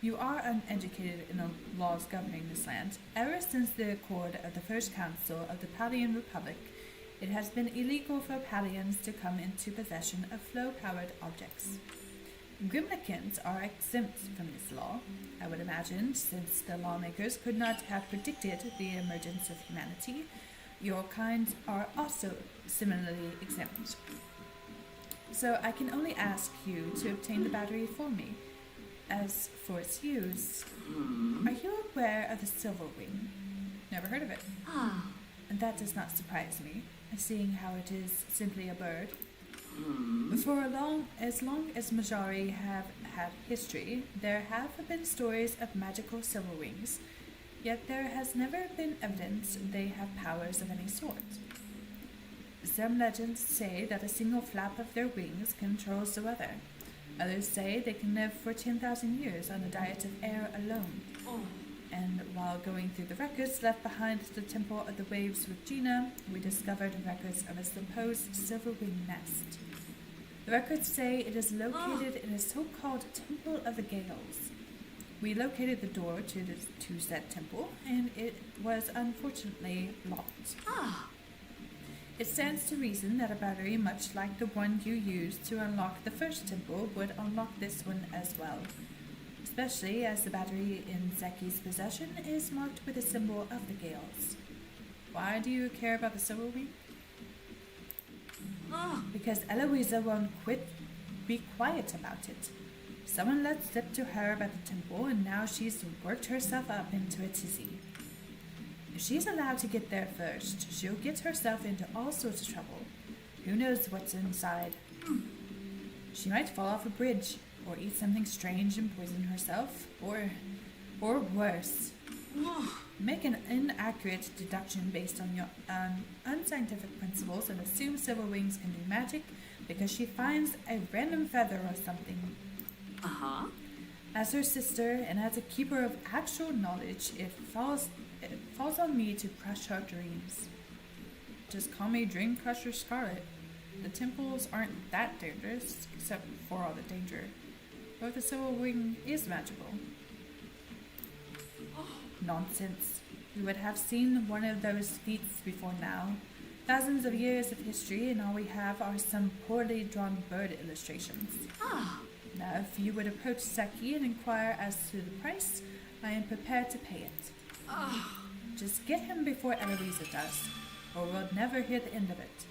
You are uneducated in the laws governing this land. Ever since the accord of the First Council of the Palian Republic, it has been illegal for Palians to come into possession of flow-powered objects. Grimlikins are exempt from this law, I would imagine, since the lawmakers could not have predicted the emergence of humanity. Your kind are also similarly exempt. So I can only ask you to obtain the battery for me. As for its use, are you aware of the silver wing? Never heard of it. And that does not surprise me, seeing how it is simply a bird. For as long as Majari have had history, there have been stories of magical silver wings, yet there has never been evidence they have powers of any sort. Some legends say that a single flap of their wings controls the weather. Others say they can live for 10,000 years on a diet of air alone. And while going through the records left behind at the Temple of the Waves with Gina, we discovered records of a supposed silver wing nest. The records say it is located in a so-called Temple of the Gales. We located the door to said temple, and it was unfortunately locked. It stands to reason that a battery much like the one you used to unlock the first temple would unlock this one as well. Especially as the battery in Zeki's possession is marked with a symbol of the Gales. Why do you care about the silver wing? Because Eloisa won't be quiet about it. Someone let slip to her about the temple, and now she's worked herself up into a tizzy. If she's allowed to get there first, she'll get herself into all sorts of trouble. Who knows what's inside? She might fall off a bridge, or eat something strange and poison herself, or worse. Make an inaccurate deduction based on your unscientific principles and assume silver wings can do magic because she finds a random feather or something. As her sister and as a keeper of actual knowledge, it falls on me to crush her dreams. Just call me Dream Crusher Scarlet. The temples aren't that dangerous, except for all the danger. But the silver wing is magical. Nonsense. You would have seen one of those feats before now. Thousands of years of history, and all we have are some poorly drawn bird illustrations. Ah, Now, if you would approach Zeki and inquire as to the price, I am prepared to pay it. Just get him before Eloisa does, or we'll never hear the end of it.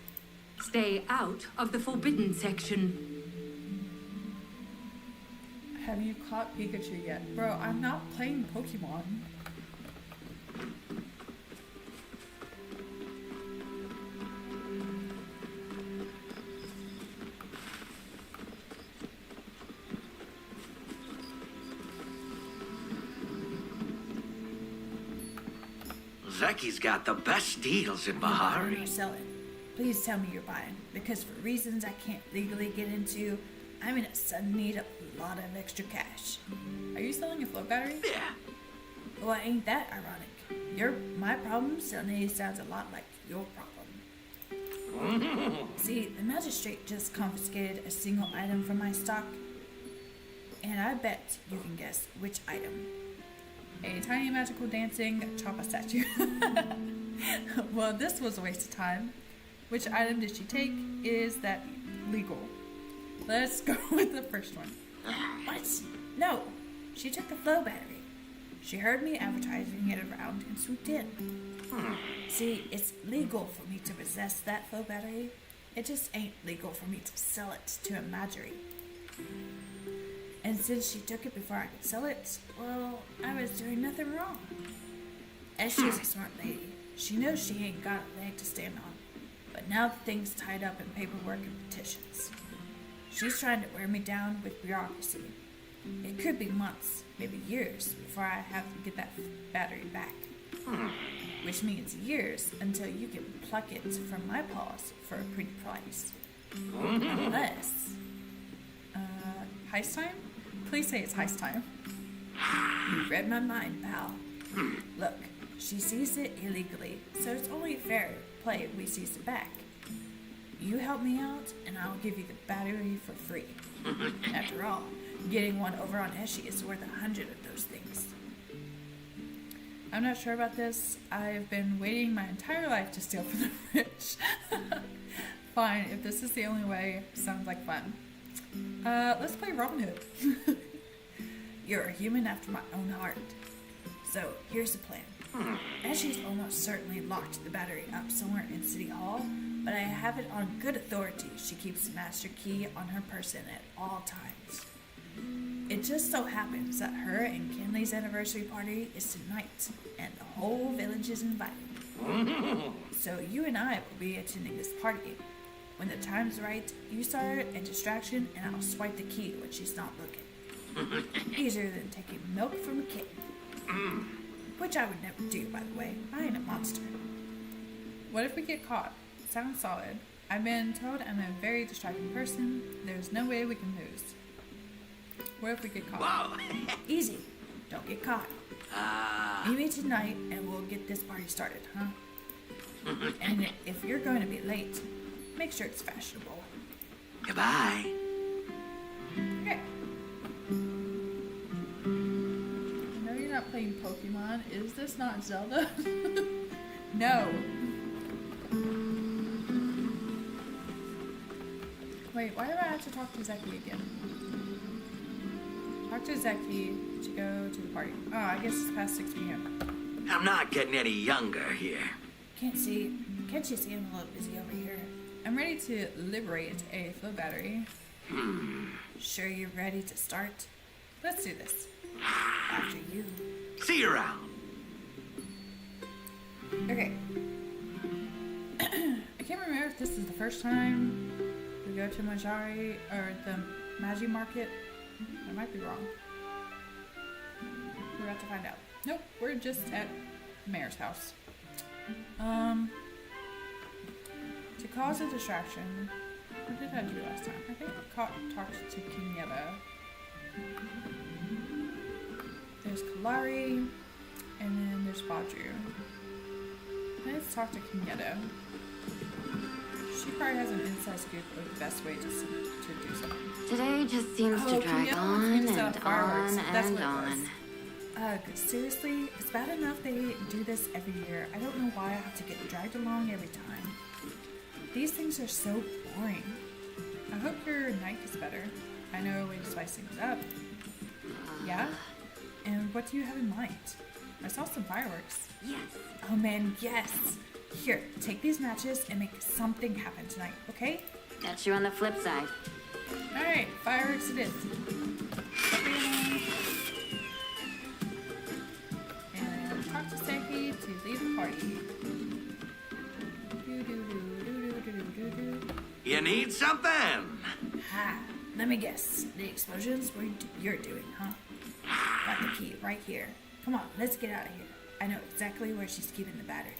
stay out of the forbidden section. Have you caught Pikachu yet? Bro, I'm not playing Pokemon. Zeki's got the best deals in You're buying Bahari. or selling? Please tell me you're buying, because for reasons I can't legally get into, I'm in a sudden need of a lot of extra cash. Are you selling a float battery? Yeah. Well, ain't that ironic? My problem suddenly sounds a lot like your problem. See, the magistrate just confiscated a single item from my stock, and I bet you can guess which item. A tiny magical dancing Choppa statue. Well, this was a waste of time. Which item did she take? Is that legal? Let's go with the first one. What? No, she took the flow battery. She heard me advertising it around and swooped in. See, it's legal for me to possess that flow battery. It just ain't legal for me to sell it to a Marjorie. And since she took it before I could sell it, well, I was doing nothing wrong. And she's a smart lady. She knows she ain't got a leg to stand on. But now the thing's tied up in paperwork and petitions. She's trying to wear me down with bureaucracy. It could be months, maybe years, before I have to get that battery back. Which means years until you can pluck it from my paws for a pretty price. Unless... heist time? Please say it's heist time. You read my mind, pal. Look, she seized it illegally, so it's only fair play if we seize it back. You help me out, and I'll give you the battery for free. After all, getting one over on Eshi is worth 100 of those things. I'm not sure about this. I've been waiting my entire life to steal from the rich. Fine, if this is the only way, sounds like fun. Let's play Robin Hood. You're a human after my own heart. So, here's the plan. Eshi's almost certainly locked the battery up somewhere in City Hall, but I have it on good authority she keeps the master key on her person at all times. It just so happens that her and Kinley's anniversary party is tonight, and the whole village is invited. So you and I will be attending this party. When the time's right, you start a distraction and I'll swipe the key when she's not looking. Easier than taking milk from a kitten. Which I would never do, by the way. I ain't a monster. What if we get caught? Sounds solid. I've been told I'm a very distracting person. There's no way we can lose. What if we get caught? Whoa. Easy. Don't get caught. Meet me tonight and we'll get this party started, huh? And if you're going to be late, make sure it's fashionable. Goodbye. Okay. I know you're not playing Pokemon. Is this not Zelda? No. Wait, why do I have to talk to Zeki again? Talk to Zeki to go to the party. Oh, I guess it's past 6 p.m. I'm not getting any younger here. Can't you see I'm a little busy over here? I'm ready to liberate a flow battery. Sure you're ready to start? Let's do this. After you. See you around. Okay. I can't remember if this is the first time we go to Majari or the Magi Market. I might be wrong. We're about to find out. Nope, we're just at Mayor's house. To cause a distraction, what did I do last time? I think I talked to Kinyetta. There's Kalari, and then there's Badru. Let's talk to Kinyetta. She probably has an inside scoop of the best way to do something. Today just seems to drag Kinyetta on wants me to set and up fireworks. on That's and what it was. on. Ugh, seriously, it's bad enough they do this every year. I don't know why I have to get dragged along every time. These things are so boring. I hope your night is better. I know a way to spice things up. Yeah? And what do you have in mind? I saw some fireworks. Yes. Oh man, yes! Here, take these matches and make something happen tonight, okay? That's you on the flip side. Alright, fireworks it is. And talk to Seki to leave the party. Do-do-do-do-do-do-do-do. You need something? Ha! Let me guess. The explosions were you're doing, huh? Got the key right here. Come on, let's get out of here. I know exactly where she's keeping the battery.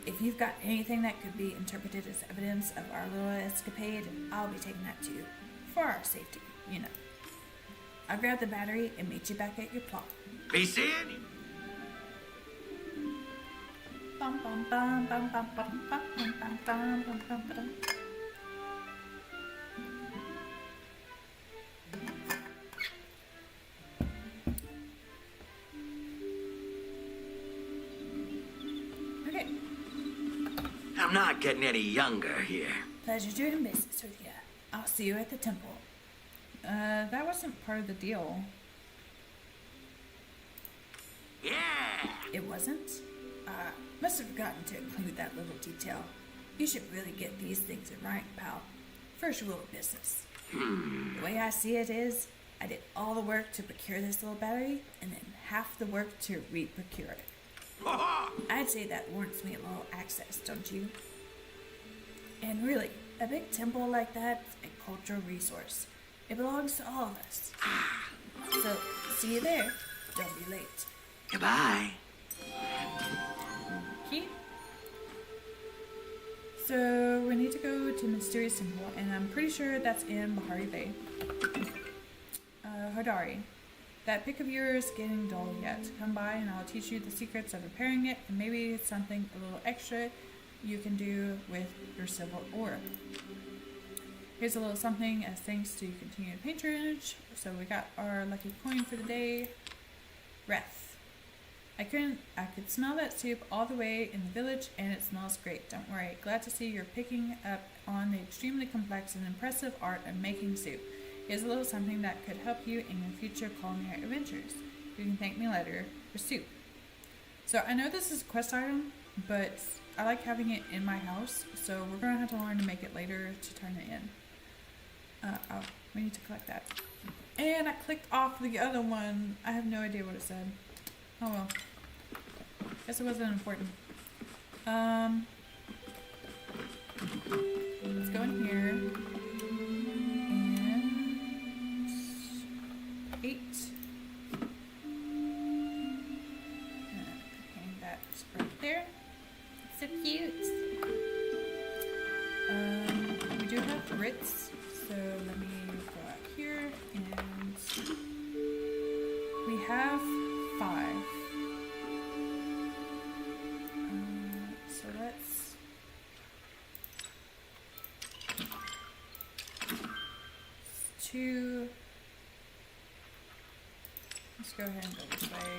If you've got anything that could be interpreted as evidence of our little escapade, I'll be taking that too. For our safety, you know. I'll grab the battery and meet you back at your plot. Be seeing you. Bum bum bum bum bum bum bum bum bum bum bum bum bum. Okay. I'm not getting any younger here. Pleasure doing business with you. I'll see you at the temple. That wasn't part of the deal. Yeah. It wasn't? Must have forgotten to include that little detail. You should really get these things in writing, pal. First rule of business. The way I see it is, I did all the work to procure this little battery, and then half the work to re-procure it. I'd say that warrants me a little access, don't you? And really, a big temple like that's a cultural resource. It belongs to all of us. So, see you there. Don't be late. Goodbye. Okay. So, we need to go to Mysterious Temple, and I'm pretty sure that's in Bahari Bay. Hodari. That pick of yours is getting dull yet. Come by and I'll teach you the secrets of repairing it, and maybe it's something a little extra you can do with your civil aura. Here's a little something as thanks to your continued patronage. So we got our lucky coin for the day. Reth. I could smell that soup all the way in the village, and it smells great. Don't worry. Glad to see you're picking up on the extremely complex and impressive art of making soup. Here's a little something that could help you in your future culinary adventures. You can thank me later for soup. So I know this is a quest item, but I like having it in my house, so we're going to have to learn to make it later to turn it in. Oh, we need to collect that. And I clicked off the other one. I have no idea what it said. Oh well. Guess it wasn't important. Let's go in here. And 8. Hang that right there. So cute. We do have Ritz, so let me go out here, and we have 5. So let's let's go ahead and go this way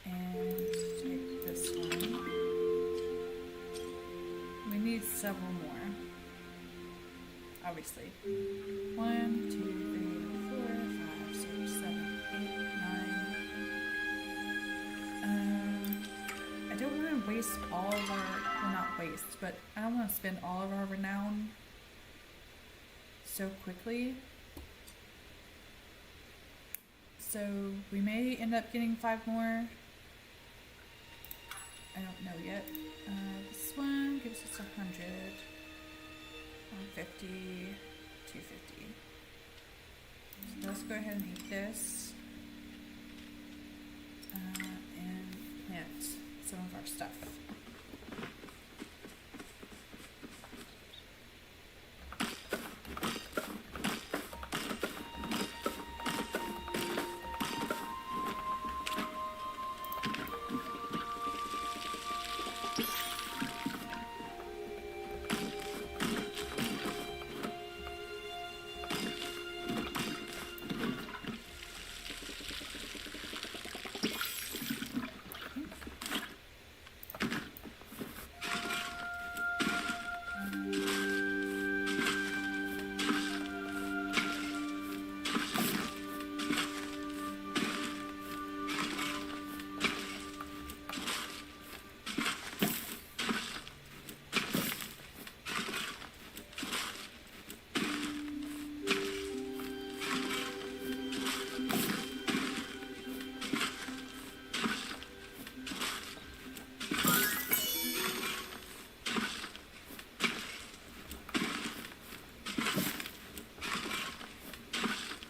and take this one. We need several more. Obviously. 1, 2, 3, 4, 5, 6, 7, 8, 9. I don't want to waste all of our, well, not waste, but I don't want to spend all of our renown so quickly. So we may end up getting 5 more. I don't know yet. This one gives us 100. 150, 250. So let's go ahead and eat this. And plant some of our stuff.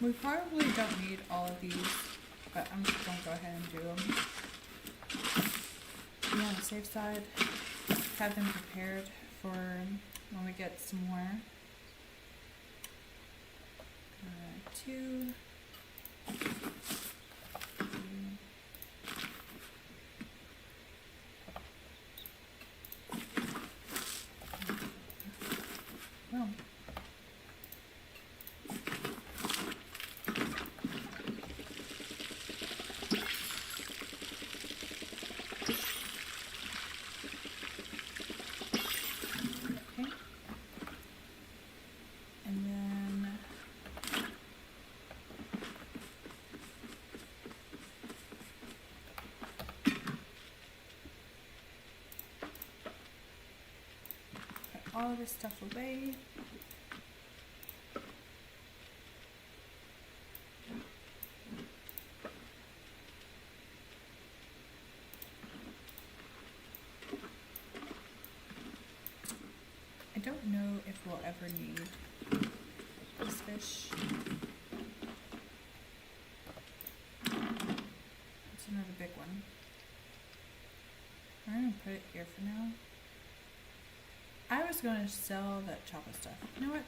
We probably don't need all of these, but I'm just gonna go ahead and do them. Be on the safe side. Have them prepared for when we get some more. 2. Oh. Okay. And then put all of this stuff away. I don't know if we'll ever need this fish. It's another big one. I'm gonna put it here for now. I was gonna sell that chocolate stuff. You know what?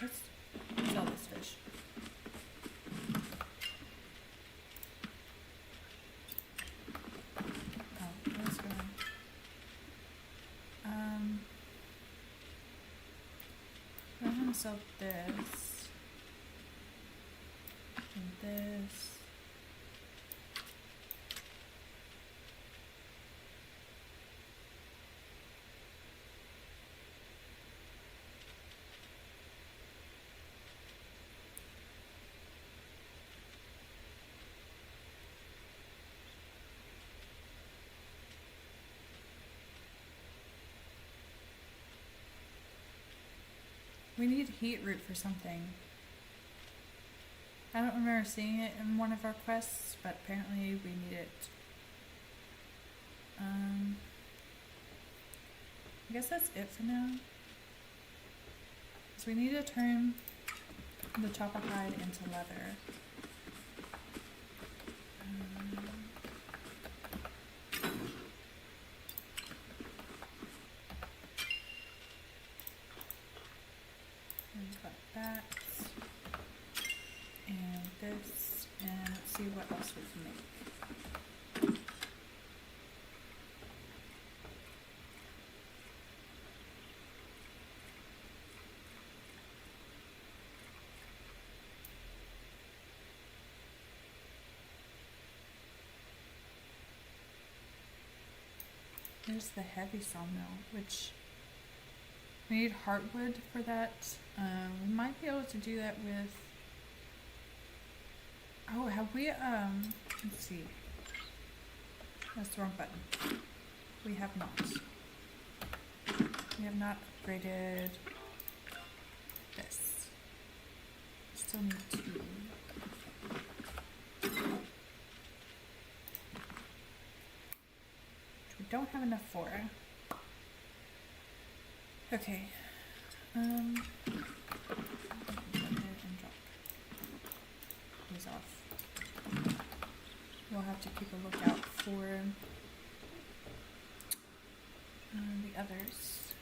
Let's sell this fish. Oh, let's go. I'm gonna sell this and this. We need heat root for something. I don't remember seeing it in one of our quests, but apparently we need it. I guess that's it for now. So we need to turn the chopper hide into leather. We've got that. And this. And let's see what else we can make. There's the heavy sawmill, which we need heartwood for that. We might be able to do that with. Oh, have we? Let's see. That's the wrong button. We have not. We have not upgraded this. Still need 2. We don't have enough for. Okay. Go ahead and drop these off. We'll have to keep a lookout for the others.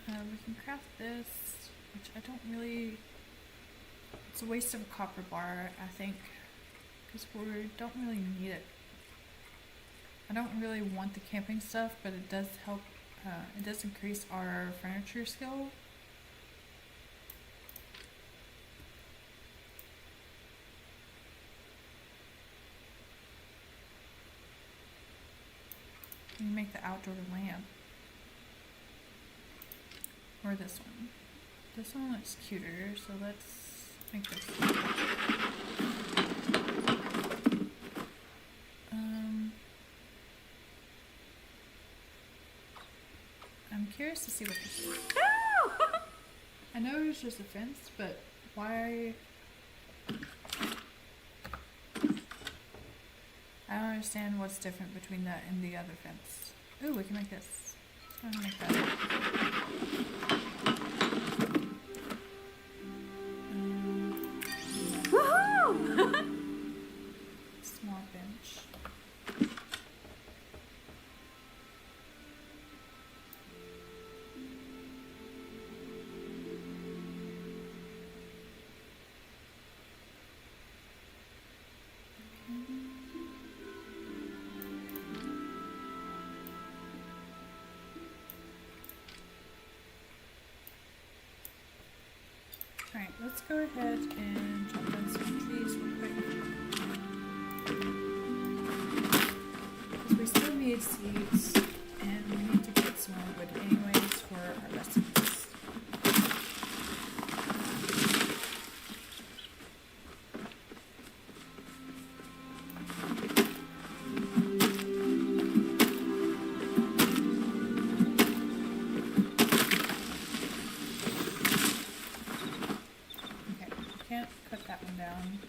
We can craft this, which I don't really. It's a waste of a copper bar, I think, because we don't really need it. I don't really want the camping stuff, but it does help, it does increase our furniture skill. You can make the outdoor lamp. Or this one. This one looks cuter, so let's make this. I'm curious to see what this is. I know it's just a fence, but why? I don't understand what's different between that and the other fence. Ooh, we can make this. I'm gonna make that. let's go ahead and chop down some trees real quick. Because we still need seeds, and we need to get some more wood anyways for our recipes. Okay, can't cut that one down.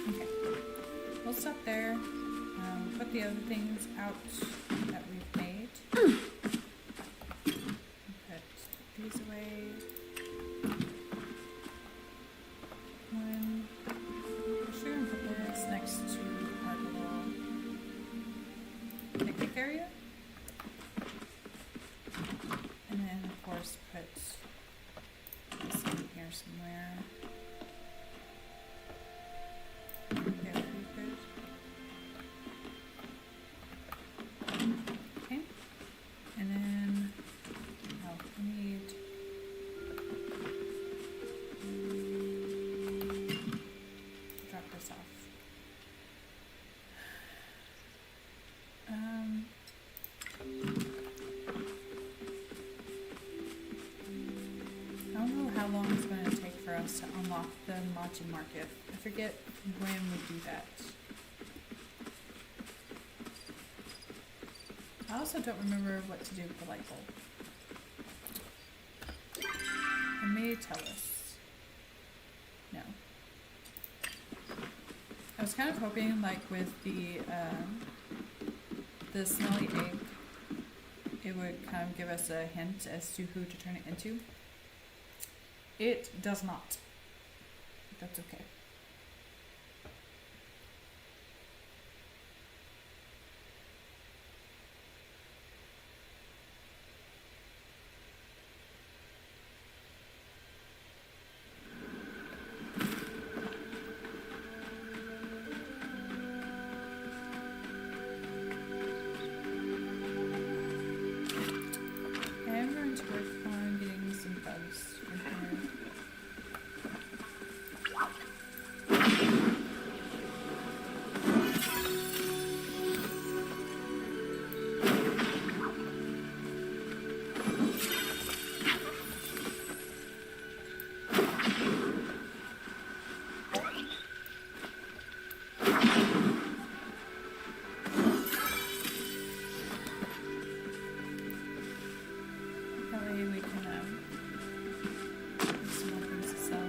Okay, we'll stop there. Put the other things out that we've made. Put these away. One. I'm sure I'm gonna put this next to our little picnic area. And then, of course, put this in here somewhere. There would be good. Okay. And then, oh, we need drop this off. I don't know how long it's going to take for us to unlock the Machi market. I forget when we do that. I also don't remember what to do with the light bulb. It may tell us. No. I was kind of hoping, like with the smelly egg, it would kind of give us a hint as to who to turn it into. It does not. That's okay. I am going to work on getting some bugs in here. That way we can get some more things to sell.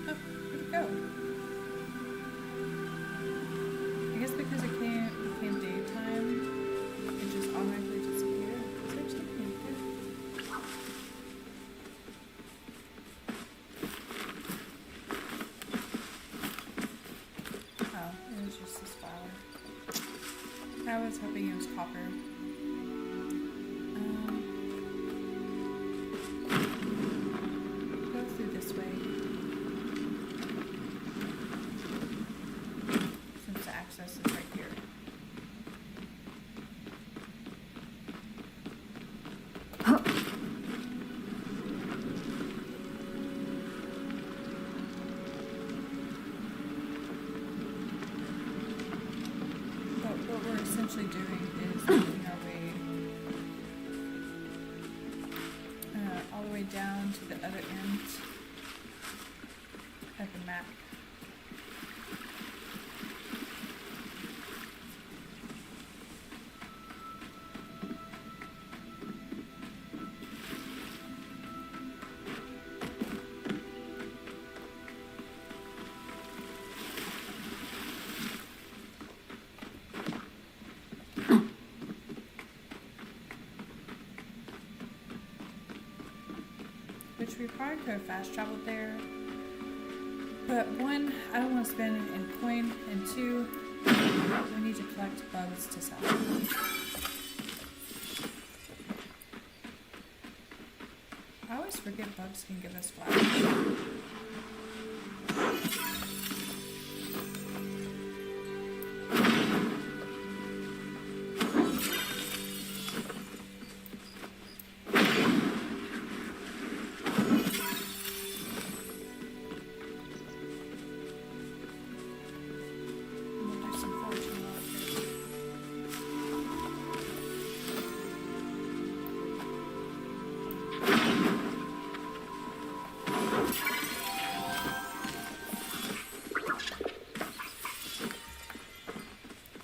Oh, where'd it go? I guess because it became daytime, it just automatically disappeared. Is there something in here? Oh, it was just this flower. I was hoping it was copper. Go through this way. Since the access is right here. actually doing is making our way all the way down to the other end of the map. Which we probably could have fast traveled there. But one, I don't want to spend any coin, and two, we need to collect bugs to sell. I always forget bugs can give us flowers. There's some fortune markers.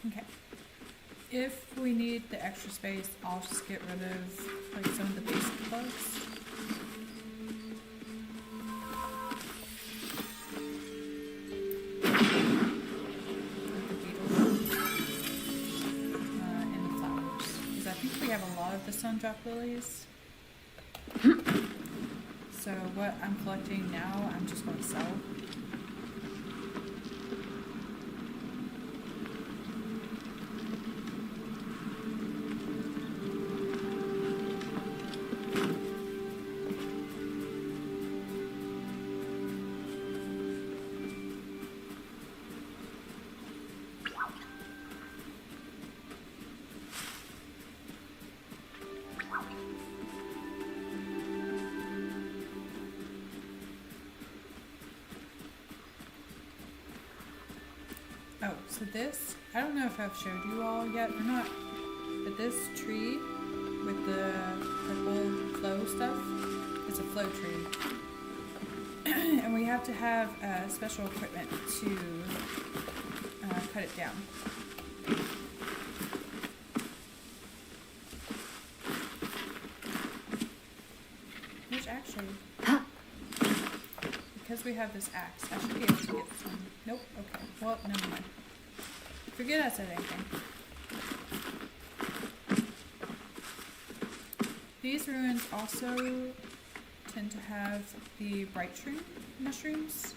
Okay. If we need the extra space, I'll just get rid of like some of the basic bugs. Like the beetles. And the flowers. Because I think we have a lot of the sundrop lilies. So what I'm collecting now, I'm just going to sell. Oh, so this, I don't know if I've showed you all yet or not, but this tree with the purple flow stuff is a flow tree. And we have to have special equipment to cut it down. Which actually, because we have this axe, I should be able to get some. Nope, okay. Well, never mind. Forget I said anything. These ruins also tend to have the bright shroom mushrooms.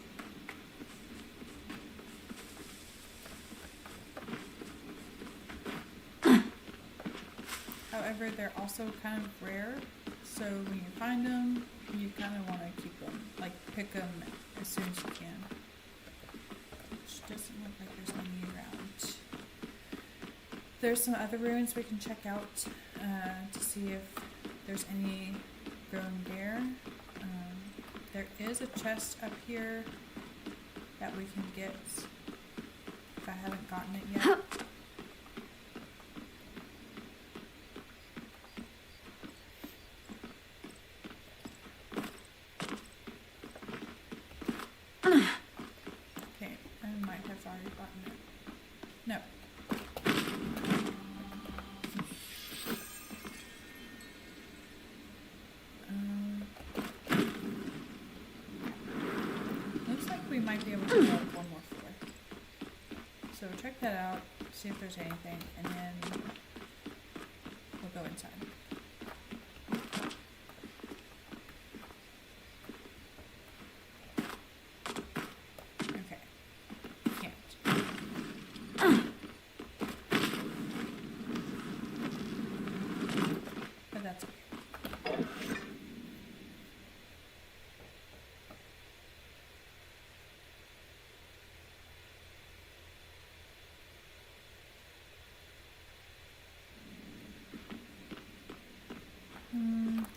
However, they're also kind of rare, so when you find them, you kind of want to keep them, like pick them as soon as you can. Which doesn't look like there's any around. There's some other ruins we can check out to see if there's any growing there. There is a chest up here that we can get if I haven't gotten it yet. Okay, I might have already gotten it. No. Looks like we might be able to go up one more floor. So check that out, see if there's anything, and then we'll go inside. Okay. Can't. But that's okay.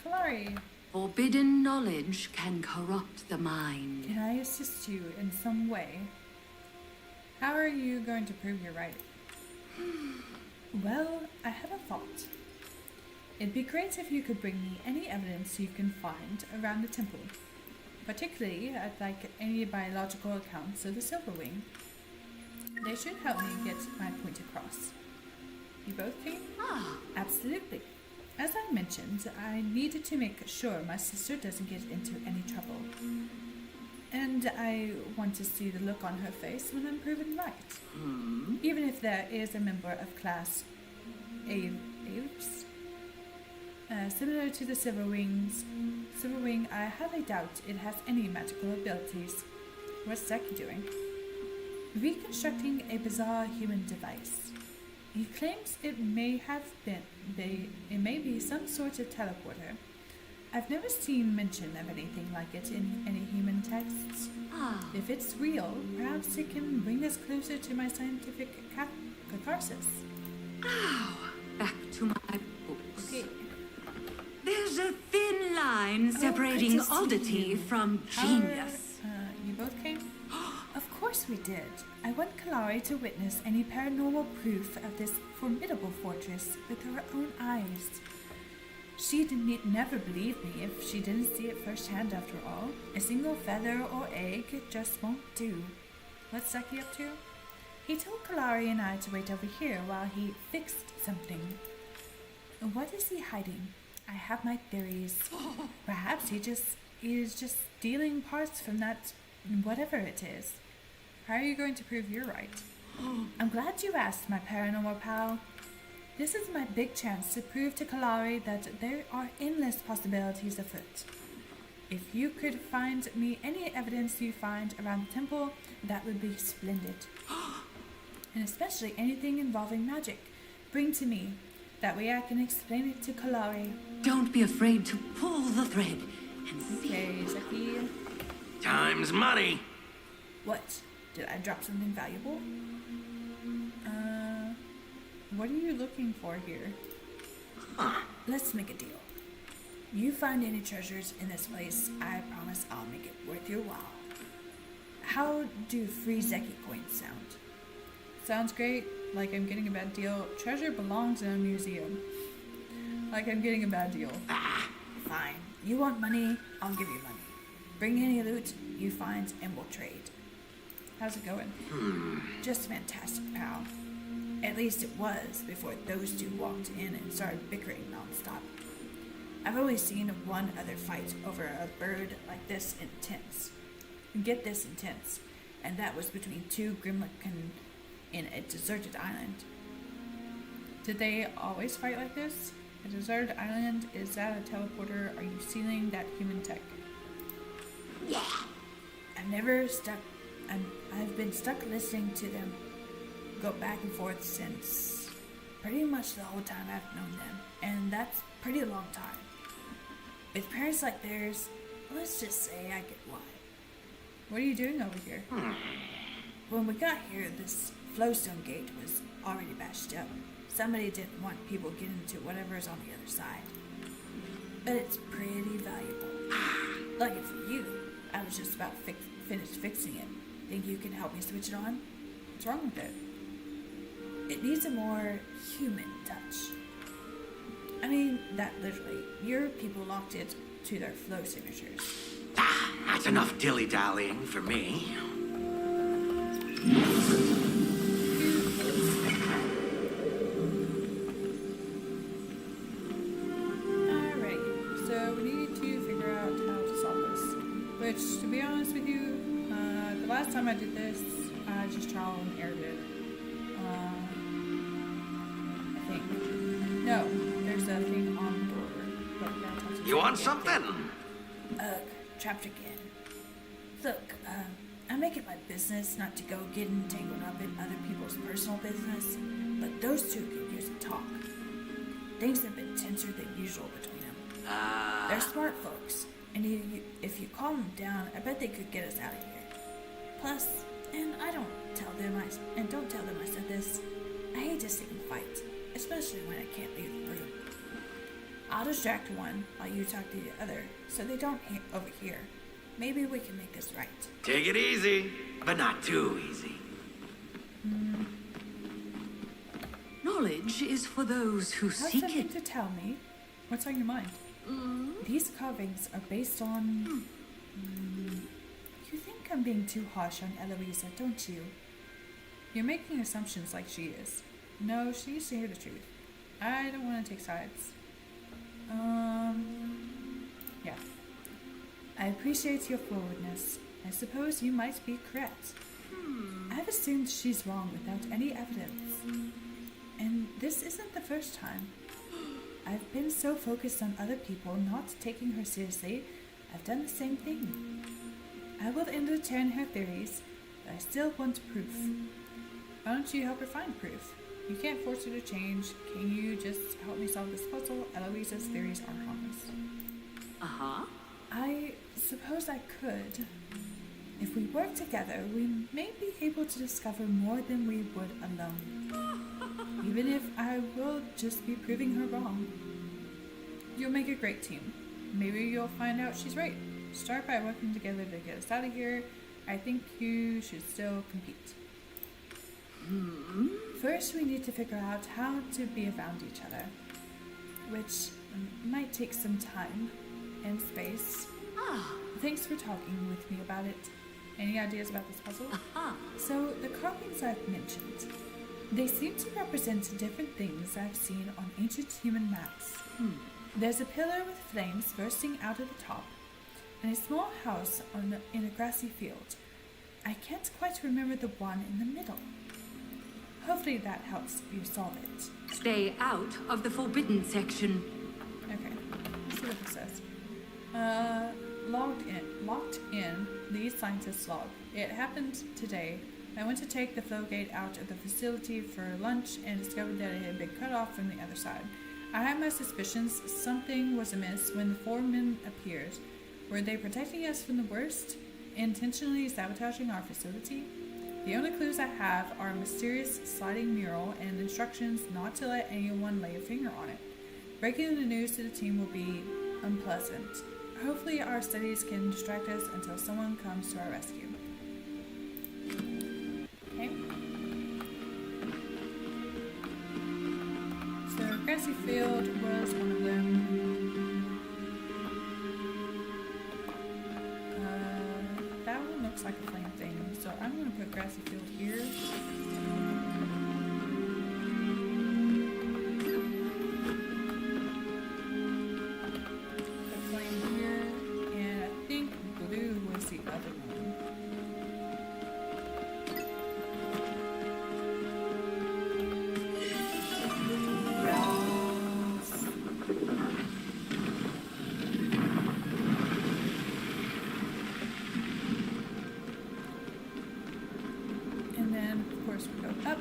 Kalari, Forbidden knowledge can corrupt the mind. can I assist you in some way? How are you going to prove you're right? Well, I have a thought. It'd be great if you could bring me any evidence you can find around the temple. Particularly, I'd like any biological accounts of the Silver Wing. They should help me get my point across. You both came? Absolutely. As I mentioned, I needed to make sure my sister doesn't get into any trouble. And I want to see the look on her face when I'm proven right. Even if there is a member of class Aves. Similar to the Silver Wing, I highly doubt it has any magical abilities. What's Zeki doing? Reconstructing a bizarre human device. He claims it may be some sort of teleporter. I've never seen mention of anything like it in any human texts. If it's real, perhaps it can bring us closer to my scientific catharsis. Back to my books. Okay. There's a thin line separating good to see oddity you. from genius. You both came? Of course we did. I want Kalari to witness any paranormal proof of this formidable fortress with her own eyes. She'd never believe me if she didn't see it firsthand after all. A single feather or egg just won't do. What's Zeki up to? He told Kalari and I to wait over here while he fixed something. What is he hiding? I have my theories. Perhaps he is just stealing parts from that whatever it is. How are you going to prove you're right? I'm glad you asked, my paranormal pal. This is my big chance to prove to Kalari that there are endless possibilities afoot. If you could find me any evidence you find around the temple, that would be splendid. And especially anything involving magic. Bring to me. That way I can explain it to Kalari. Don't be afraid to pull the thread and see. Okay, Zeki. Time's money. What? Did I drop something valuable? What are you looking for here? Let's make a deal. You find any treasures in this place, I promise I'll make it worth your while. How do free Zeki coins sound? Sounds great. Like I'm getting a bad deal. Treasure belongs in a museum. Like I'm getting a bad deal. Fine. You want money? I'll give you money. Bring any loot you find and we'll trade. How's it going? Just fantastic, pal. At least it was before those two walked in and started bickering nonstop. I've always seen one other fight over a bird like this intense. Get this intense. And that was between two Grimlican in a deserted island. Did they always fight like this? A deserted island? Is that a teleporter? Are you stealing that human tech? Yeah. I've been stuck listening to them go back and forth since pretty much the whole time I've known them. And that's pretty long time. With parents like theirs, let's just say I get why. What are you doing over here? When we got here, this flowstone gate was already bashed up. Somebody didn't want people getting into whatever's on the other side. But it's pretty valuable. Lucky for you, I was just about finished fixing it. Think you can help me switch it on? What's wrong with it? It needs a more human touch. I mean, that literally. Your people locked it to their flow signatures. That's enough dilly-dallying for me. Alright, so we need to figure out how to solve this. Which, to be honest with you, the last time I did this, I just trial and errored it. I think. No, there's a thing on the door. But we gotta talk to You want somebody out something? there. Ugh, trapped again. Look, I make it my business not to go get entangled up in other people's personal business, but those two could use a talk. Things have been tenser than usual between them. They're smart folks, and if you calm them down, I bet they could get us out of here. Plus, and don't tell them I said this, I hate to see them fight, especially when I can't leave the room. I'll distract one while you talk to the other, so they don't overhear. Maybe we can make this right. Take it easy, but not too easy. Nolly, Knowledge is for those who Have seek something it. to tell me? What's on your mind? What's on your mind? These carvings are based on... You think I'm being too harsh on Eloisa, don't you? You're making assumptions like she is. No, she needs to hear the truth. I don't want to take sides. Yeah. I appreciate your forwardness. I suppose you might be correct. I've assumed she's wrong without any evidence. And this isn't the first time. I've been so focused on other people not taking her seriously, I've done the same thing. I will entertain her theories, but I still want proof. Why don't you help her find proof? You can't force her to change. Can you just help me solve this puzzle? Eloisa's theories are harmless. Uh-huh. I suppose I could. If we work together, we may be able to discover more than we would alone. Even if I will just be proving her wrong. You'll make a great team. Maybe you'll find out she's right. Start by working together to get us out of here. I think you should still compete. First, we need to figure out how to be around each other, which might take some time and space. Thanks for talking with me about it. Any ideas about this puzzle? So, the carvings I've mentioned, they seem to represent different things I've seen on ancient human maps. There's a pillar with flames bursting out of the top, and a small house in a grassy field. I can't quite remember the one in the middle. Hopefully that helps you solve it. Stay out of the forbidden section. Okay, let's see what this says. Locked in, the scientist's log. It happened today. I went to take the flow gate out of the facility for lunch and discovered that it had been cut off from the other side. I had my suspicions something was amiss when the four men appeared. Were they protecting us from the worst? Intentionally sabotaging our facility? The only clues I have are a mysterious sliding mural and instructions not to let anyone lay a finger on it. Breaking the news to the team will be unpleasant. Hopefully our studies can distract us until someone comes to our rescue. Okay. So grassy field was one of them. That one looks like a flame thing, so I'm going to put grassy field here. Put flame here, and I think blue was the other one. And then, of course, we go up.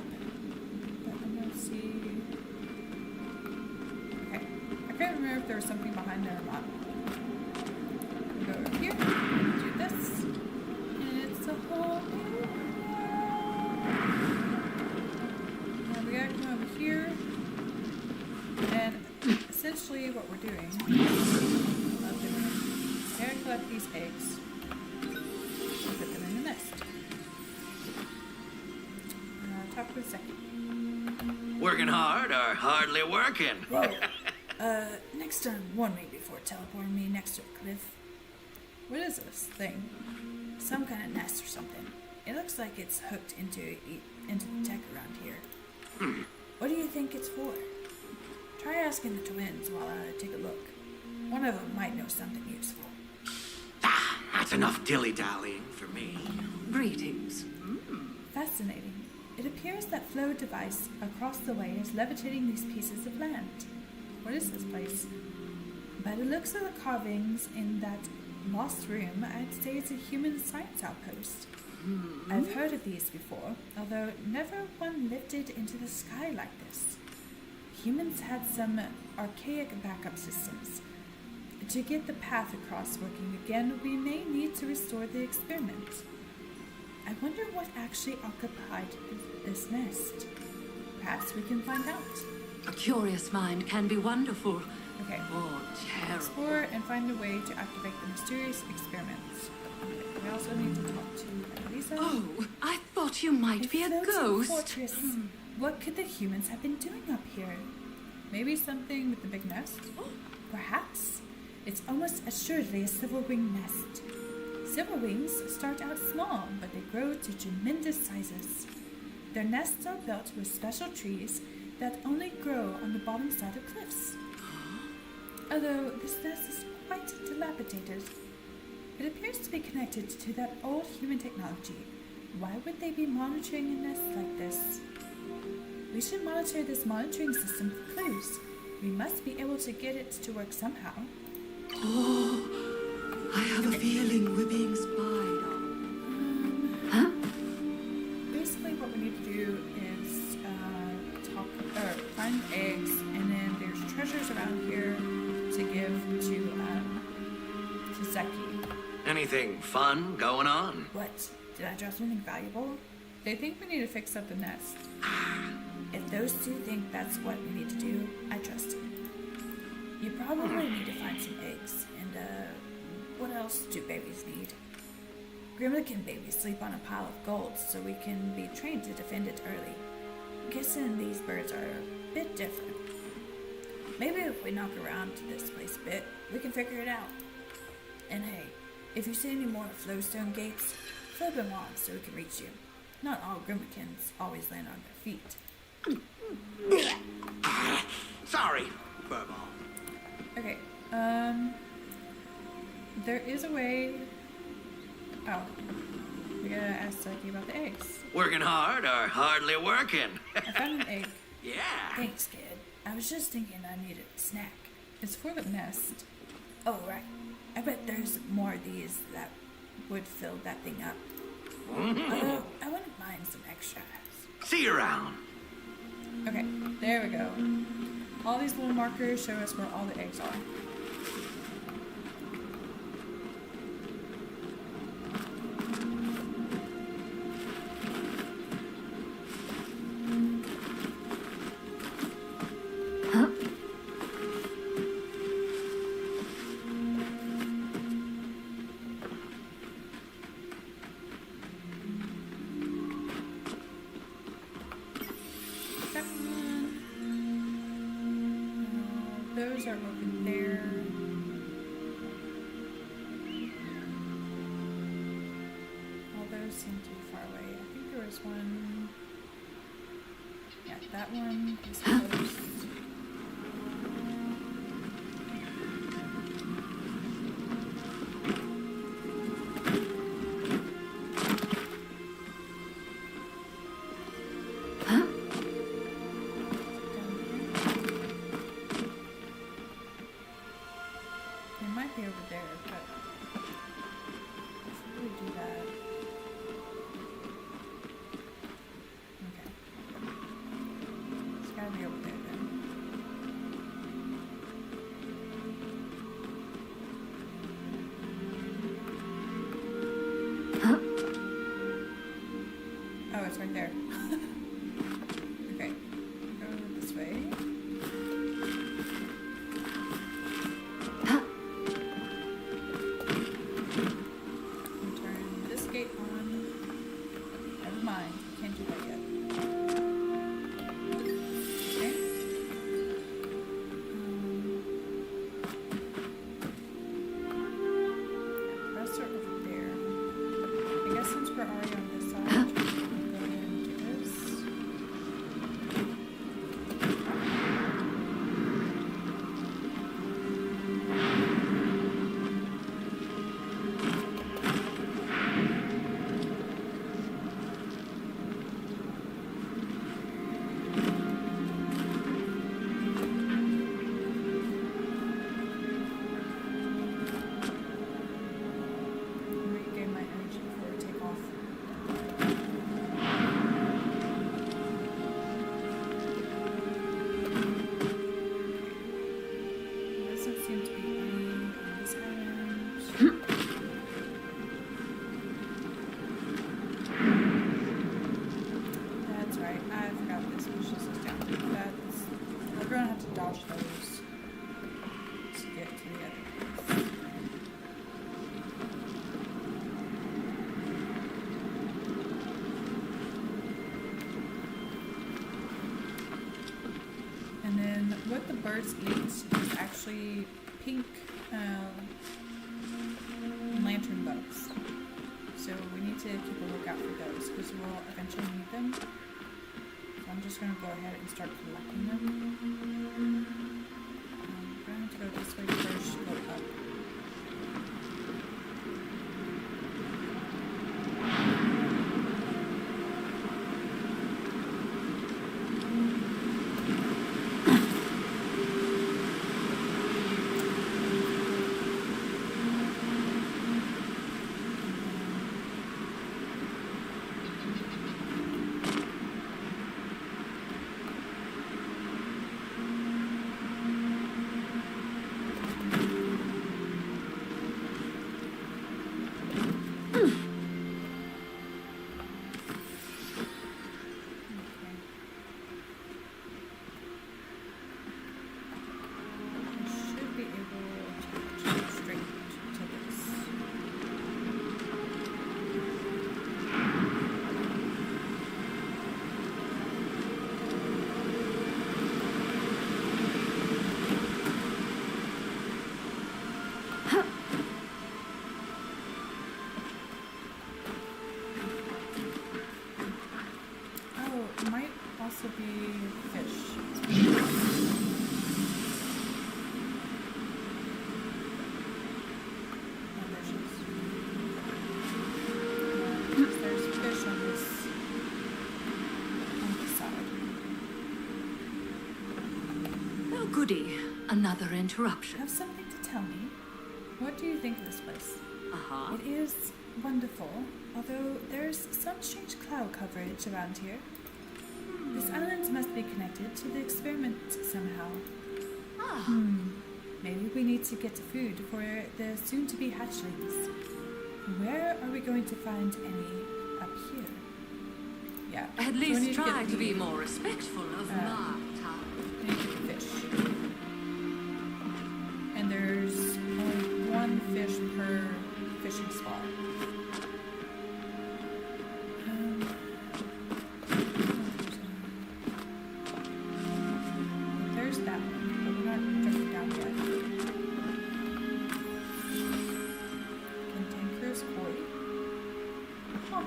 But I'm gonna see. Okay. I can't remember if there was something behind there or not. We go over here, do this, and it's a whole new world. Now we gotta come over here, and essentially what we're doing, we gotta collect these eggs and put them in the nest. Talk for a second. Working hard or hardly working? Whoa. Next time, warn me before teleporting me next to a cliff. What is this thing? Some kind of nest or something. It looks like it's hooked into the tech around here. What do you think it's for? Try asking the twins while I take a look. One of them might know something useful. That's enough dilly-dallying for me. Greetings. Fascinating. It appears that flow device across the way is levitating these pieces of land. What is this place? By the looks of the carvings in that lost room, I'd say it's a human science outpost. I've heard of these before, although never one lifted into the sky like this. Humans had some archaic backup systems. To get the path across working again, we may need to restore the experiment. I wonder what actually occupied this nest. Perhaps we can find out. A curious mind can be wonderful Okay. or terrible. Explore and find a way to activate the mysterious experiments. Okay. We also need to talk to Elisa. Oh, I thought you might be a floating ghost. fortress. What could the humans have been doing up here? Maybe something with the big nest? Perhaps. It's almost assuredly a silverwing nest. Silverwings start out small, but they grow to tremendous sizes. Their nests are built with special trees that only grow on the bottom side of cliffs. Although this nest is quite dilapidated, it appears to be connected to that old human technology. Why would they be monitoring a nest like this? We should monitor this monitoring system for clues. We must be able to get it to work somehow. Oh, I have a feeling we're being spied on. Huh? Basically, what we need to do is find eggs, and then there's treasures around here to give to Zeki. Anything fun going on? What? Did I drop something valuable? They think we need to fix up the nest. If those two think that's what we need to do, I trust them. You probably need to find some eggs, and what else do babies need? Grimlican babies sleep on a pile of gold, so we can be trained to defend it early. Guessing these birds are a bit different. Maybe if we knock around this place a bit, we can figure it out. And hey, if you see any more flowstone gates, flip them on so we can reach you. Not all Grimlicans always land on their feet. Sorry, Furball. Okay, there is a way. Oh, we gotta ask Zeki about the eggs. Working hard or hardly working? I found an egg. Yeah. Thanks, kid. I was just thinking I needed a snack. It's for the nest. Oh, right. I bet there's more of these that would fill that thing up. Although, I wouldn't mind some extras. See you around. Okay, there we go. All these little markers show us where all the eggs are. Those are over there. All those seem to be far away. I think there was one. Yeah, that one is close. It might be over there, but before we do that, okay, it's gotta be over there then. Oh, it's right there. Okay, go this way. Turn this gate on. Never mind, can't do that yet. Okay. Rest are over there. I guess since we're already on this side, we'll go ahead and do this. Regain my energy before we take off. birds eat is actually pink lantern bugs. So we need to keep a lookout for those because we'll eventually need them. So I'm just going to go ahead and start collecting them. We're going to go this way first, go up. Also be fish. There's fish on this side. Oh, goody. Another interruption. Have something to tell me? What do you think of this place? Uh-huh. It is wonderful, although there's some strange cloud coverage around here. This island must be connected to the experiment somehow. Maybe we need to get food for the soon-to-be hatchlings. Where are we going to find any up here? Yeah. At so we need least try get to be more respectful of my time. we need to get the fish. And there's only one fish per fishing spot. There's that one, but we're not jumping down yet. Cantankerous koi. Huh.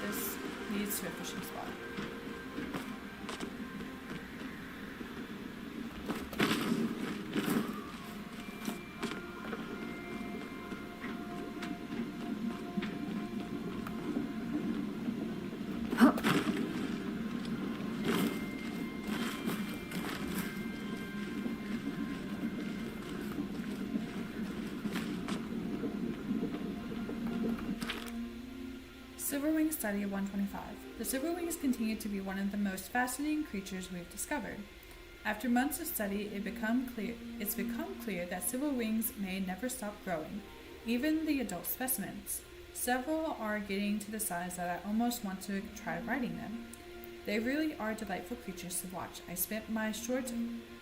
This leads to a fishing spot. Silverwing Study 125. The silverwings continue to be one of the most fascinating creatures we've discovered. After months of study, it's become clear that silverwings may never stop growing, even the adult specimens. Several are getting to the size that I almost want to try riding them. They really are delightful creatures to watch. I spent my short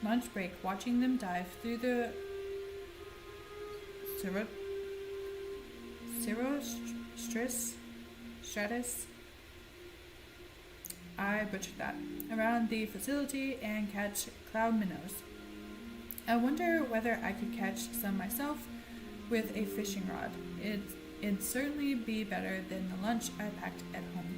lunch break watching them dive through the stratus, I butchered that, around the facility and catch cloud minnows. I wonder whether I could catch some myself with a fishing rod. It'd certainly be better than the lunch I packed at home.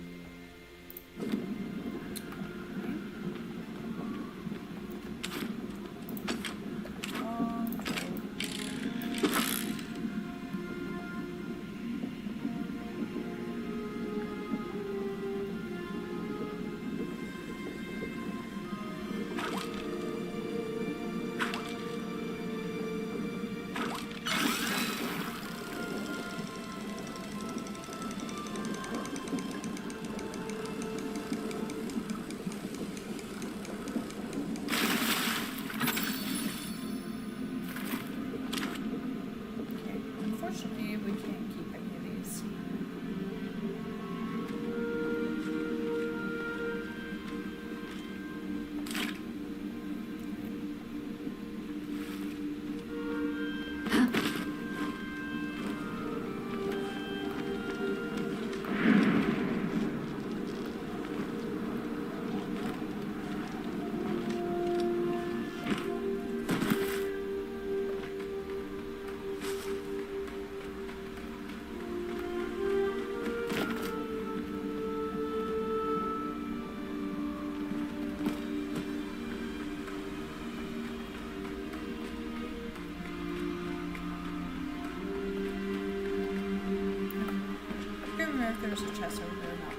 there's a chest over there or not.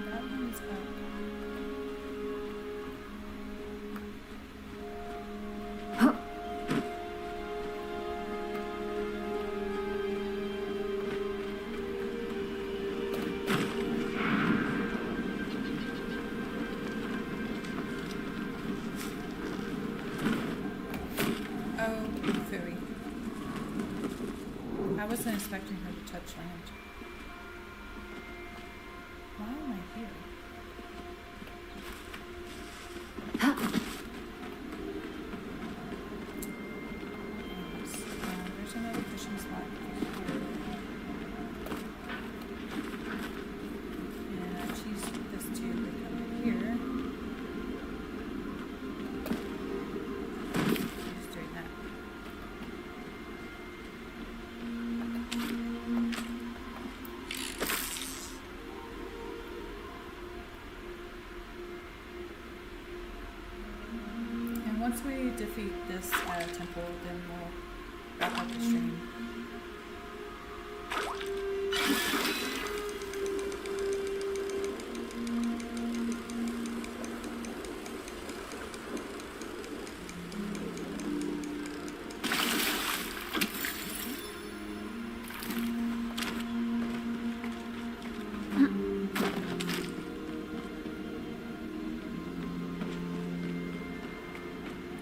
That one's up. Oh, Fooey. I wasn't expecting her to touch land. Why am I here? Yes, there's another fishing spot here. And I choose this tube to come in here. Just doing that. And once we defeat this temple, then we'll wrap up the stream.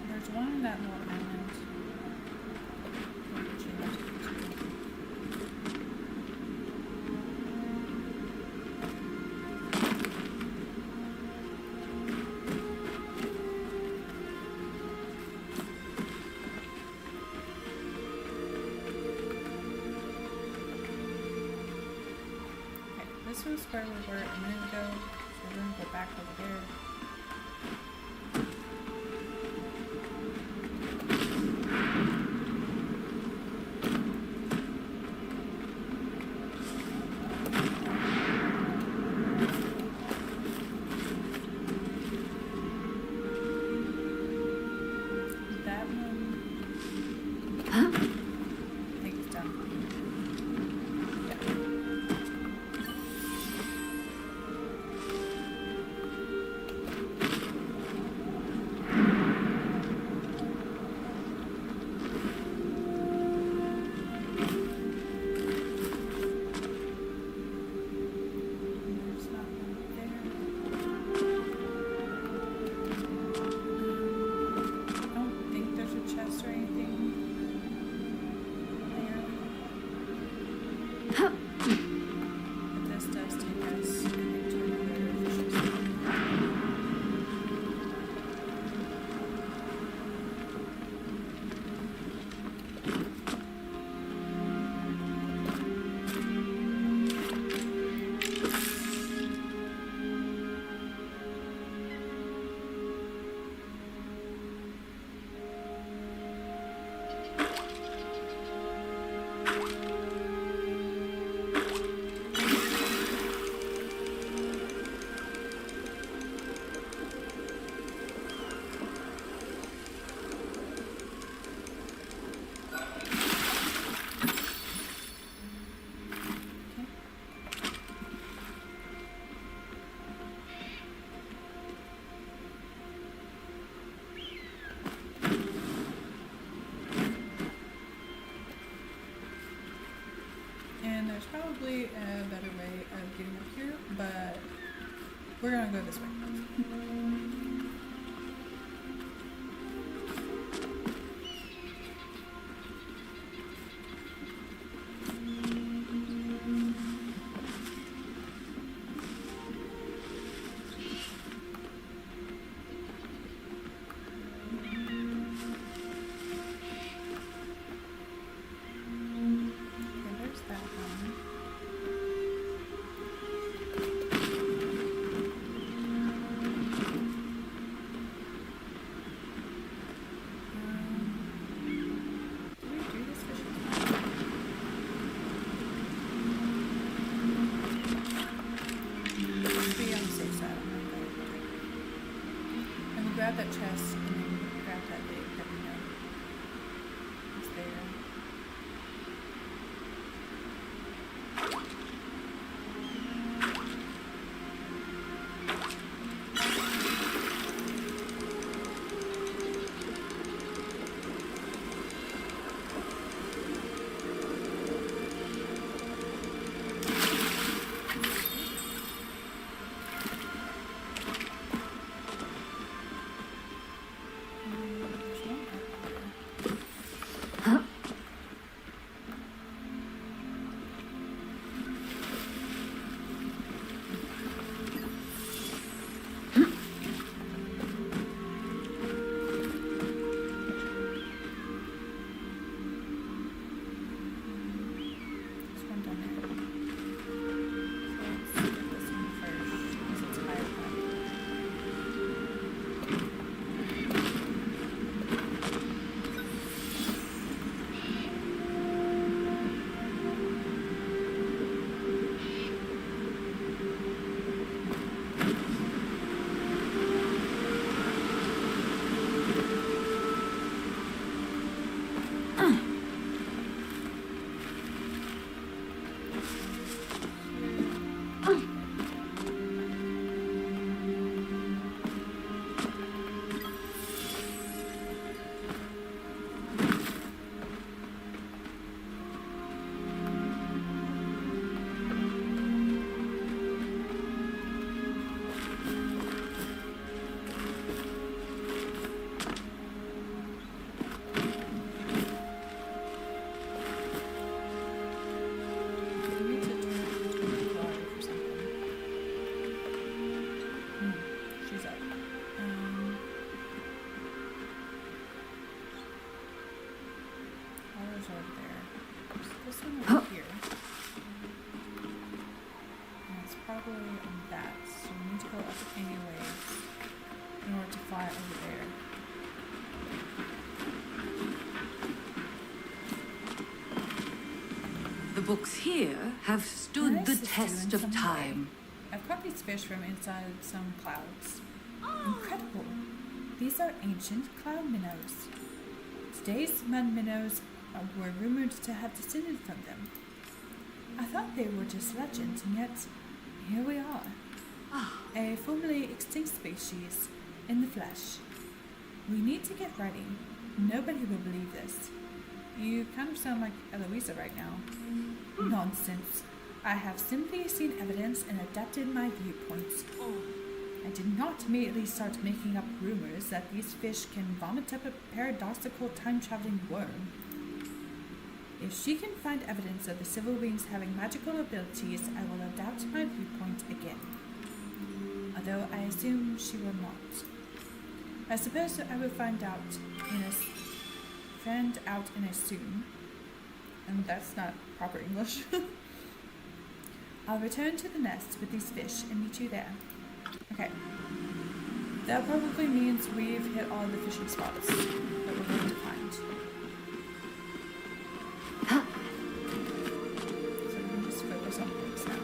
There's one in that little island. Which you have to go to. Okay, this was where we were a minute ago, so we're gonna go back over there. That one. I think it's done. Yeah. There's not one there. I don't think there's a chest or anything there. But this does take us, I think, to another fishing spot. And there's probably a better way of getting up here, but we're gonna go this way. Okay, there's that one. grab that chest and then grab that big that we know is there. The books here have stood the test of time. I've caught these fish from inside some clouds. Incredible! These are ancient cloud minnows. Today's mud minnows were rumored to have descended from them. I thought they were just legends, and yet here we are. A formerly extinct species in the flesh. We need to get ready. Nobody will believe this. You kind of sound like Eloisa right now. Nonsense. I have simply seen evidence and adapted my viewpoints. I did not immediately start making up rumors that these fish can vomit up a paradoxical time-traveling worm. If she can find evidence of the civil beings having magical abilities, I will adapt my viewpoint again. Although I assume she will not. I suppose I will find out in a soon. And that's not proper English. I'll return to the nest with these fish and meet you there. Okay. That probably means we've hit all the fishing spots that we're going to find. So we can just focus on things now.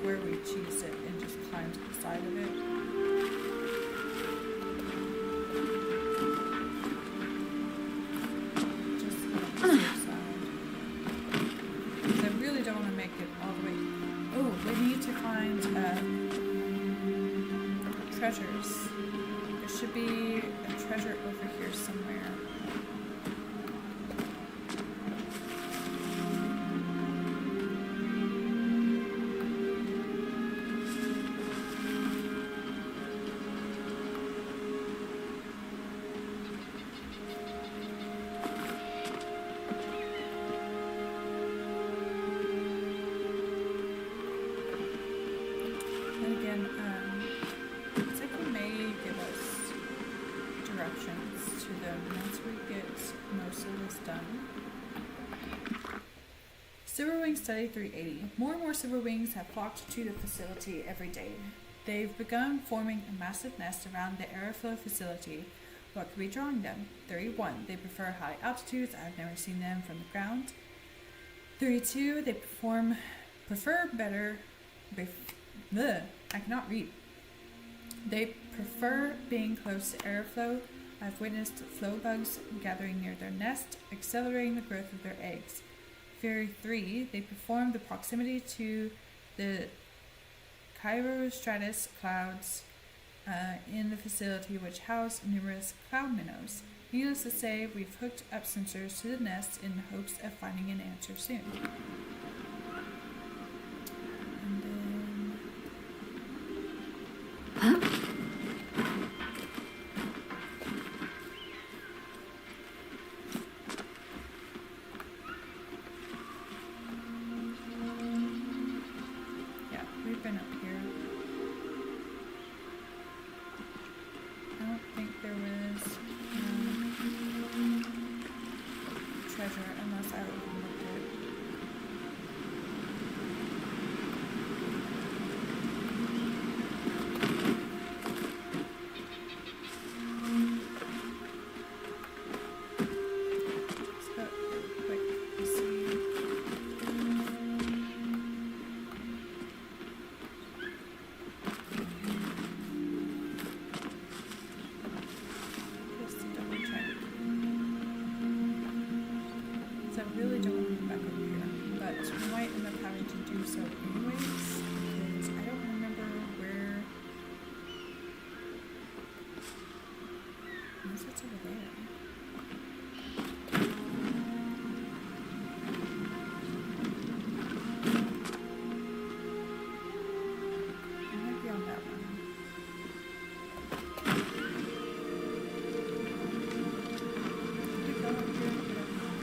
Where we cheese it and just climb to the side of it. Just on the safe side. Because I really don't want to make it all the way. Oh, we need to find treasures. There should be a treasure over here somewhere. again, looks like he may give us directions to them once we get most of this done. Silverwing Study 380. More and more silverwings have flocked to the facility every day. They've begun forming a massive nest around the airflow facility. What could be drawing them? 31. They prefer high altitudes. I've never seen them from the ground. 32. They prefer better. I cannot read. They prefer being close to airflow. I've witnessed flow bugs gathering near their nest, accelerating the growth of their eggs. 3. They perform the proximity to the Chirostratus clouds in the facility, which house numerous cloud minnows. Needless to say, we've hooked up sensors to the nest in the hopes of finding an answer soon. And then... yeah, we've been up here. I don't think there was treasure unless I overlooked it. Let's go quick and see. Just to double check. So I really don't want to go back over here, but we might end up having to do so anyways, because I don't remember where. Unless it's over there. It might be on that one. Did we go up here? I don't know.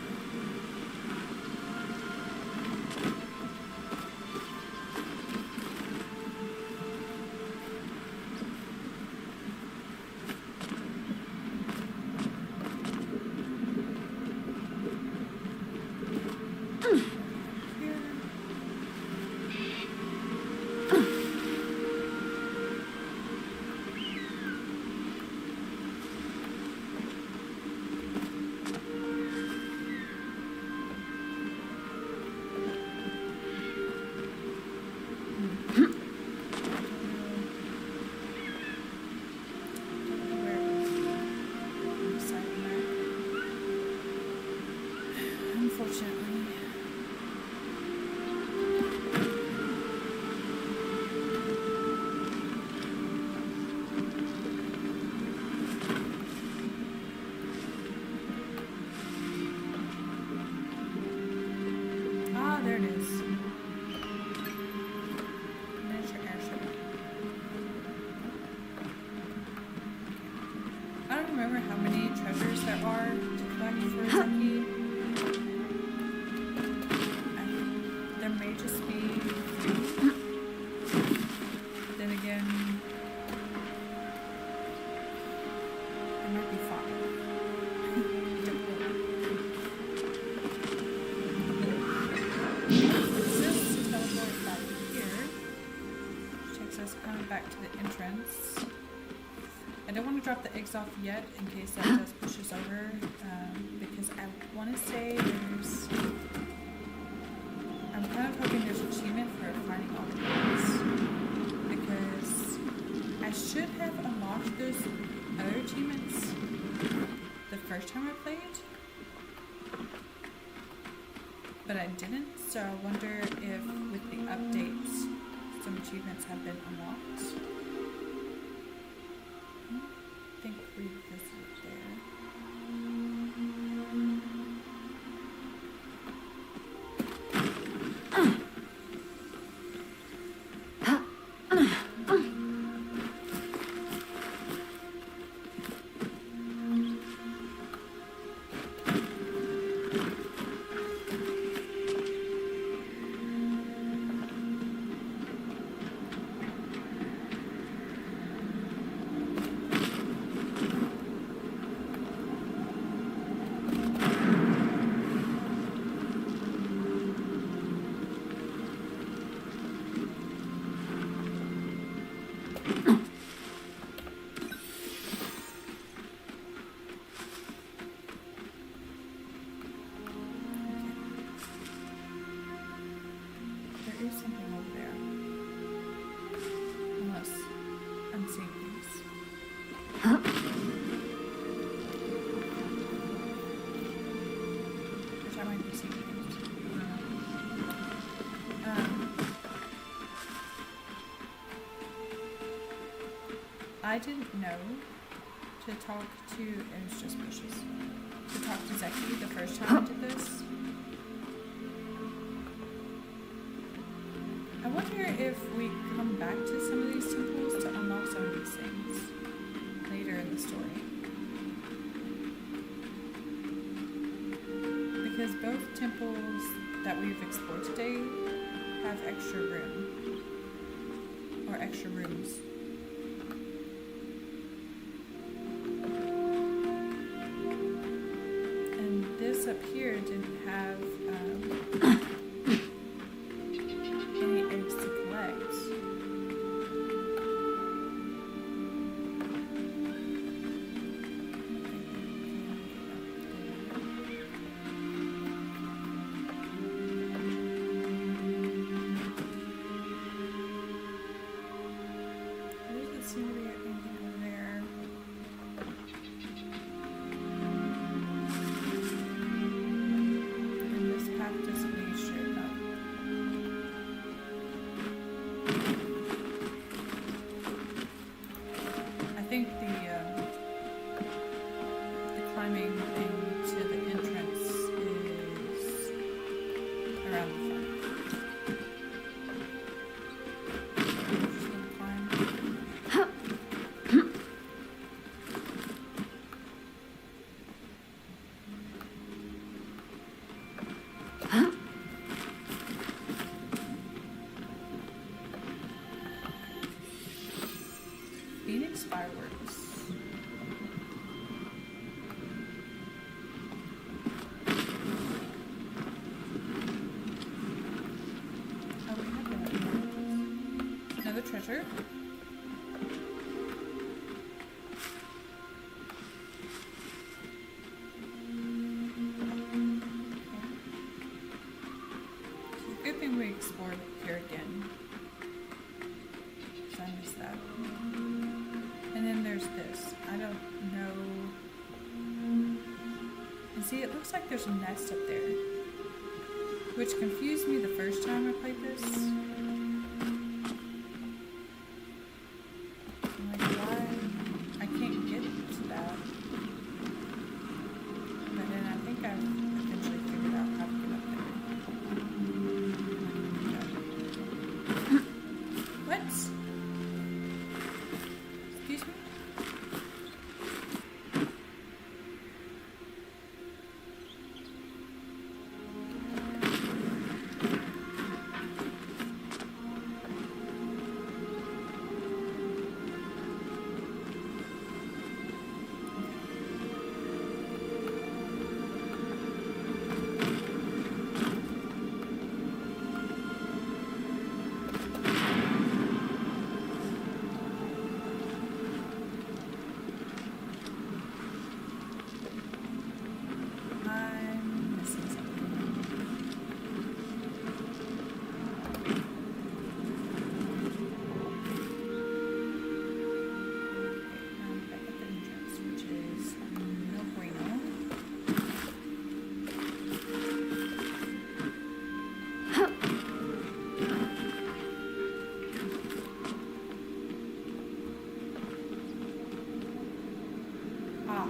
Here. Unfortunately. Ah, there it is. Miniature airship. I don't remember how many treasures there are to collect for Zeki. There may just be 3. Then again, there might be 5. Don't know. This is to teleport back here, which takes us kind of back to the entrance. I don't want to drop the eggs off yet in case that does push us over, because I want to say there's... I'm kind of hoping there's an achievement for finding all the eggs, because I should have unlocked those other achievements the first time I played, but I didn't, so I wonder if with the updates some achievements have been unlocked. I think we visited there. seeing things. Which I might be seeing things. I didn't know to talk to, and it's just bushes, to talk to Zeki the first time I did this. I wonder if we come back to some of these temples to unlock some of these things later in the story. Because both temples that we've explored today have extra room. Or extra rooms. And this up here didn't have any eggs to collect. There doesn't seem to be anything over there. And this path doesn't lead straight up. I think the climbing thing to the entrance is around the front. Just gonna climb. Phoenix fireworks. Oh, we have that. Another treasure. It's a good thing we explored here again. 'Cause I missed that. And then there's this. I don't know. And see, it looks like there's a nest up there. Which confused me the first time I played this. I'm like, why? I can't get to that. But then I think I've eventually figured out how to get up there. What? Excuse me? I'm missing something. Okay, now I'm back at the entrance, which is no bueno. Ah.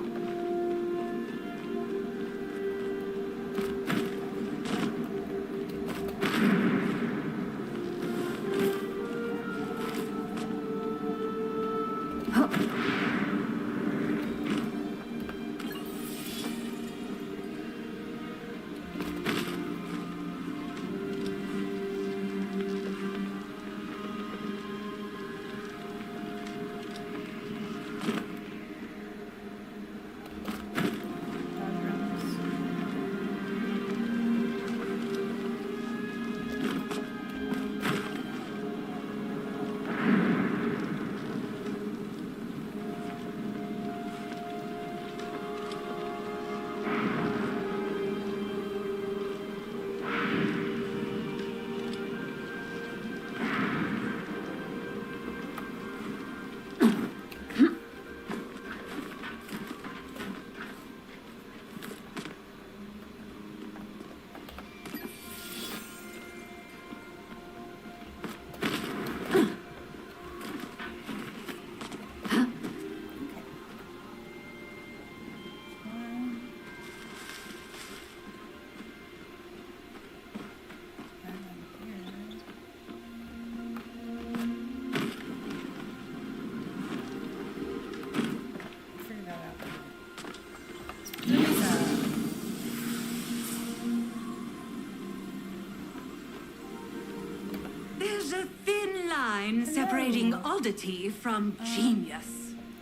line separating oddity from genius.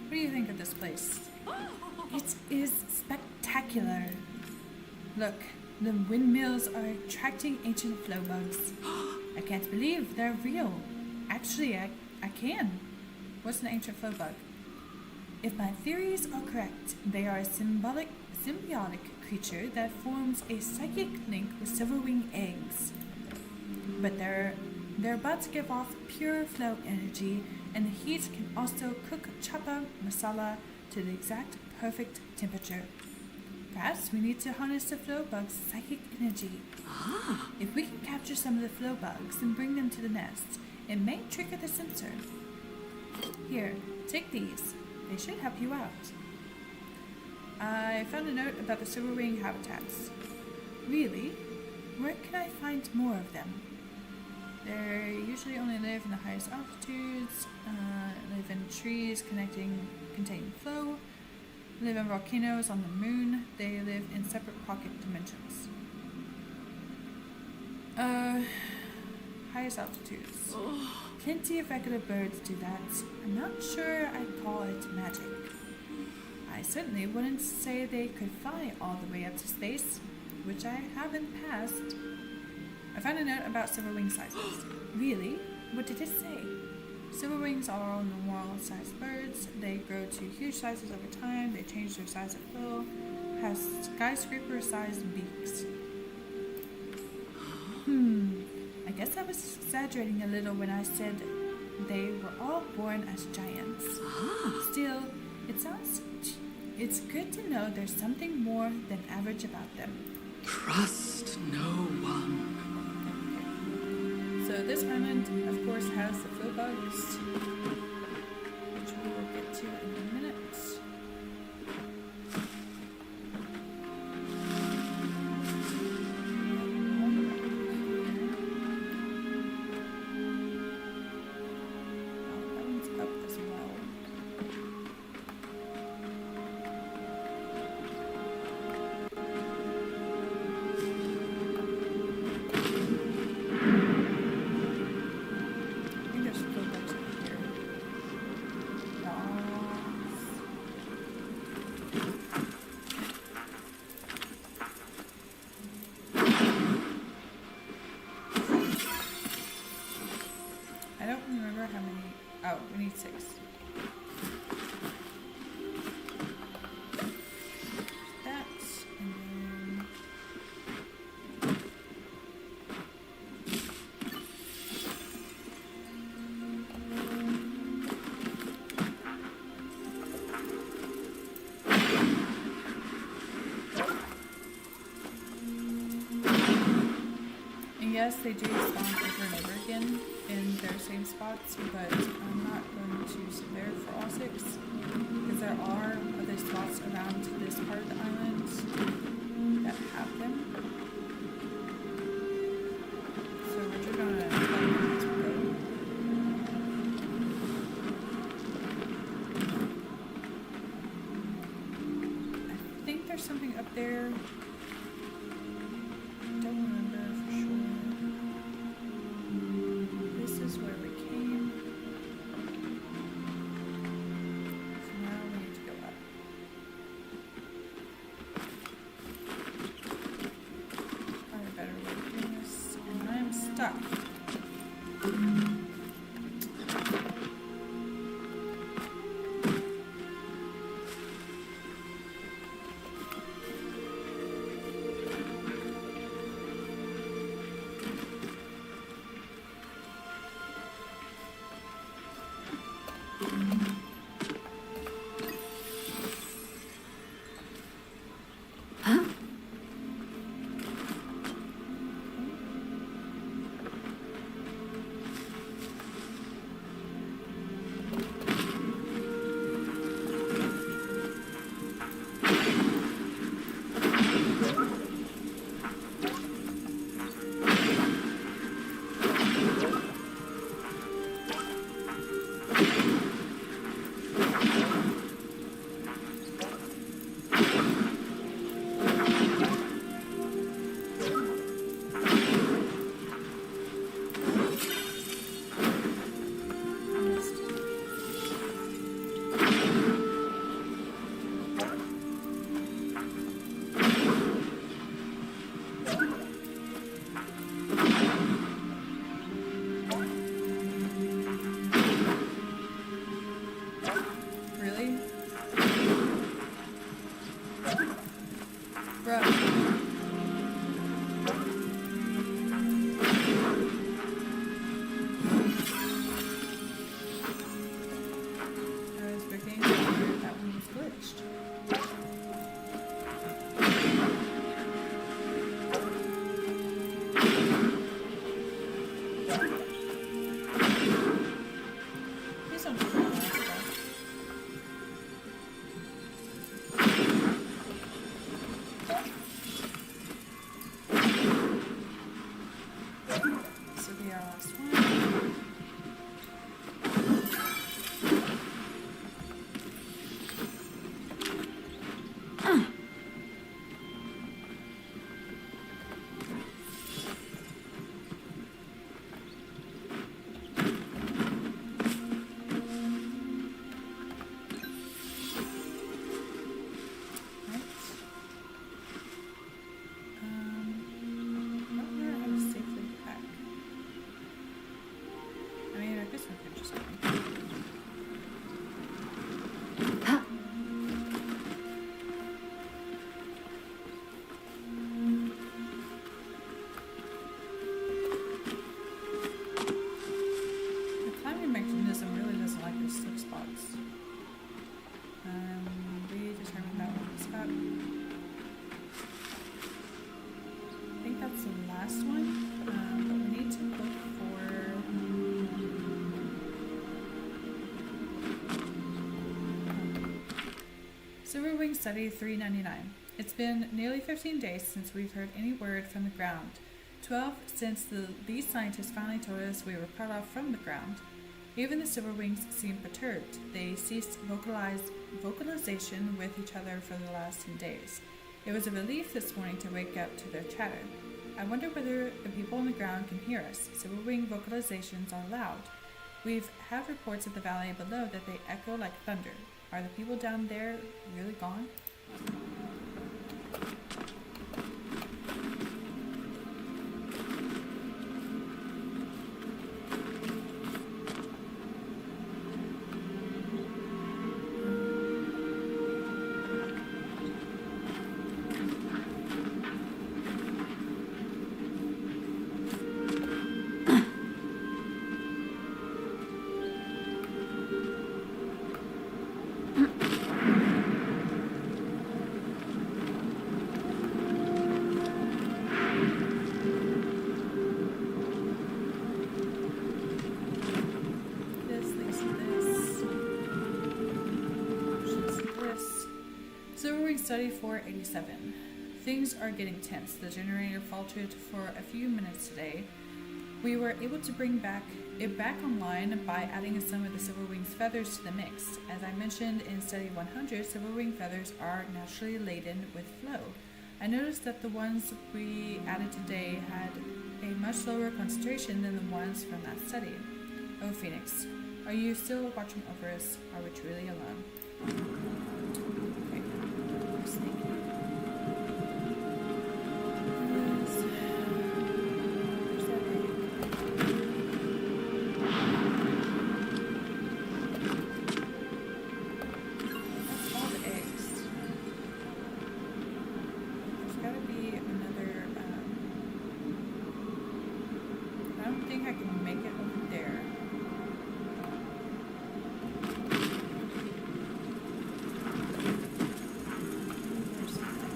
What do you think of this place? It is spectacular. Look, the windmills are attracting ancient flow bugs. I can't believe they're real. Actually, I can. What's an ancient flow bug? If my theories are correct, they are a symbiotic creature that forms a psychic link with silverwing eggs. But their buds give off pure flow energy, and the heat can also cook chapa masala to the exact perfect temperature. Perhaps we need to harness the flow bug's psychic energy. If we can capture some of the flow bugs and bring them to the nest, it may trigger the sensor. Here, take these. They should help you out. I found a note about the silverwing habitats. Really? Where can I find more of them? They usually only live in the highest altitudes, live in trees containing flow, live in volcanoes on the moon. They live in separate pocket dimensions. Highest altitudes. Plenty of regular birds do that. I'm not sure I'd call it magic. I certainly wouldn't say they could fly all the way up to space, which I haven't passed. I found a note about silverwing sizes. Really? What did it say? Silverwings are all normal-sized birds. They grow to huge sizes over time. They change their size at will. Have skyscraper-sized beaks. I guess I was exaggerating a little when I said they were all born as giants. Still, it's good to know there's something more than average about them. Trust no one. So this island, of course, has the flow bugs, which we will get to in a minute. That one's up as well. I think there's flow bugs over here. I don't remember how many. Oh, we need 6. That, and then and yes, they do spawn over and over again in their same spots, but I'm not going to sit there for all 6 because there are other spots around this part of the island that have them. So we're just gonna let them as we go. I think there's something up there. Don't remember for sure. This is where we came. So now we need to go up. Find a better way of doing this. And I'm stuck. don't know what else. This will be our last one. Right. I don't know how to safely pack. I mean, I guess we could just go. The climbing mechanism really doesn't like these slip spots. We determined that one was up. I think that's the last one, but we need to look for. Silverwing Study 399. It's been nearly 15 days since we've heard any word from the ground. 12 since the lead scientist finally told us we were cut off from the ground. Even the Silverwings seemed perturbed. They ceased vocalization with each other for the last 10 days. It was a relief this morning to wake up to their chatter. I wonder whether the people on the ground can hear us. Silverwing vocalizations are loud. We've had reports at the valley below that they echo like thunder. Are the people down there really gone? This leads to this. Options to this. Silverwing Study 487. Things are getting tense. The generator faltered for a few minutes today. We were able to bring it back online by adding some of the Silverwing's feathers to the mix. As I mentioned in Study 100, Silverwing feathers are naturally laden with flow. I noticed that the ones we added today had a much lower concentration than the ones from that study. Oh, Phoenix, are you still watching over us? Are we truly alone? Okay. Snake. Where's that egg? That's all the eggs. There's gotta be another, I don't think I can make it over there. There's some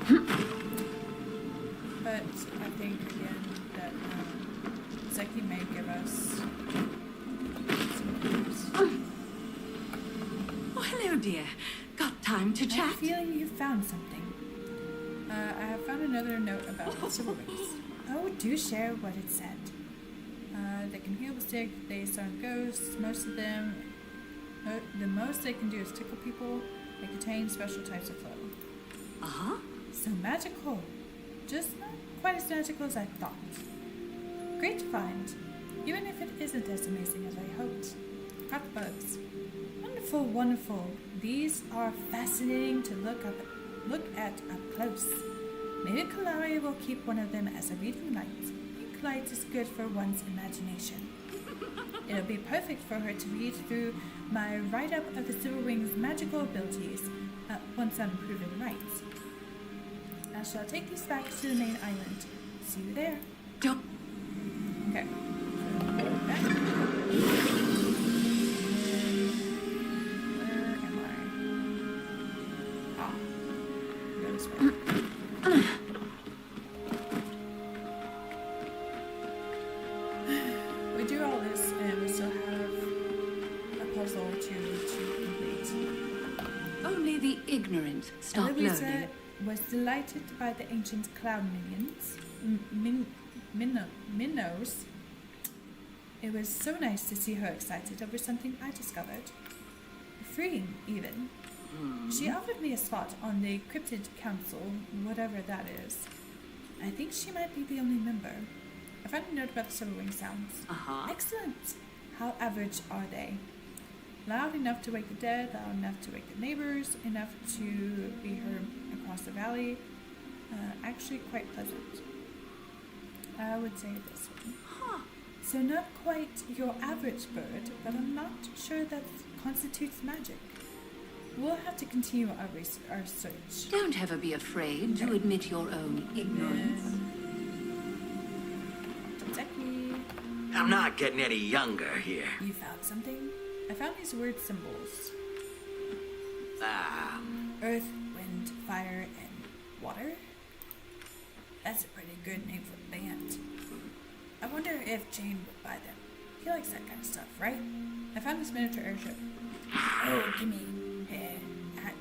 But I think again that Zeki may give us some clues. Oh, hello, dear. Got time to I have a chat? feeling you found something. I have found another note about the silver wings. Oh, do share what it said. They can heal the sick, they summon ghosts, most of them, the most they can do is tickle people. They contain special types of flow. Uh-huh. So magical. Just not quite as magical as I thought. Great to find, even if it isn't as amazing as I hoped. Got the bugs. Wonderful, wonderful. These are fascinating to look at up close. Maybe Kalari will keep one of them as a reading light. Pink light is good for one's imagination. It'll be perfect for her to read through my write-up of the Silver Wing's magical abilities once I'm proven right. I shall take these back to the main island. See you there. Don't... Okay. So, back. Where am I? Ah. Go this way. We do all this and we still have a puzzle to complete. Only the ignorant stop Eloisa learning. was delighted by the ancient cloud minions, minnows. It was so nice to see her excited over something I discovered. Freeing, even. She offered me a spot on the Cryptid Council, whatever that is. I think she might be the only member. I found a note about the Silverwing sounds. Uh-huh. Excellent. How average are they? Loud enough to wake the dead, loud enough to wake the neighbors, enough to be heard across the valley. Actually quite pleasant. I would say this one. Huh. So not quite your average bird, but I'm not sure that constitutes magic. We'll have to continue our search. Don't ever be afraid to admit your own ignorance. Zeki, I'm not getting any younger here. you found something? I found these weird symbols. Earth, wind, fire, and water? That's a pretty good name for a band. I wonder if Jane would buy them. He likes that kind of stuff, right? I found this miniature airship. Oh, gimme.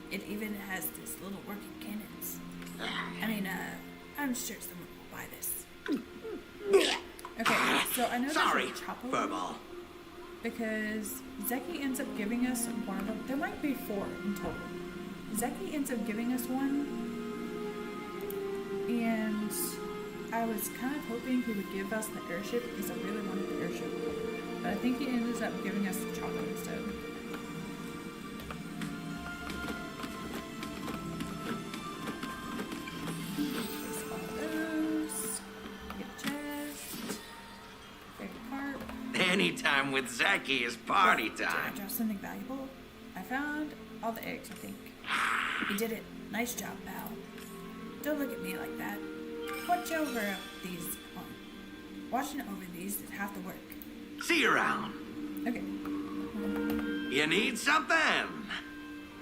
It even has this little working cannons. I mean, I'm sure someone will buy this. Okay, so I know Sorry, there's a Chapo Furball. because Zeki ends up giving us one of them. There might be 4 in total. Zeki ends up giving us one, and I was kind of hoping he would give us the airship because I really wanted the airship. But I think he ends up giving us the Chapo instead. Place all those. Get a chest. Get a cart. Anytime with Zeki is party Did I time. drop something valuable? I found all the eggs, I think. You did it. Nice job, pal. Don't look at me like that. Watching over these is half the work. See you around. Okay. You need something?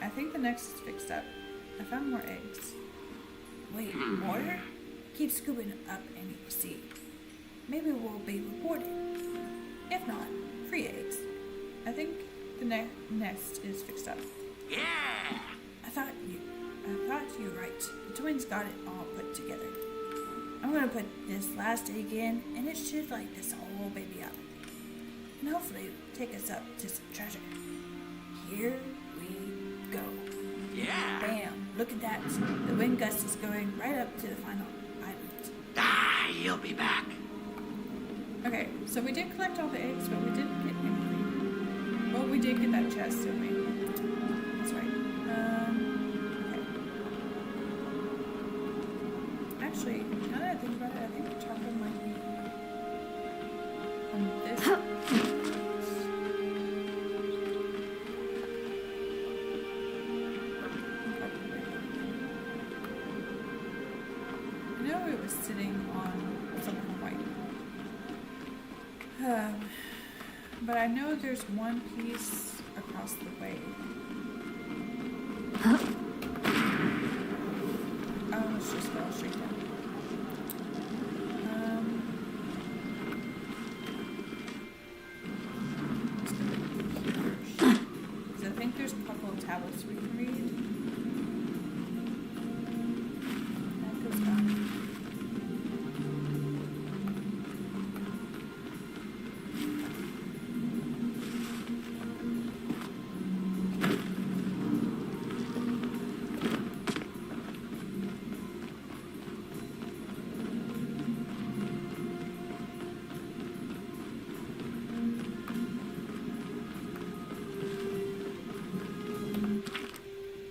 I think the next is fixed up. I found more eggs. Wait, more? Keep scooping up any you see. Maybe we'll be rewarded. If not, free eggs. I think the next is fixed up. Yeah. I thought you were right. The twins got it all put together. I'm gonna put this last egg in, and it should light this whole baby up. And hopefully take us up to some treasure. Here we go. Yeah. Bam! Look at that. The wind gust is going right up to the final island. You'll be back. Okay, so we did collect all the eggs, but we didn't get anything. Well, we did get that chest, didn't we? That's right. Okay. Actually, now that I think about it, I think the chocolate might be on this. I know it was sitting on something white. But I know there's one piece across the way. Oh, let's just little tablets we can read. That goes gone.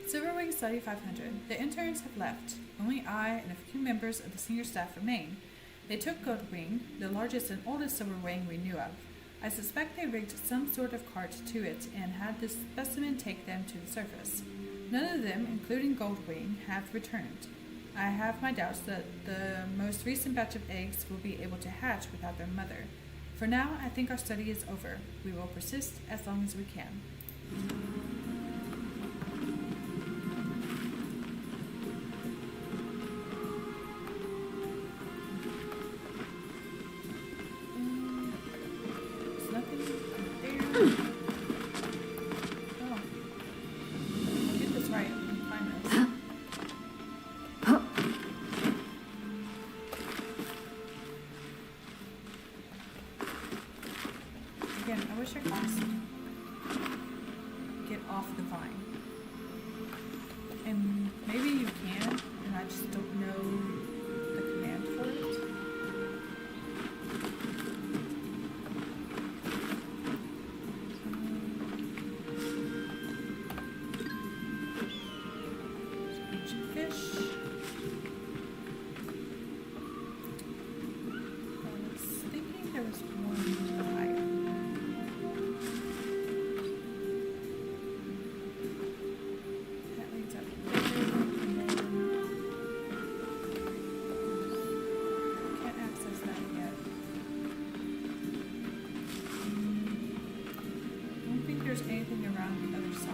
Silverwing Study 500. The interns have left. Only I and a few members of the senior staff remain. They took Goldwing, the largest and oldest Silverwing we knew of. I suspect they rigged some sort of cart to it and had this specimen take them to the surface. None of them, including Goldwing, have returned. I have my doubts that the most recent batch of eggs will be able to hatch without their mother. For now, I think our study is over. We will persist as long as we can. There's nothing there. Oh. I'll get this right and find this. Again, I wish I could just get off the vine. And maybe you can, and I just don't know the command for it. Ancient fish. I was thinking there was one higher. That leads up there, and then I can't access that yet. I don't think there's anything around the other side.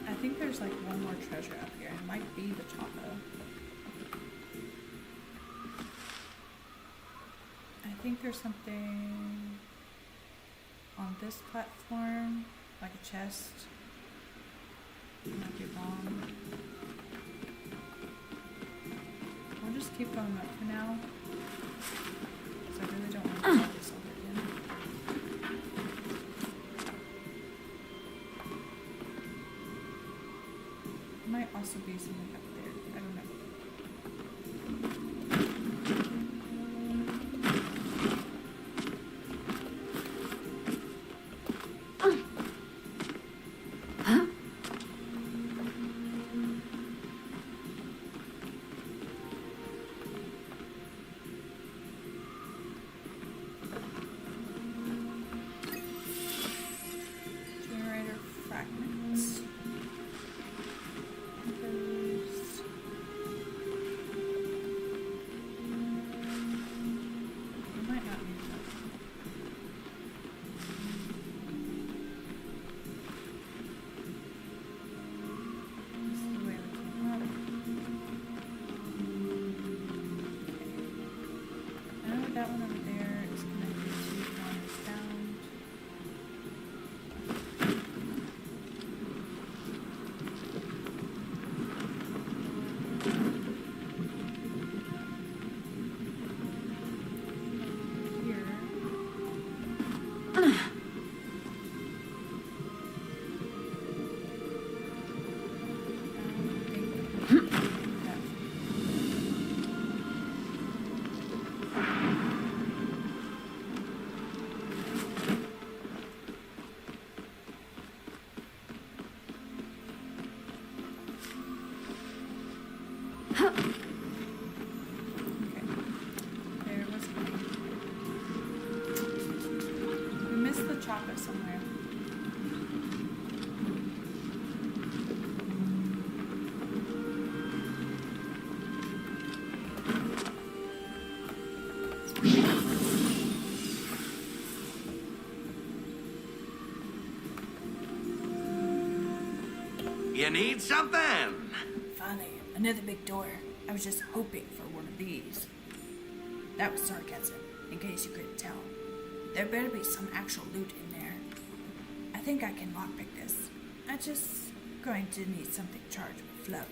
I think there's like one more treasure up here. It might be the Chaco. I think there's something on this platform, like a chest. I might be wrong. We'll just keep going up for now. Because I really don't want to do this over again. Might also be something up there. I don't know. Generator fragments. Those There was mine. We missed the chocolate somewhere. You need something? Finally, another big door. I was just hoping for one of these. That was sarcasm, in case you couldn't tell. There better be some actual loot in there. I think I can lockpick this. I'm just going to need something charged with flow.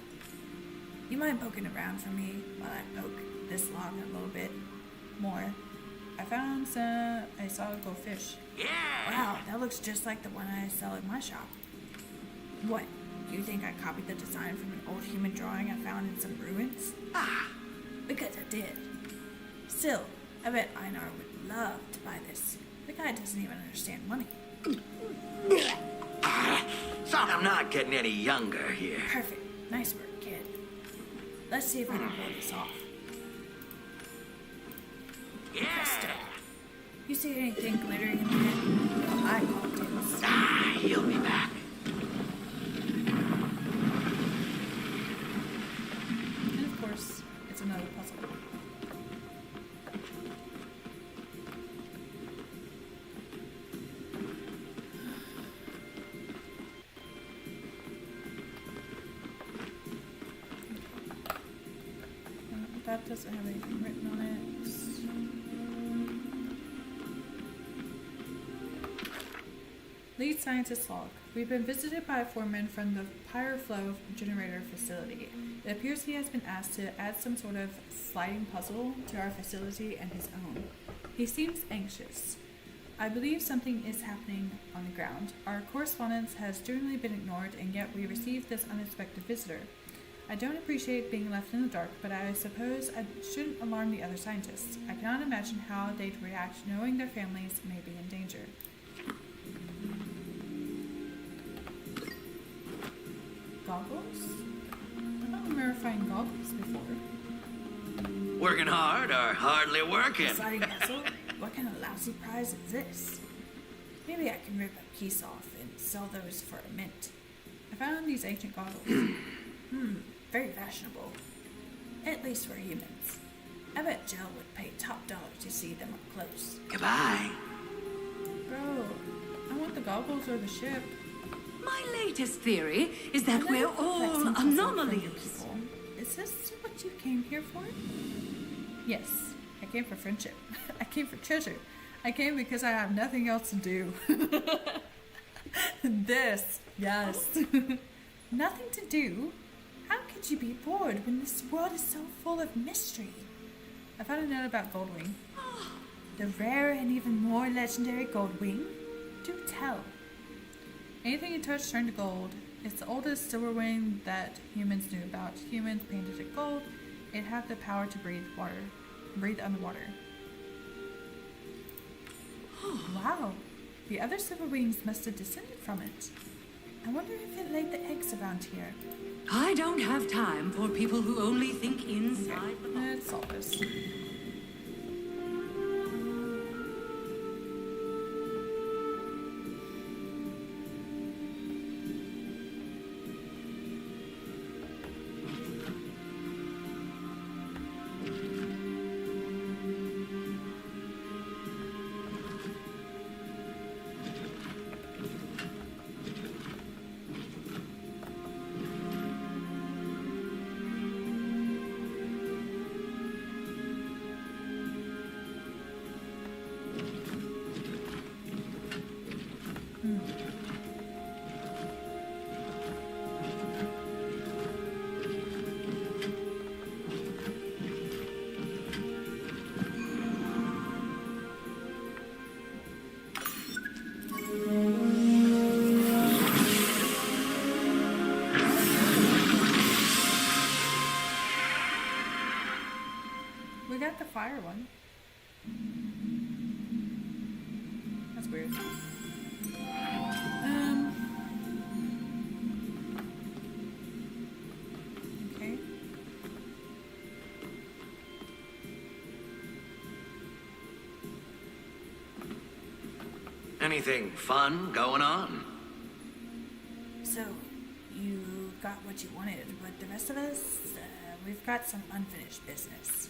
You mind poking around for me while I poke this log a little bit more? I found a solid gold fish. Yeah! Wow, that looks just like the one I sell at my shop. What? Do you think I copied the design from an old human drawing I found in some ruins? Because I did. Still, I bet Einar would love to buy this. The guy doesn't even understand money. So I'm not getting any younger here. Perfect. Nice work, kid. Let's see if I can pull this off. Presto. You see anything glittering in there? I call it. He'll be back. And of course, it's another puzzle. That doesn't have anything written on it. Lead scientist log. We've been visited by a foreman from the Pyroflow generator facility. It appears he has been asked to add some sort of sliding puzzle to our facility and his own. He seems anxious. I believe something is happening on the ground. Our correspondence has generally been ignored, and yet we received this unexpected visitor. I don't appreciate being left in the dark, but I suppose I shouldn't alarm the other scientists. I cannot imagine how they'd react knowing their families may be in danger. Goggles? I don't remember finding goggles before. Working hard or hardly working? Sliding puzzle? What kind of lousy prize is this? Maybe I can rip a piece off and sell those for a mint. I found these ancient goggles. Very fashionable. At least for humans. I bet Jill would pay top dollar to see them up close. Goodbye. Bro, I want the goggles or the ship. My latest theory is that Another we're all perplexing puzzle from you anomalies. people. Is this what you came here for? Yes, I came for friendship. I came for treasure. I came because I have nothing else to do. This, yes. Nothing to do? How could you be bored when this world is so full of mystery? I found a note about Goldwing. The rare and even more legendary Goldwing? Do tell. Anything you touch turned to gold. It's the oldest silver wing that humans knew about. Humans painted it gold. It had the power to breathe underwater. Wow, the other silver wings must have descended from it. I wonder if it laid the eggs around here. I don't have time for people who only think inside the box. Let's solve this. rude. Okay. Anything fun going on? So, you got what you wanted, but the rest of us, we've got some unfinished business.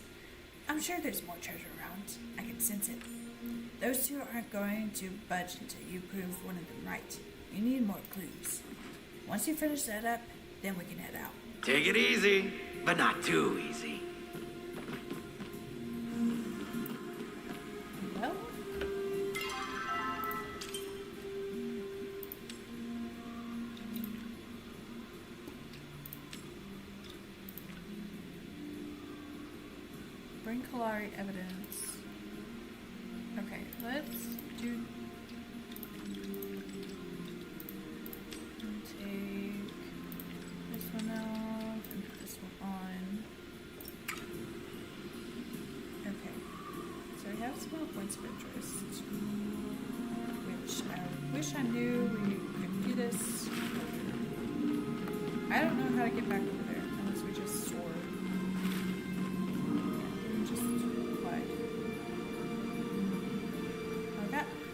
I'm sure there's more treasure around. I can sense it. Those two aren't going to budge until you prove one of them right. You need more clues. Once you finish that up, then we can head out. Take it easy, but not too easy. Well. Bring Kalari evidence. Okay, let's do. Take this one out and put this one on. Okay, so we have some more points of interest, which I wish I knew we could do this. I don't know how to get back over there unless we just soar.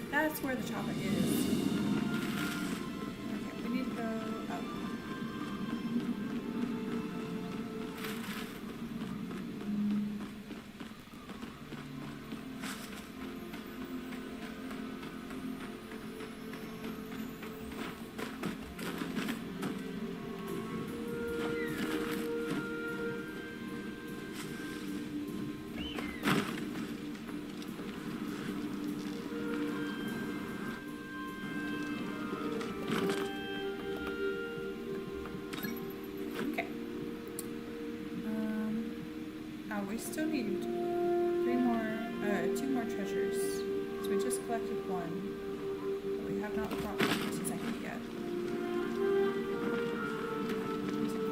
That's where the chocolate is. Okay, we need to go up. We still need two more treasures. So we just collected one, but we have not brought one to Zeki yet.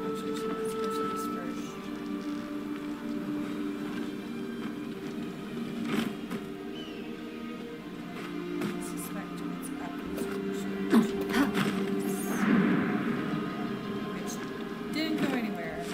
Actually, so let's go to this first. I suspect it's up this which didn't go anywhere.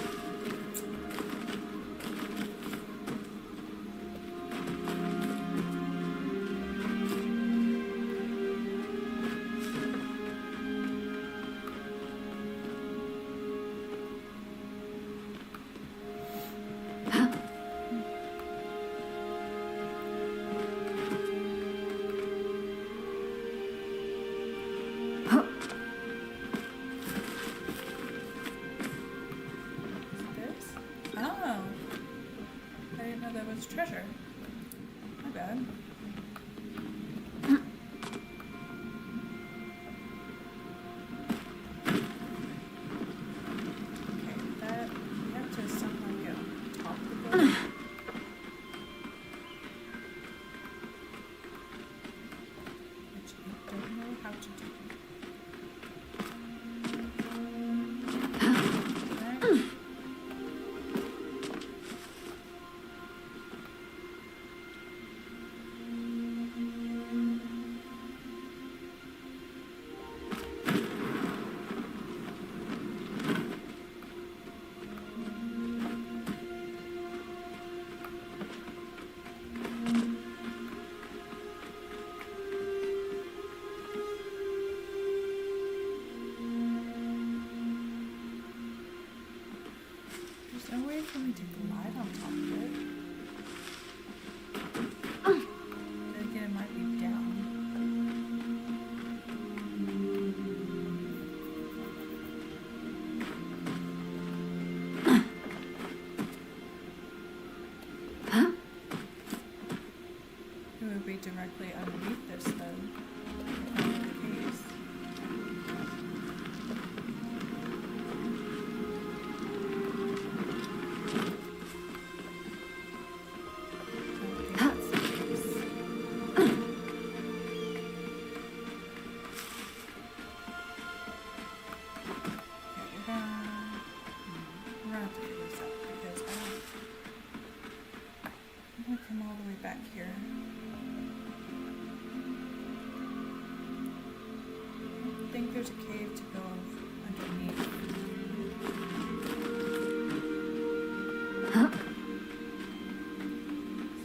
Treasure. My bad. Okay, that we have to somehow get on top of the building. Which I don't know how to do. Okay. There's no way for me to glide on top of it. Then again, it might be down. It would be directly underneath this, though. If that were the case. Back here. there's a cave to go underneath.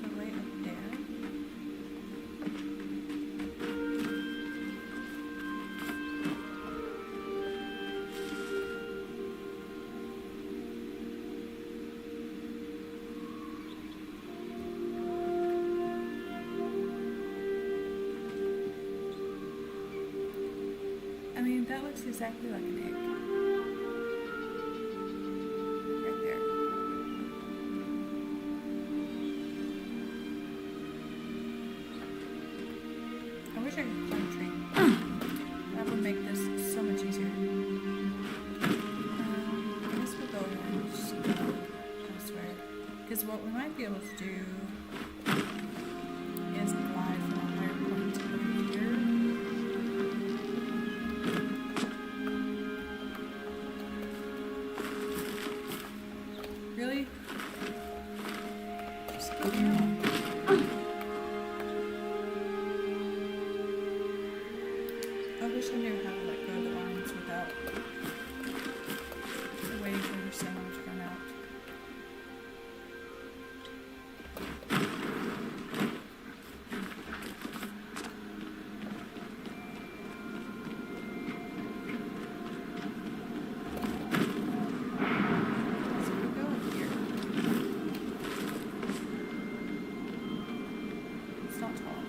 So right up there. I mean, that looks exactly like an egg. Right there. I wish I could climb a tree. That would make this so much easier. I guess we'll go ahead and just go elsewhere. Because what we might be able to do is glide from a higher point over here. Really? Just go down. I wish I knew how to let go of the lines without waiting for your sound to run out. So we go in here. It's not tall enough.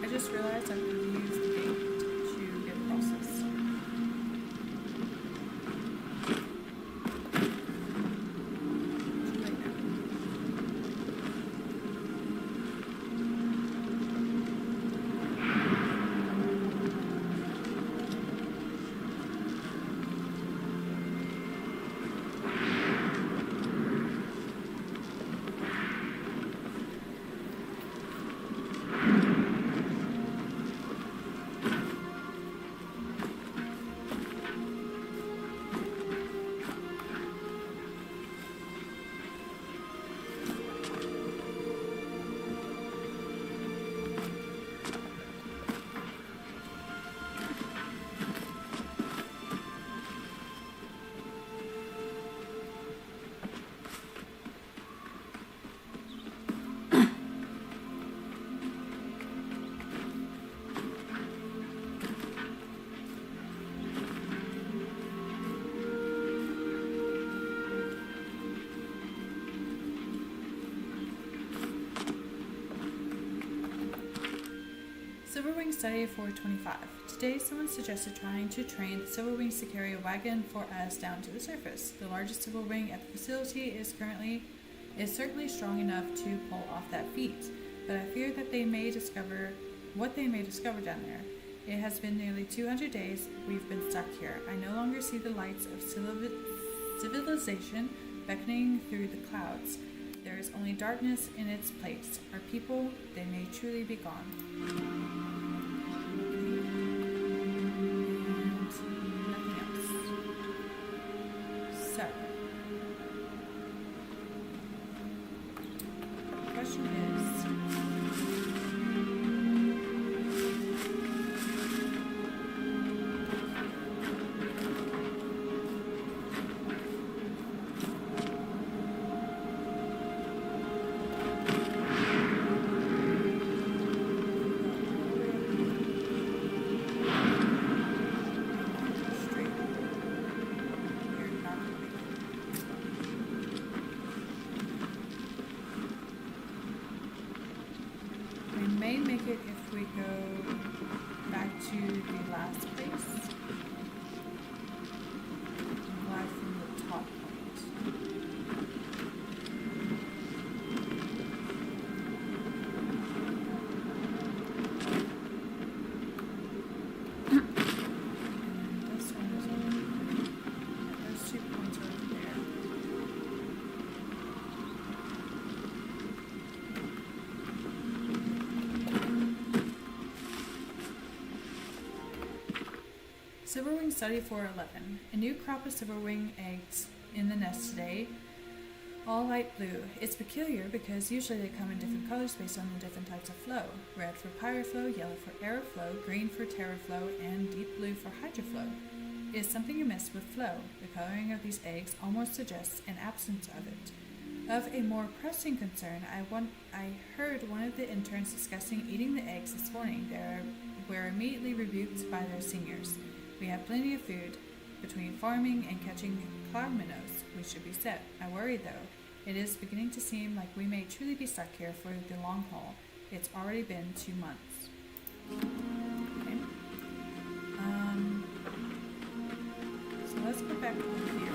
I just realized I could use the gate to get across this. Too late now. Silverwing Study 425. Today, someone suggested trying to train the Silverwings to carry a wagon for us down to the surface. The largest Silverwing at the facility is certainly strong enough to pull off that feat, but I fear that they may discover what they may discover down there. It has been nearly 200 days we've been stuck here. I no longer see the lights of civilization beckoning through the clouds. There is only darkness in its place. Our people, they may truly be gone. And nothing else. So, the question is, straight. You're not gonna make it. We may make it if we go back to the last place. Glide from the top point. Silverwing study 411. A new crop of silverwing eggs in the nest today. All light blue. It's peculiar because usually they come in different colors based on the different types of flow. Red for pyroflow, yellow for aeroflow, green for terraflow, and deep blue for hydroflow. It is something amiss with flow. The coloring of these eggs almost suggests an absence of it. Of a more pressing concern, I heard one of the interns discussing eating the eggs this morning. They were immediately rebuked by their seniors. We have plenty of food. Between farming and catching cloud minnows, we should be set. I worry, though. It is beginning to seem like we may truly be stuck here for the long haul. It's already been 2 months. Okay. So let's go back over here.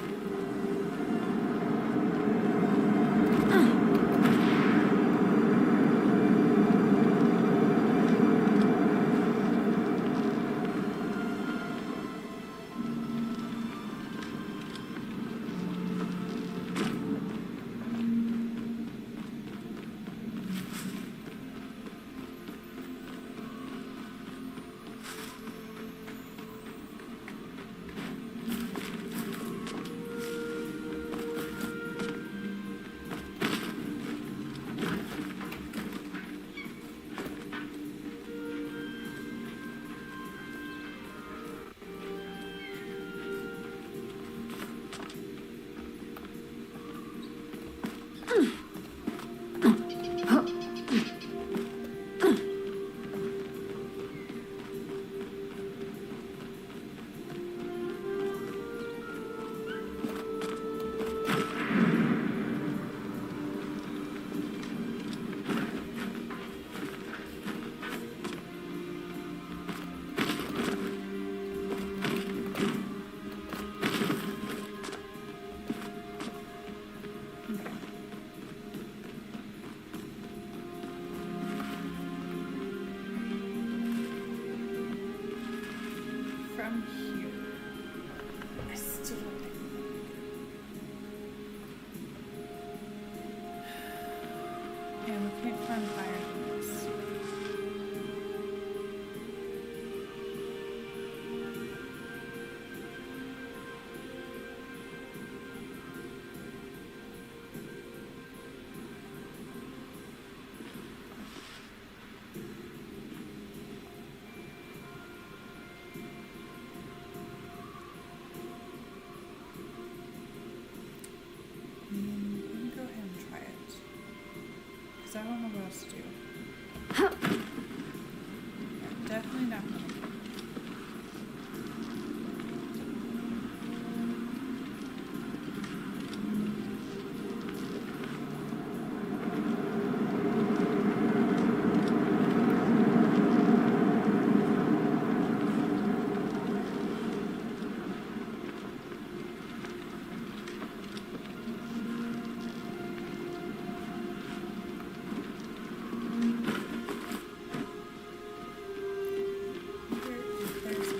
From here, I still don't think. Yeah, we can't climb higher than this. We can go ahead and try it. Because I don't know what else to do. Yeah, definitely not going to. There's a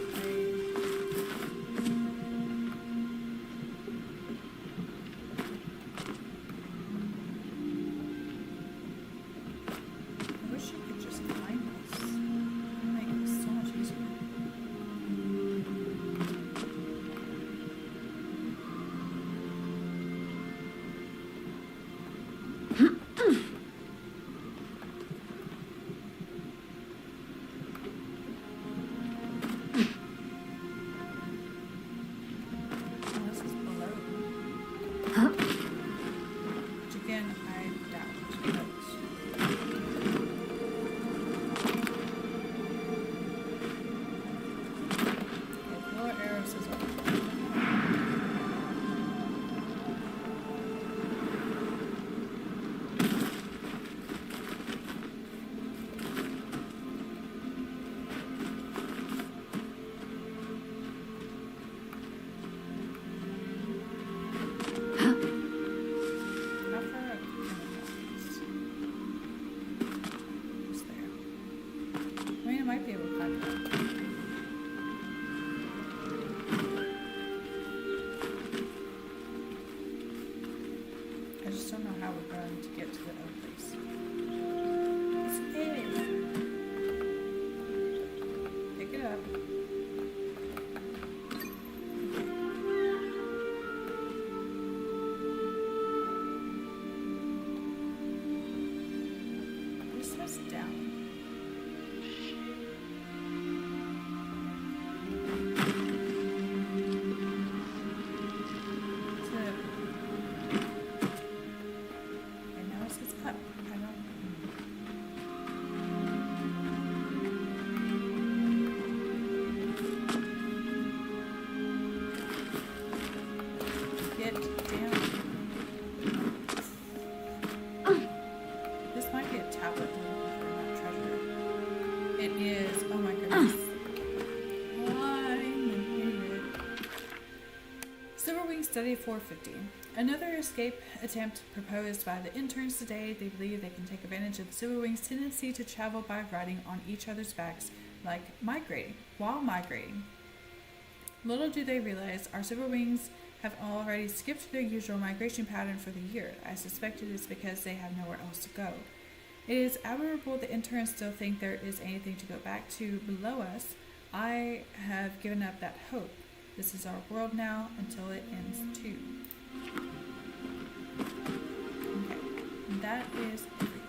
I wish you could just climb this. It would make it so much easier. Oh, this is below. Which again, I doubt. But lower arrows is up. How far up can it go? It's there. I mean, I might be able to climb it up. I just don't know how we're going to get to the other place. It's air. Pick it up. It is, oh my goodness. I'm an idiot. Silverwing Study 450. Another escape attempt proposed by the interns today. They believe they can take advantage of the Silverwings' tendency to travel by riding on each other's backs, like migrating, while migrating. Little do they realize our Silverwings have already skipped their usual migration pattern for the year. I suspect it is because they have nowhere else to go. It is admirable the interns still think there is anything to go back to below us. I have given up that hope. This is our world now until it ends too. Okay, that is everything.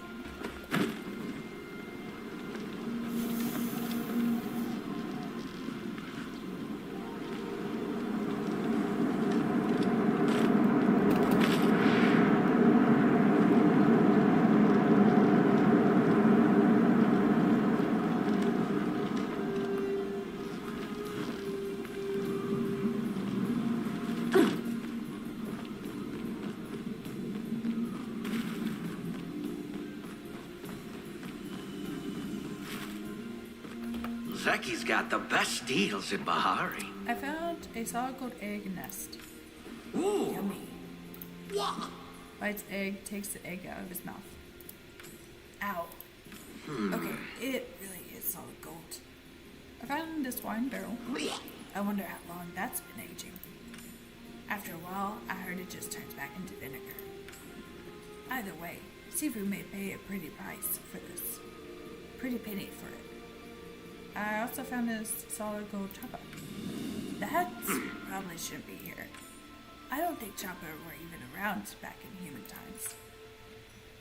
Zeki's got the best deals in Bahari. I found a solid gold egg nest. Ooh. Yummy. Wah. Bites egg, takes the egg out of his mouth. Ow. Okay, it really is solid gold. I found this wine barrel. I wonder how long that's been aging. After a while, I heard it just turns back into vinegar. Either way, Sifu may pay a pretty price for this. Pretty penny for it. I also found this solid gold chopper. The Huts probably shouldn't be here. I don't think Chopper were even around back in human times.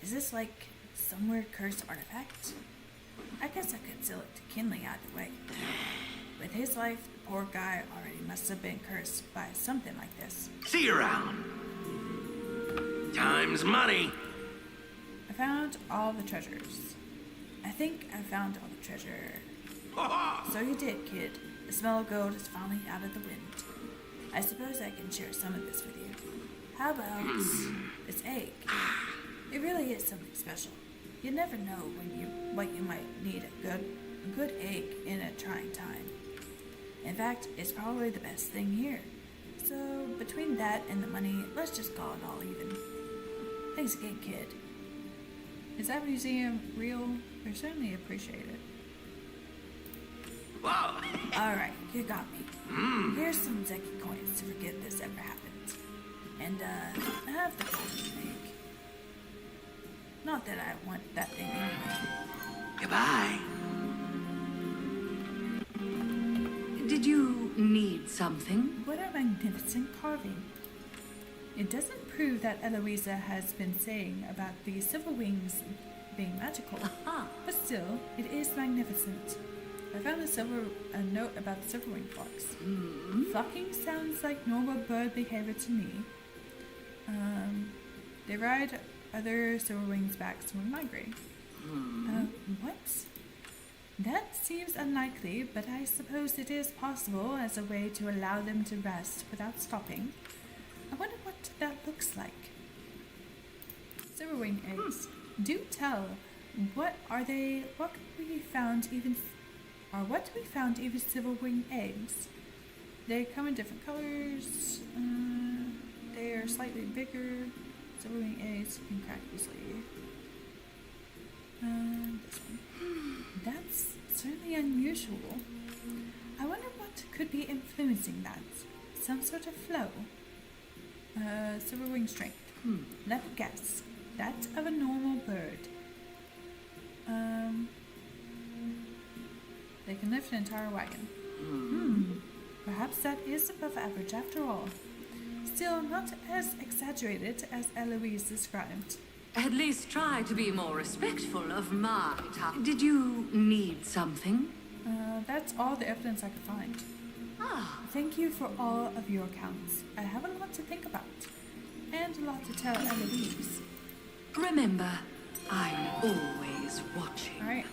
Is this like some weird cursed artifact? I guess I could sell it to Kinley either way. With his life, the poor guy already must have been cursed by something like this. See you around. Time's money. I found all the treasures. I think I found all the treasure. So you did, kid. The smell of gold is finally out of the wind. I suppose I can share some of this with you. How about this egg? It really is something special. You never know what you might need a good egg in a trying time. In fact, it's probably the best thing here. So between that and the money, let's just call it all even. Thanks again, kid. Is that museum real? We certainly appreciate it. Whoa. Alright, you got me. Here's some Zeki coins to forget this ever happened. And, have the golden egg. Not that I want that thing anyway. Goodbye. Did you need something? What a magnificent carving. It doesn't prove that Eloisa has been saying about the Silverwings being magical. But still, it is magnificent. I found a note about the Silverwing flocks. Flocking sounds like normal bird behavior to me. They ride other Silverwings' backs when migrating. What? That seems unlikely, but I suppose it is possible as a way to allow them to rest without stopping. I wonder what that looks like. Silverwing eggs. Do tell. What are they? What we found even Silverwing eggs? They come in different colors. They are slightly bigger. Silverwing eggs can crack easily. This one. That's certainly unusual. I wonder what could be influencing that. Some sort of flow. Silverwing strength. Let me guess. That of a normal bird. They can lift an entire wagon. Perhaps that is above average after all. Still not as exaggerated as Eloise described. At least try to be more respectful of my time. Did you need something? That's all the evidence I could find. Thank you for all of your accounts. I have a lot to think about. And a lot to tell Eloise. Remember, I'm always watching. Alright.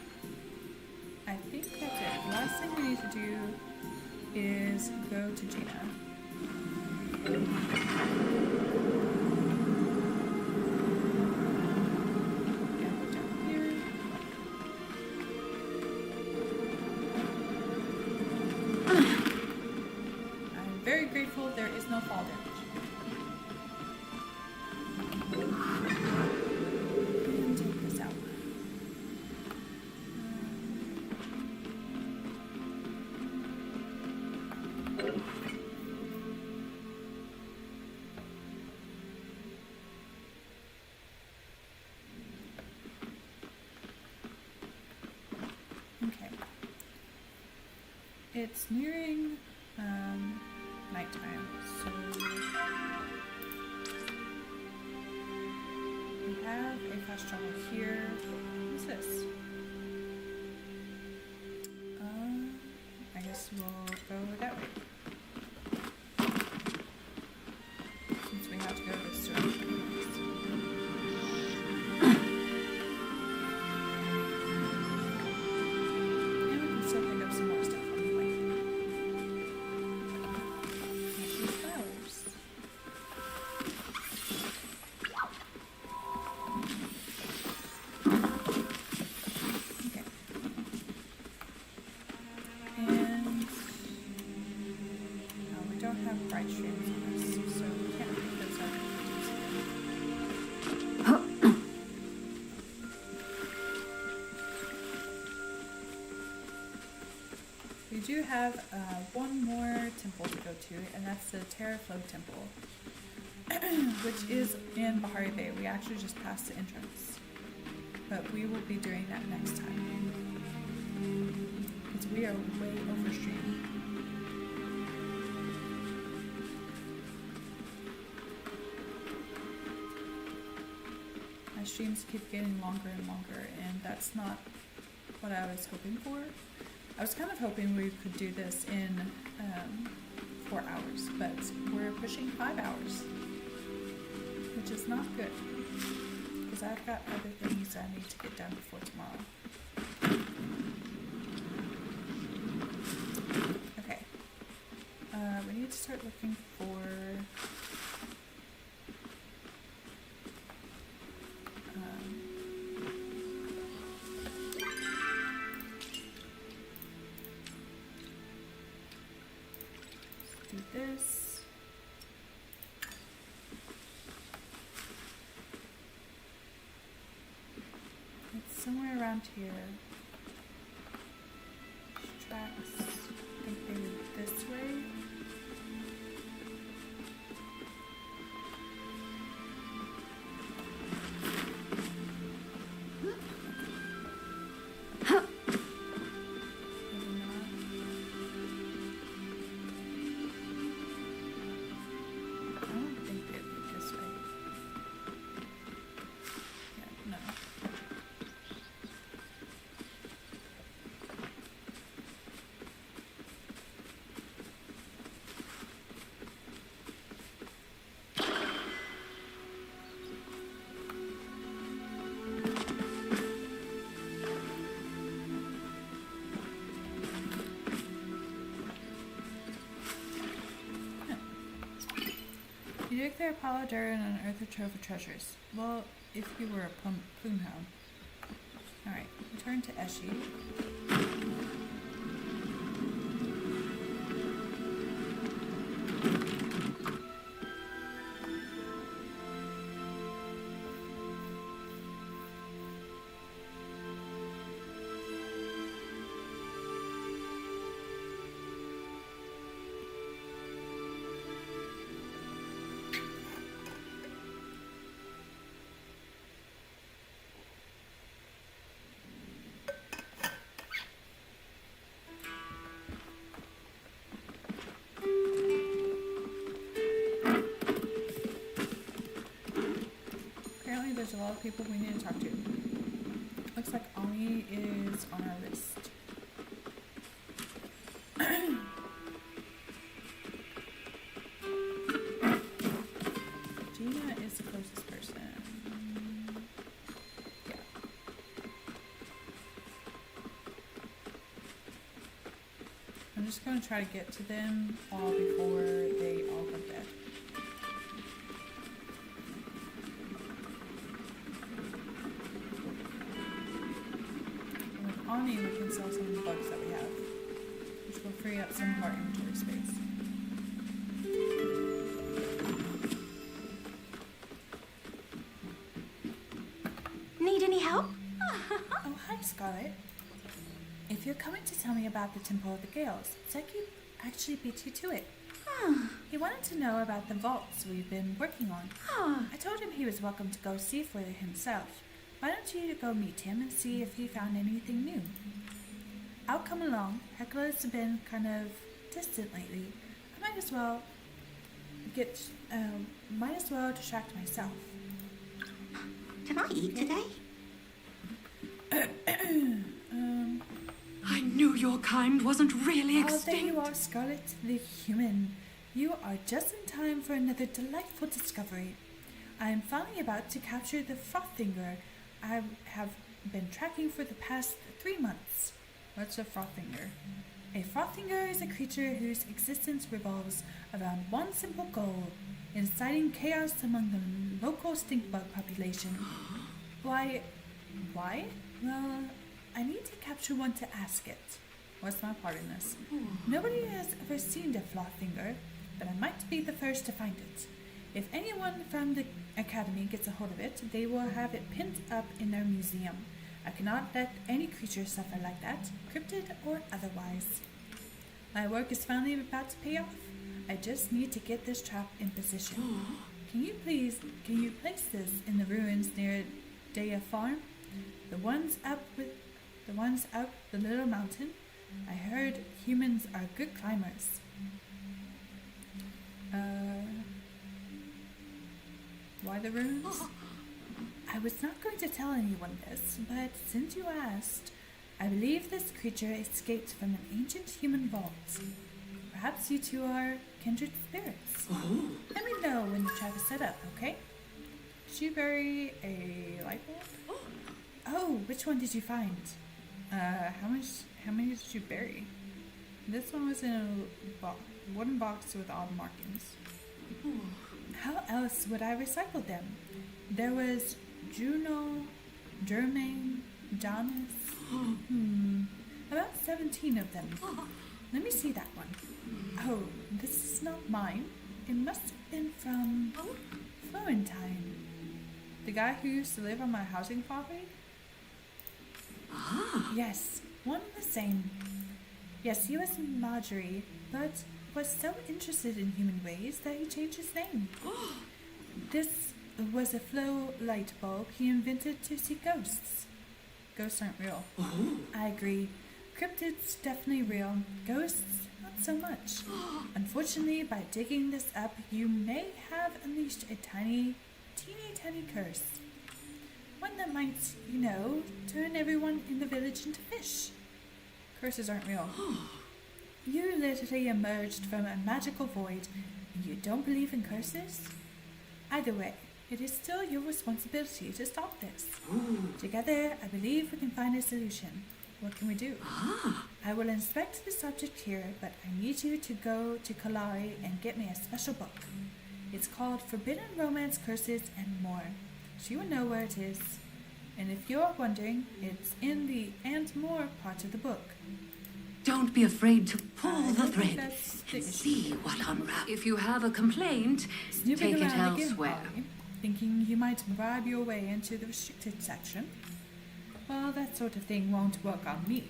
I think that's it. The last thing we need to do is go to Gina. Yeah, go down here. there is no fall damage. And take this out. Okay. It's nearing nighttime, so we have a fast travel here. What's this? I guess we'll go that way. Since we have to go this direction. And we can still pick up some more stuff on the way. These flowers. Okay. And we don't have bright streams on us, so we can't pick those up. We do have one more temple to go to, and that's the Terraflow Temple, which is in Bahari Bay. We actually just passed the entrance, but we will be doing that next time because we are way overstream. My streams keep getting longer and longer, and that's not what I was hoping for. I was kind of hoping we could do this in 4 hours, but we're pushing 5 hours, which is not good, because I've got other things I need to get done before tomorrow. Okay, we need to start looking for do this. It's somewhere around here. These tracks, I think they were this way. Maybe not. I don't think they'd be this way. Yeah, no. You declare Palia and unearth a trove of treasures. Well, if you were a plume hound. Alright, return to Eshi. Apparently there's a lot of people we need to talk to. Looks like Ani is on our list. Gina is the closest person. Yeah. I'm just going to try to get to them all before they all go to bed. And with Ani, we can sell some of the bugs that we have, which will free up some of our inventory space. Scarlet. If you're coming to tell me about the Temple of the Gales, Zeki actually beat you to it. He wanted to know about the vaults we've been working on. I told him he was welcome to go see for himself. Why don't you go meet him and see if he found anything new? I'll come along. Hecla's been kind of distant lately. I might as well distract myself. Can I eat today? I knew your kind wasn't really Oh, there extinct. you are, Scarlet, the human. You are just in time for another delightful discovery. I am finally about to capture the Frothinger I have been tracking for the past 3 months. What's a Frothinger? A Frothinger is a creature whose existence revolves around one simple goal: inciting chaos among the local stinkbug population. Why? Well, I need to capture one to ask it. What's my part in this? Nobody has ever seen the Frothinger, but I might be the first to find it. If anyone from the Academy gets a hold of it, they will have it pinned up in their museum. I cannot let any creature suffer like that, cryptid or otherwise. My work is finally about to pay off. I just need to get this trap in position. Can you place this in the ruins near Daya Farm? The ones up the little mountain? I heard humans are good climbers. Why the ruins? I was not going to tell anyone this, but since you asked, I believe this creature escaped from an ancient human vault. Perhaps you two are kindred spirits. Let me know when the trap is set up, okay? Did she bury a light bulb? Oh, which one did you find? How many did you bury? This one was in a wooden box with odd markings. How else would I recycle them? There was Juno, Germain, Janus. About 17 of them. Let me see that one. Oh, this is not mine. It must have been from Florentine. The guy who used to live on my housing property? Yes, one and the same. Yes, he was Marjorie, but was so interested in human ways that he changed his name. This was a flow light bulb he invented to see ghosts. Ghosts aren't real. I agree. Cryptids definitely real. Ghosts, not so much. Unfortunately, by digging this up, you may have unleashed a teeny tiny curse. One that might, turn everyone in the village into fish. Curses aren't real. You literally emerged from a magical void, and you don't believe in curses? Either way, it is still your responsibility to stop this. Together, I believe we can find a solution. What can we do? I will inspect the subject here, but I need you to go to Kalari and get me a special book. It's called Forbidden Romance, Curses, and More. She will know where it is. And if you're wondering, it's in the and more part of the book. Don't be afraid to pull I the don't think thread that's the and issue. see what unravels. If you have a complaint, Snooping take it around again, elsewhere. Polly, thinking you might bribe your way into the restricted section. Well, that sort of thing won't work on me.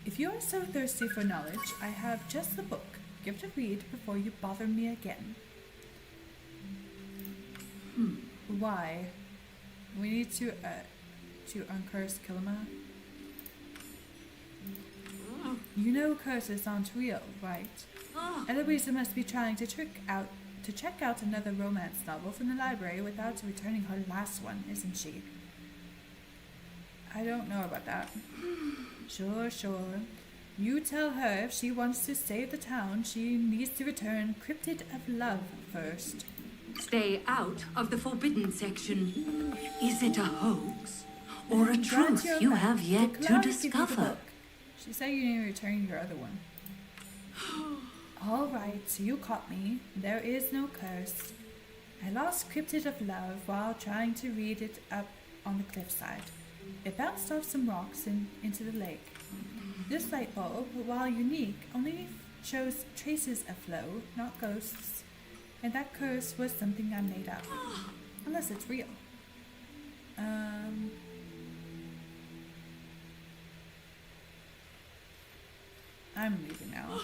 If you are so thirsty for knowledge, I have just the book. Give it a read before you bother me again. Why? We need to uncurse Kilima. You know curses aren't real, right? Eloisa must be trying to check out another romance novel from the library without returning her last one, isn't she? I don't know about that. Sure. You tell her if she wants to save the town, she needs to return Cryptid of Love first. Stay out of the forbidden section. Is it a hoax or a Grant truth your you back have yet to Clark give you the discover? book. She said you need to return your other one. All right, you caught me. There is no curse. I lost Cryptid of Love while trying to read it up on the cliffside. It bounced off some rocks into the lake. This light bulb, while unique, only shows traces of flow, not ghosts. And that curse was something I made up. Unless it's real. I'm leaving now.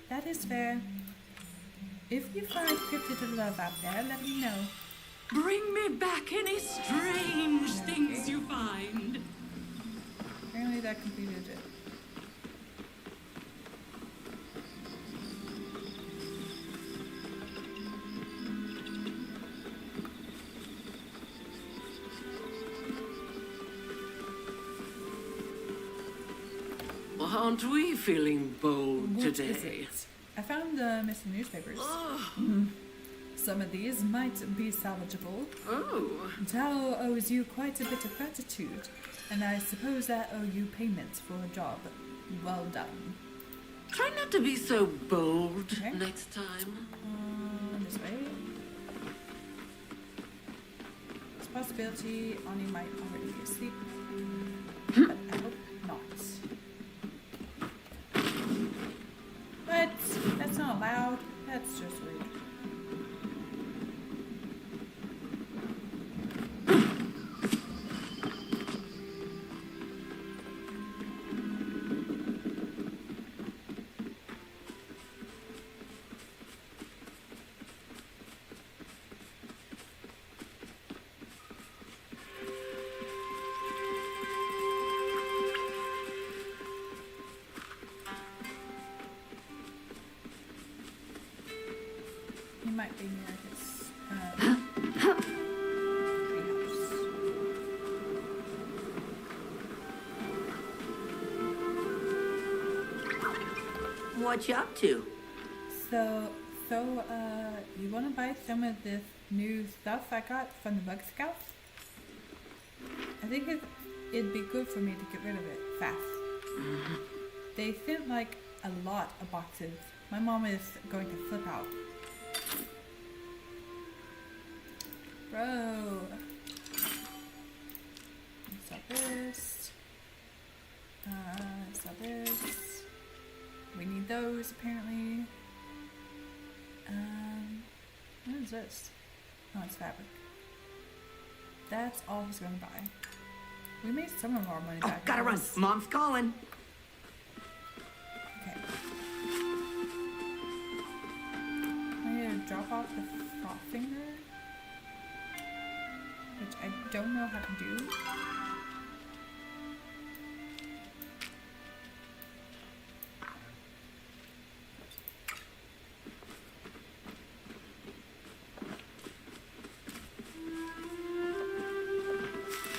That is fair. If you find cryptid of love out there, let me know. Bring me back any strange things you find. Apparently that completed it. Aren't we feeling bold What is today? it? I found the missing newspapers. Some of these might be salvageable. Oh, Tao owes you quite a bit of gratitude, and I suppose that owe you payments for a job well done. try not to be so bold Okay. next time. This way. There's a possibility Ani might already be asleep, but I hope not. What? That's not allowed. That's just rude. He might be near his treehouse. What you up to? So, you want to buy some of this new stuff I got from the Bug Scouts? I think it'd be good for me to get rid of it fast. They sent like a lot of boxes. My mom is going to flip out. Bro. Sell this. Sell this. We need those apparently. What is this? Oh, it's fabric. That's all he's gonna buy. We made some of our money Oh, back. gotta run. This. Mom's calling. Okay. I need to drop off the froth finger, which I don't know how to do.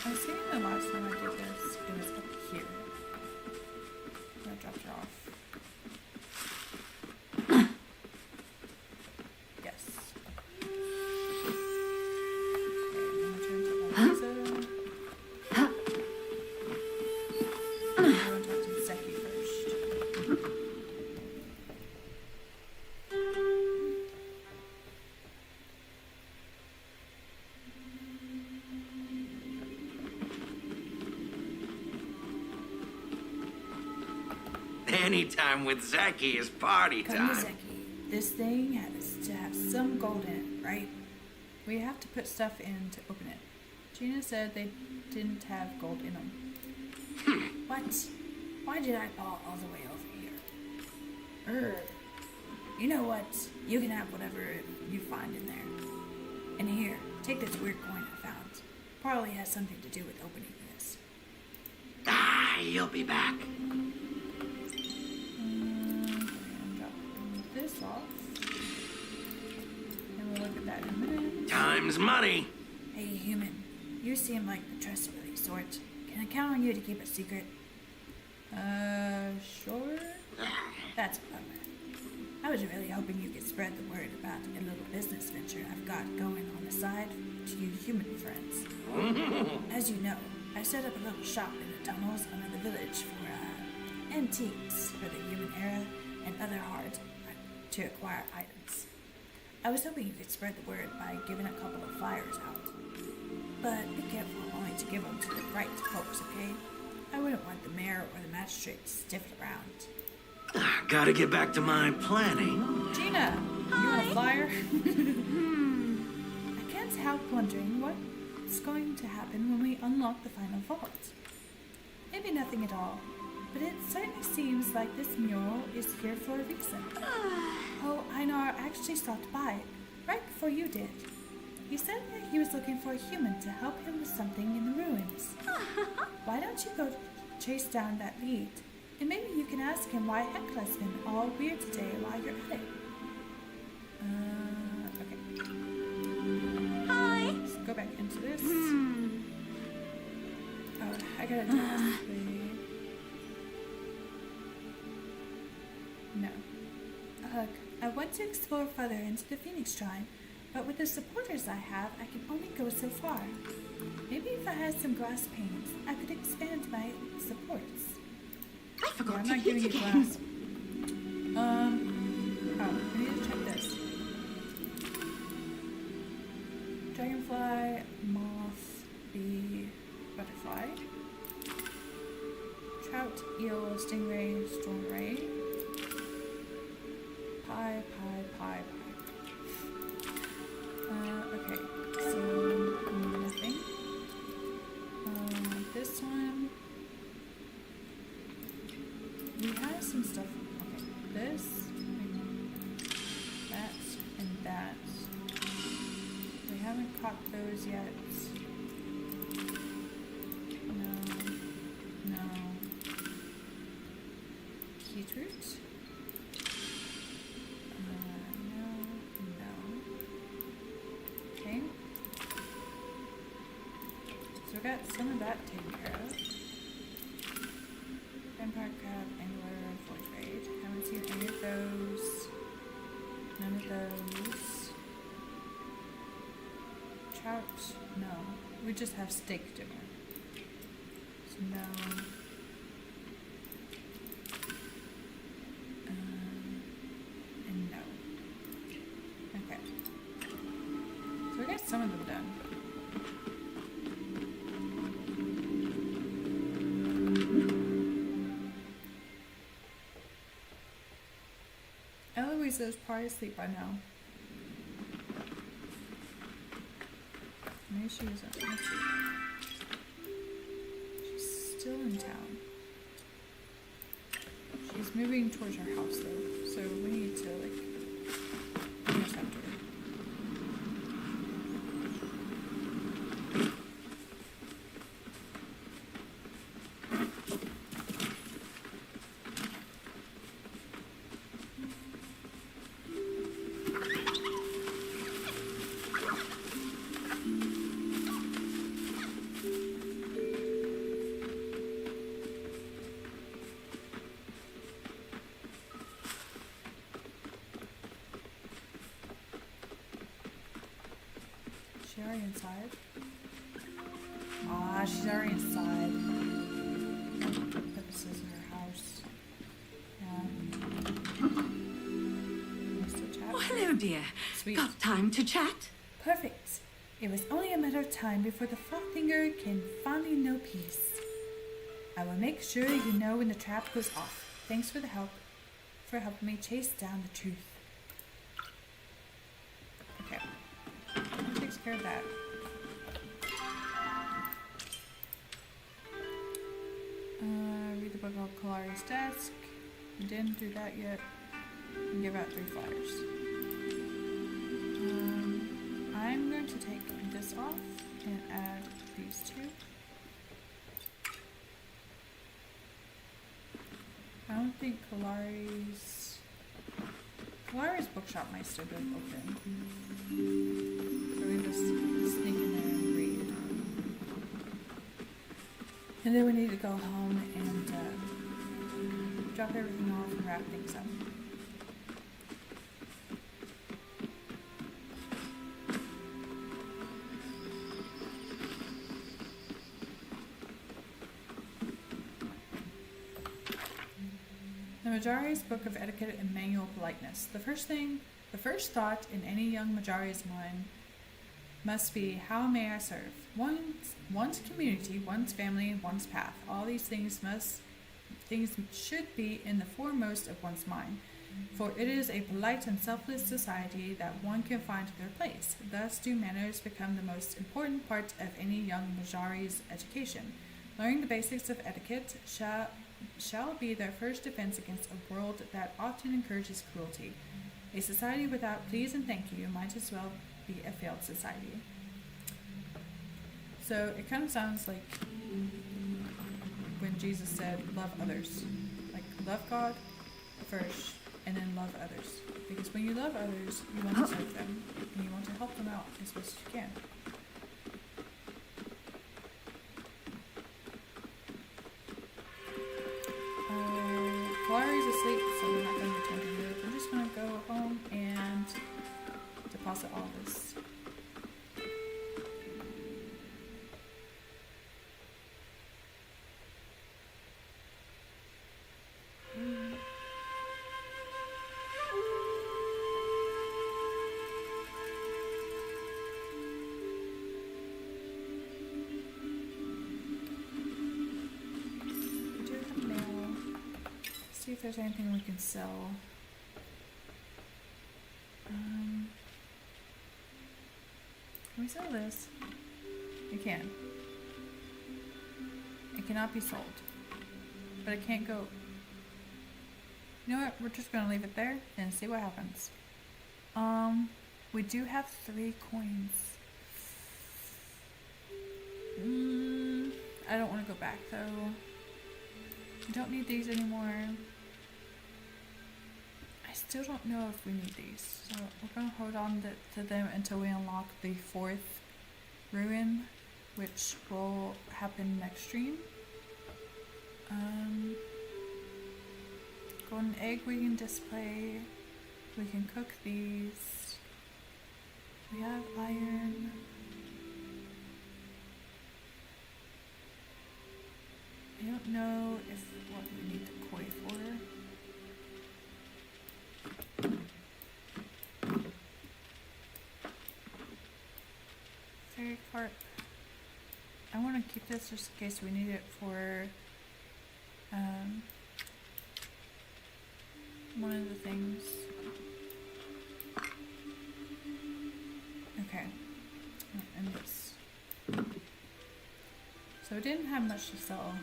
I was thinking the last time I did this, it was up here. I dropped her off. Yes. Okay, I'm gonna turn to Eliza. I'm gonna talk to Zeki first. Anytime with Zeki is party Come to time. Zeki. This thing has to have some gold in it, right? We have to put stuff in to open it. Gina said they didn't have gold in them. What? Why did I fall all the way over here? You know what? You can have whatever you find in there. And here, take this weird coin I found. Probably has something to do with opening this. Ah, you'll be back. And drop this off. And we'll look at that in a minute. Time's money. Hey, human. You seem like the trustworthy sort. Can I count on you to keep it secret? Sure. That's a bummer. I was really hoping you could spread the word about a little business venture I've got going on the side to you human friends. As you know, I set up a little shop in the tunnels under the village for antiques for the human era and other hard to acquire items. I was hoping you could spread the word by giving a couple of flyers out. But be careful only to give them to the right folks, okay? I wouldn't want the mayor or the magistrate sniffed around. Ah, gotta get back to my planning. Gina, you want a flyer? I can't help wondering what's going to happen when we unlock the final vault. Maybe nothing at all. but it certainly seems like this mural is here for a reason. Oh, Einar actually stopped by, right before you did. He said that he was looking for a human to help him with something in the ruins. Why don't you go chase down that lead? And maybe you can ask him why Hekla's been all weird today while you're at it. Okay. Hi. Let's go back into this. Oh, I gotta do this. No. Ugh, I want to explore further into the Phoenix Shrine, but with the supporters I have, I can only go so far. Maybe if I had some glass panes, I could expand my supports. I forgot I'm to not eat giving you again. glass. Oh, I need to check this. Dragonfly, moth, bee, butterfly, trout, eel, stingray, storm ray, pie. Okay, so nothing. This one. We have some stuff. Okay, this, that, and that. We haven't caught those yet. No. Beetroot. No. Okay. So we got some of that taken care of. Vampire crab, angler, forge raid. Haven't seen any of those. None of those. Trout, no. We just have steak dinner. So no. And no. Okay. So we got some of them done. Eloise's probably asleep by now. Maybe she isn't. Let's see. She's still in town. She's moving towards her house though, so we need to intercept her. She already inside? Ah, she's already inside. This is her house. Wants to chat? Oh, hello, dear. Sweet. Got time to chat? Perfect. It was only a matter of time before the Frogfinger can finally know peace. I will make sure you know when the trap goes off. Thanks for the help. For helping me chase down the truth. Okay. That takes care of that. Read the book of Kalari's desk. We didn't do that yet. And give out 3 flyers. I'm going to take this off and add these 2. I don't think Kalari's bookshop might still be open. So we just sneak in there and read. And then we need to go home and drop everything off and wrap things up. The Majari's Book of Etiquette and Manual of Politeness. The first thought in any young Majari's mind must be, how may I serve? One's community, one's family, one's path. All these things should be in the foremost of one's mind, for it is a polite and selfless society that one can find their place. Thus do manners become the most important part of any young Majari's education. Learning the basics of etiquette shall be their first defense against a world that often encourages cruelty. A society without please and thank you might as well be a failed society. So it kind of sounds like when Jesus said, love others. Like, love God first, and then love others. Because when you love others, you want to serve them, and you want to help them out as best as you can. Kalari's asleep, so we're not going to attend to her. We're just going to go home and deposit all this. See if there's anything we can sell. Can we sell this? We can. It cannot be sold. But it can't go. You know what? We're just gonna leave it there and see what happens. We do have 3 coins. I don't want to go back though. We don't need these anymore. I still don't know if we need these, so we're gonna hold on to them until we unlock the 4th ruin, which will happen next stream. Golden egg we can display. We can cook these. We have iron. I don't know if what we need the koi for. Fairy carp. I want to keep this just in case we need it for one of the things. Okay. And this. So we didn't have much to sell,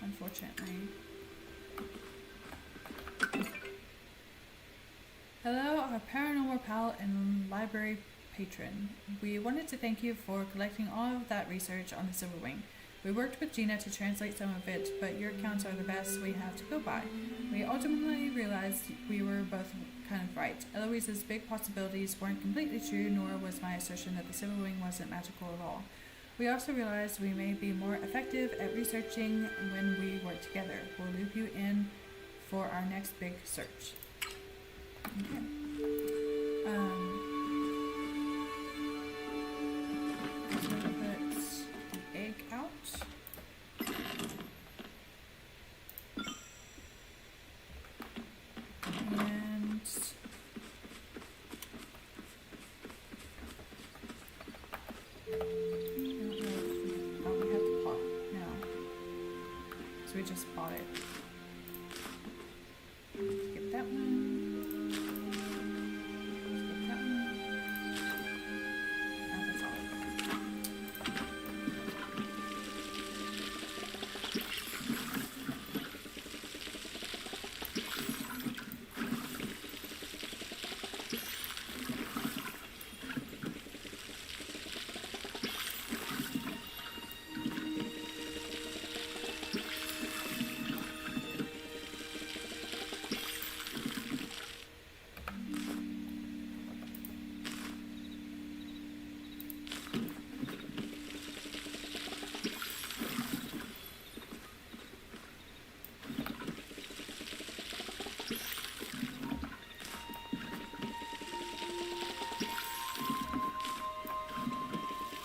unfortunately. Hello, our paranormal pal and library patron. We wanted to thank you for collecting all of that research on the Silver Wing. We worked with Gina to translate some of it, but your accounts are the best we have to go by. We ultimately realized we were both kind of right. Eloise's big possibilities weren't completely true, nor was my assertion that the Silver Wing wasn't magical at all. We also realized we may be more effective at researching when we work together. We'll loop you in for our next big search. Okay. So put the egg out. And so we just bought it. Skip that one. Skip that one. Oh, that's all.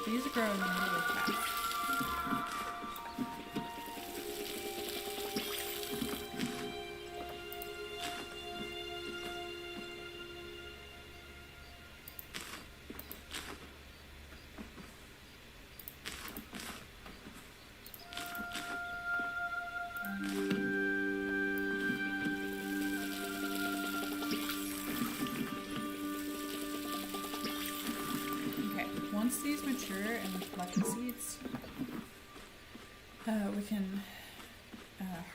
These are growing really fast. Once these mature and we collect the seeds, we can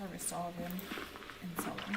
harvest all of them and sell them.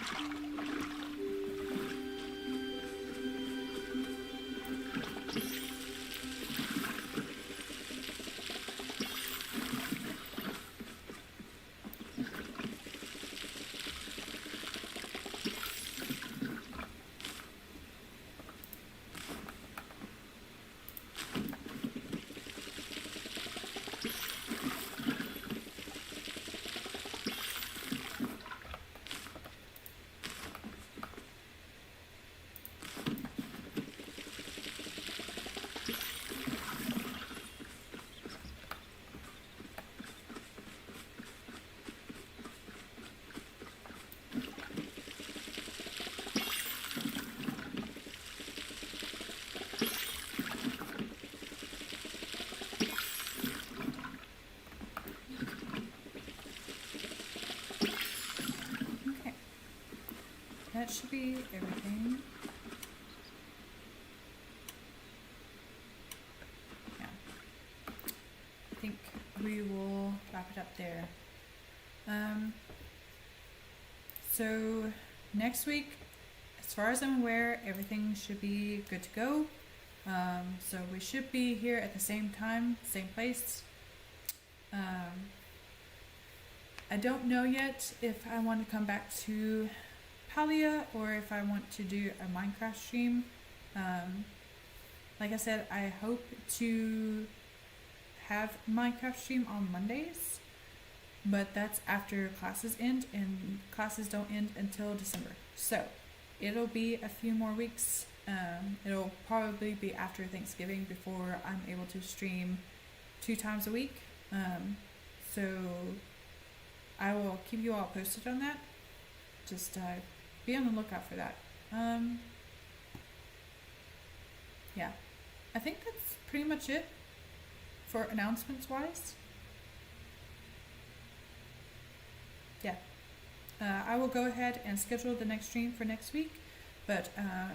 Okay. That should be everything. Yeah. I think we will wrap it up there. So next week, as far as I'm aware, everything should be good to go. So we should be here at the same time, same place. I don't know yet if I want to come back to Palia or if I want to do a Minecraft stream. Like I said, I hope to have Minecraft stream on Mondays, but that's after classes end, and classes don't end until December. So it'll be a few more weeks. It'll probably be after Thanksgiving before I'm able to stream 2 times a week. So I will keep you all posted on that. Just be on the lookout for that. Yeah, I think that's pretty much it for announcements wise. Yeah, I will go ahead and schedule the next stream for next week. But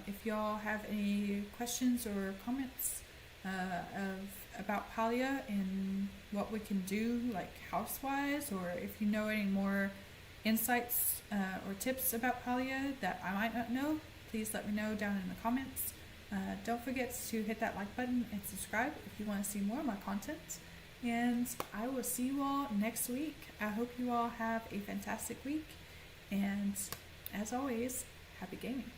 if y'all have any questions or comments about Palia and what we can do, like house-wise, or if you know any more insights or tips about Palia that I might not know, please let me know down in the comments. Don't forget to hit that like button and subscribe if you want to see more of my content. And I will see you all next week. I hope you all have a fantastic week. And as always, happy gaming.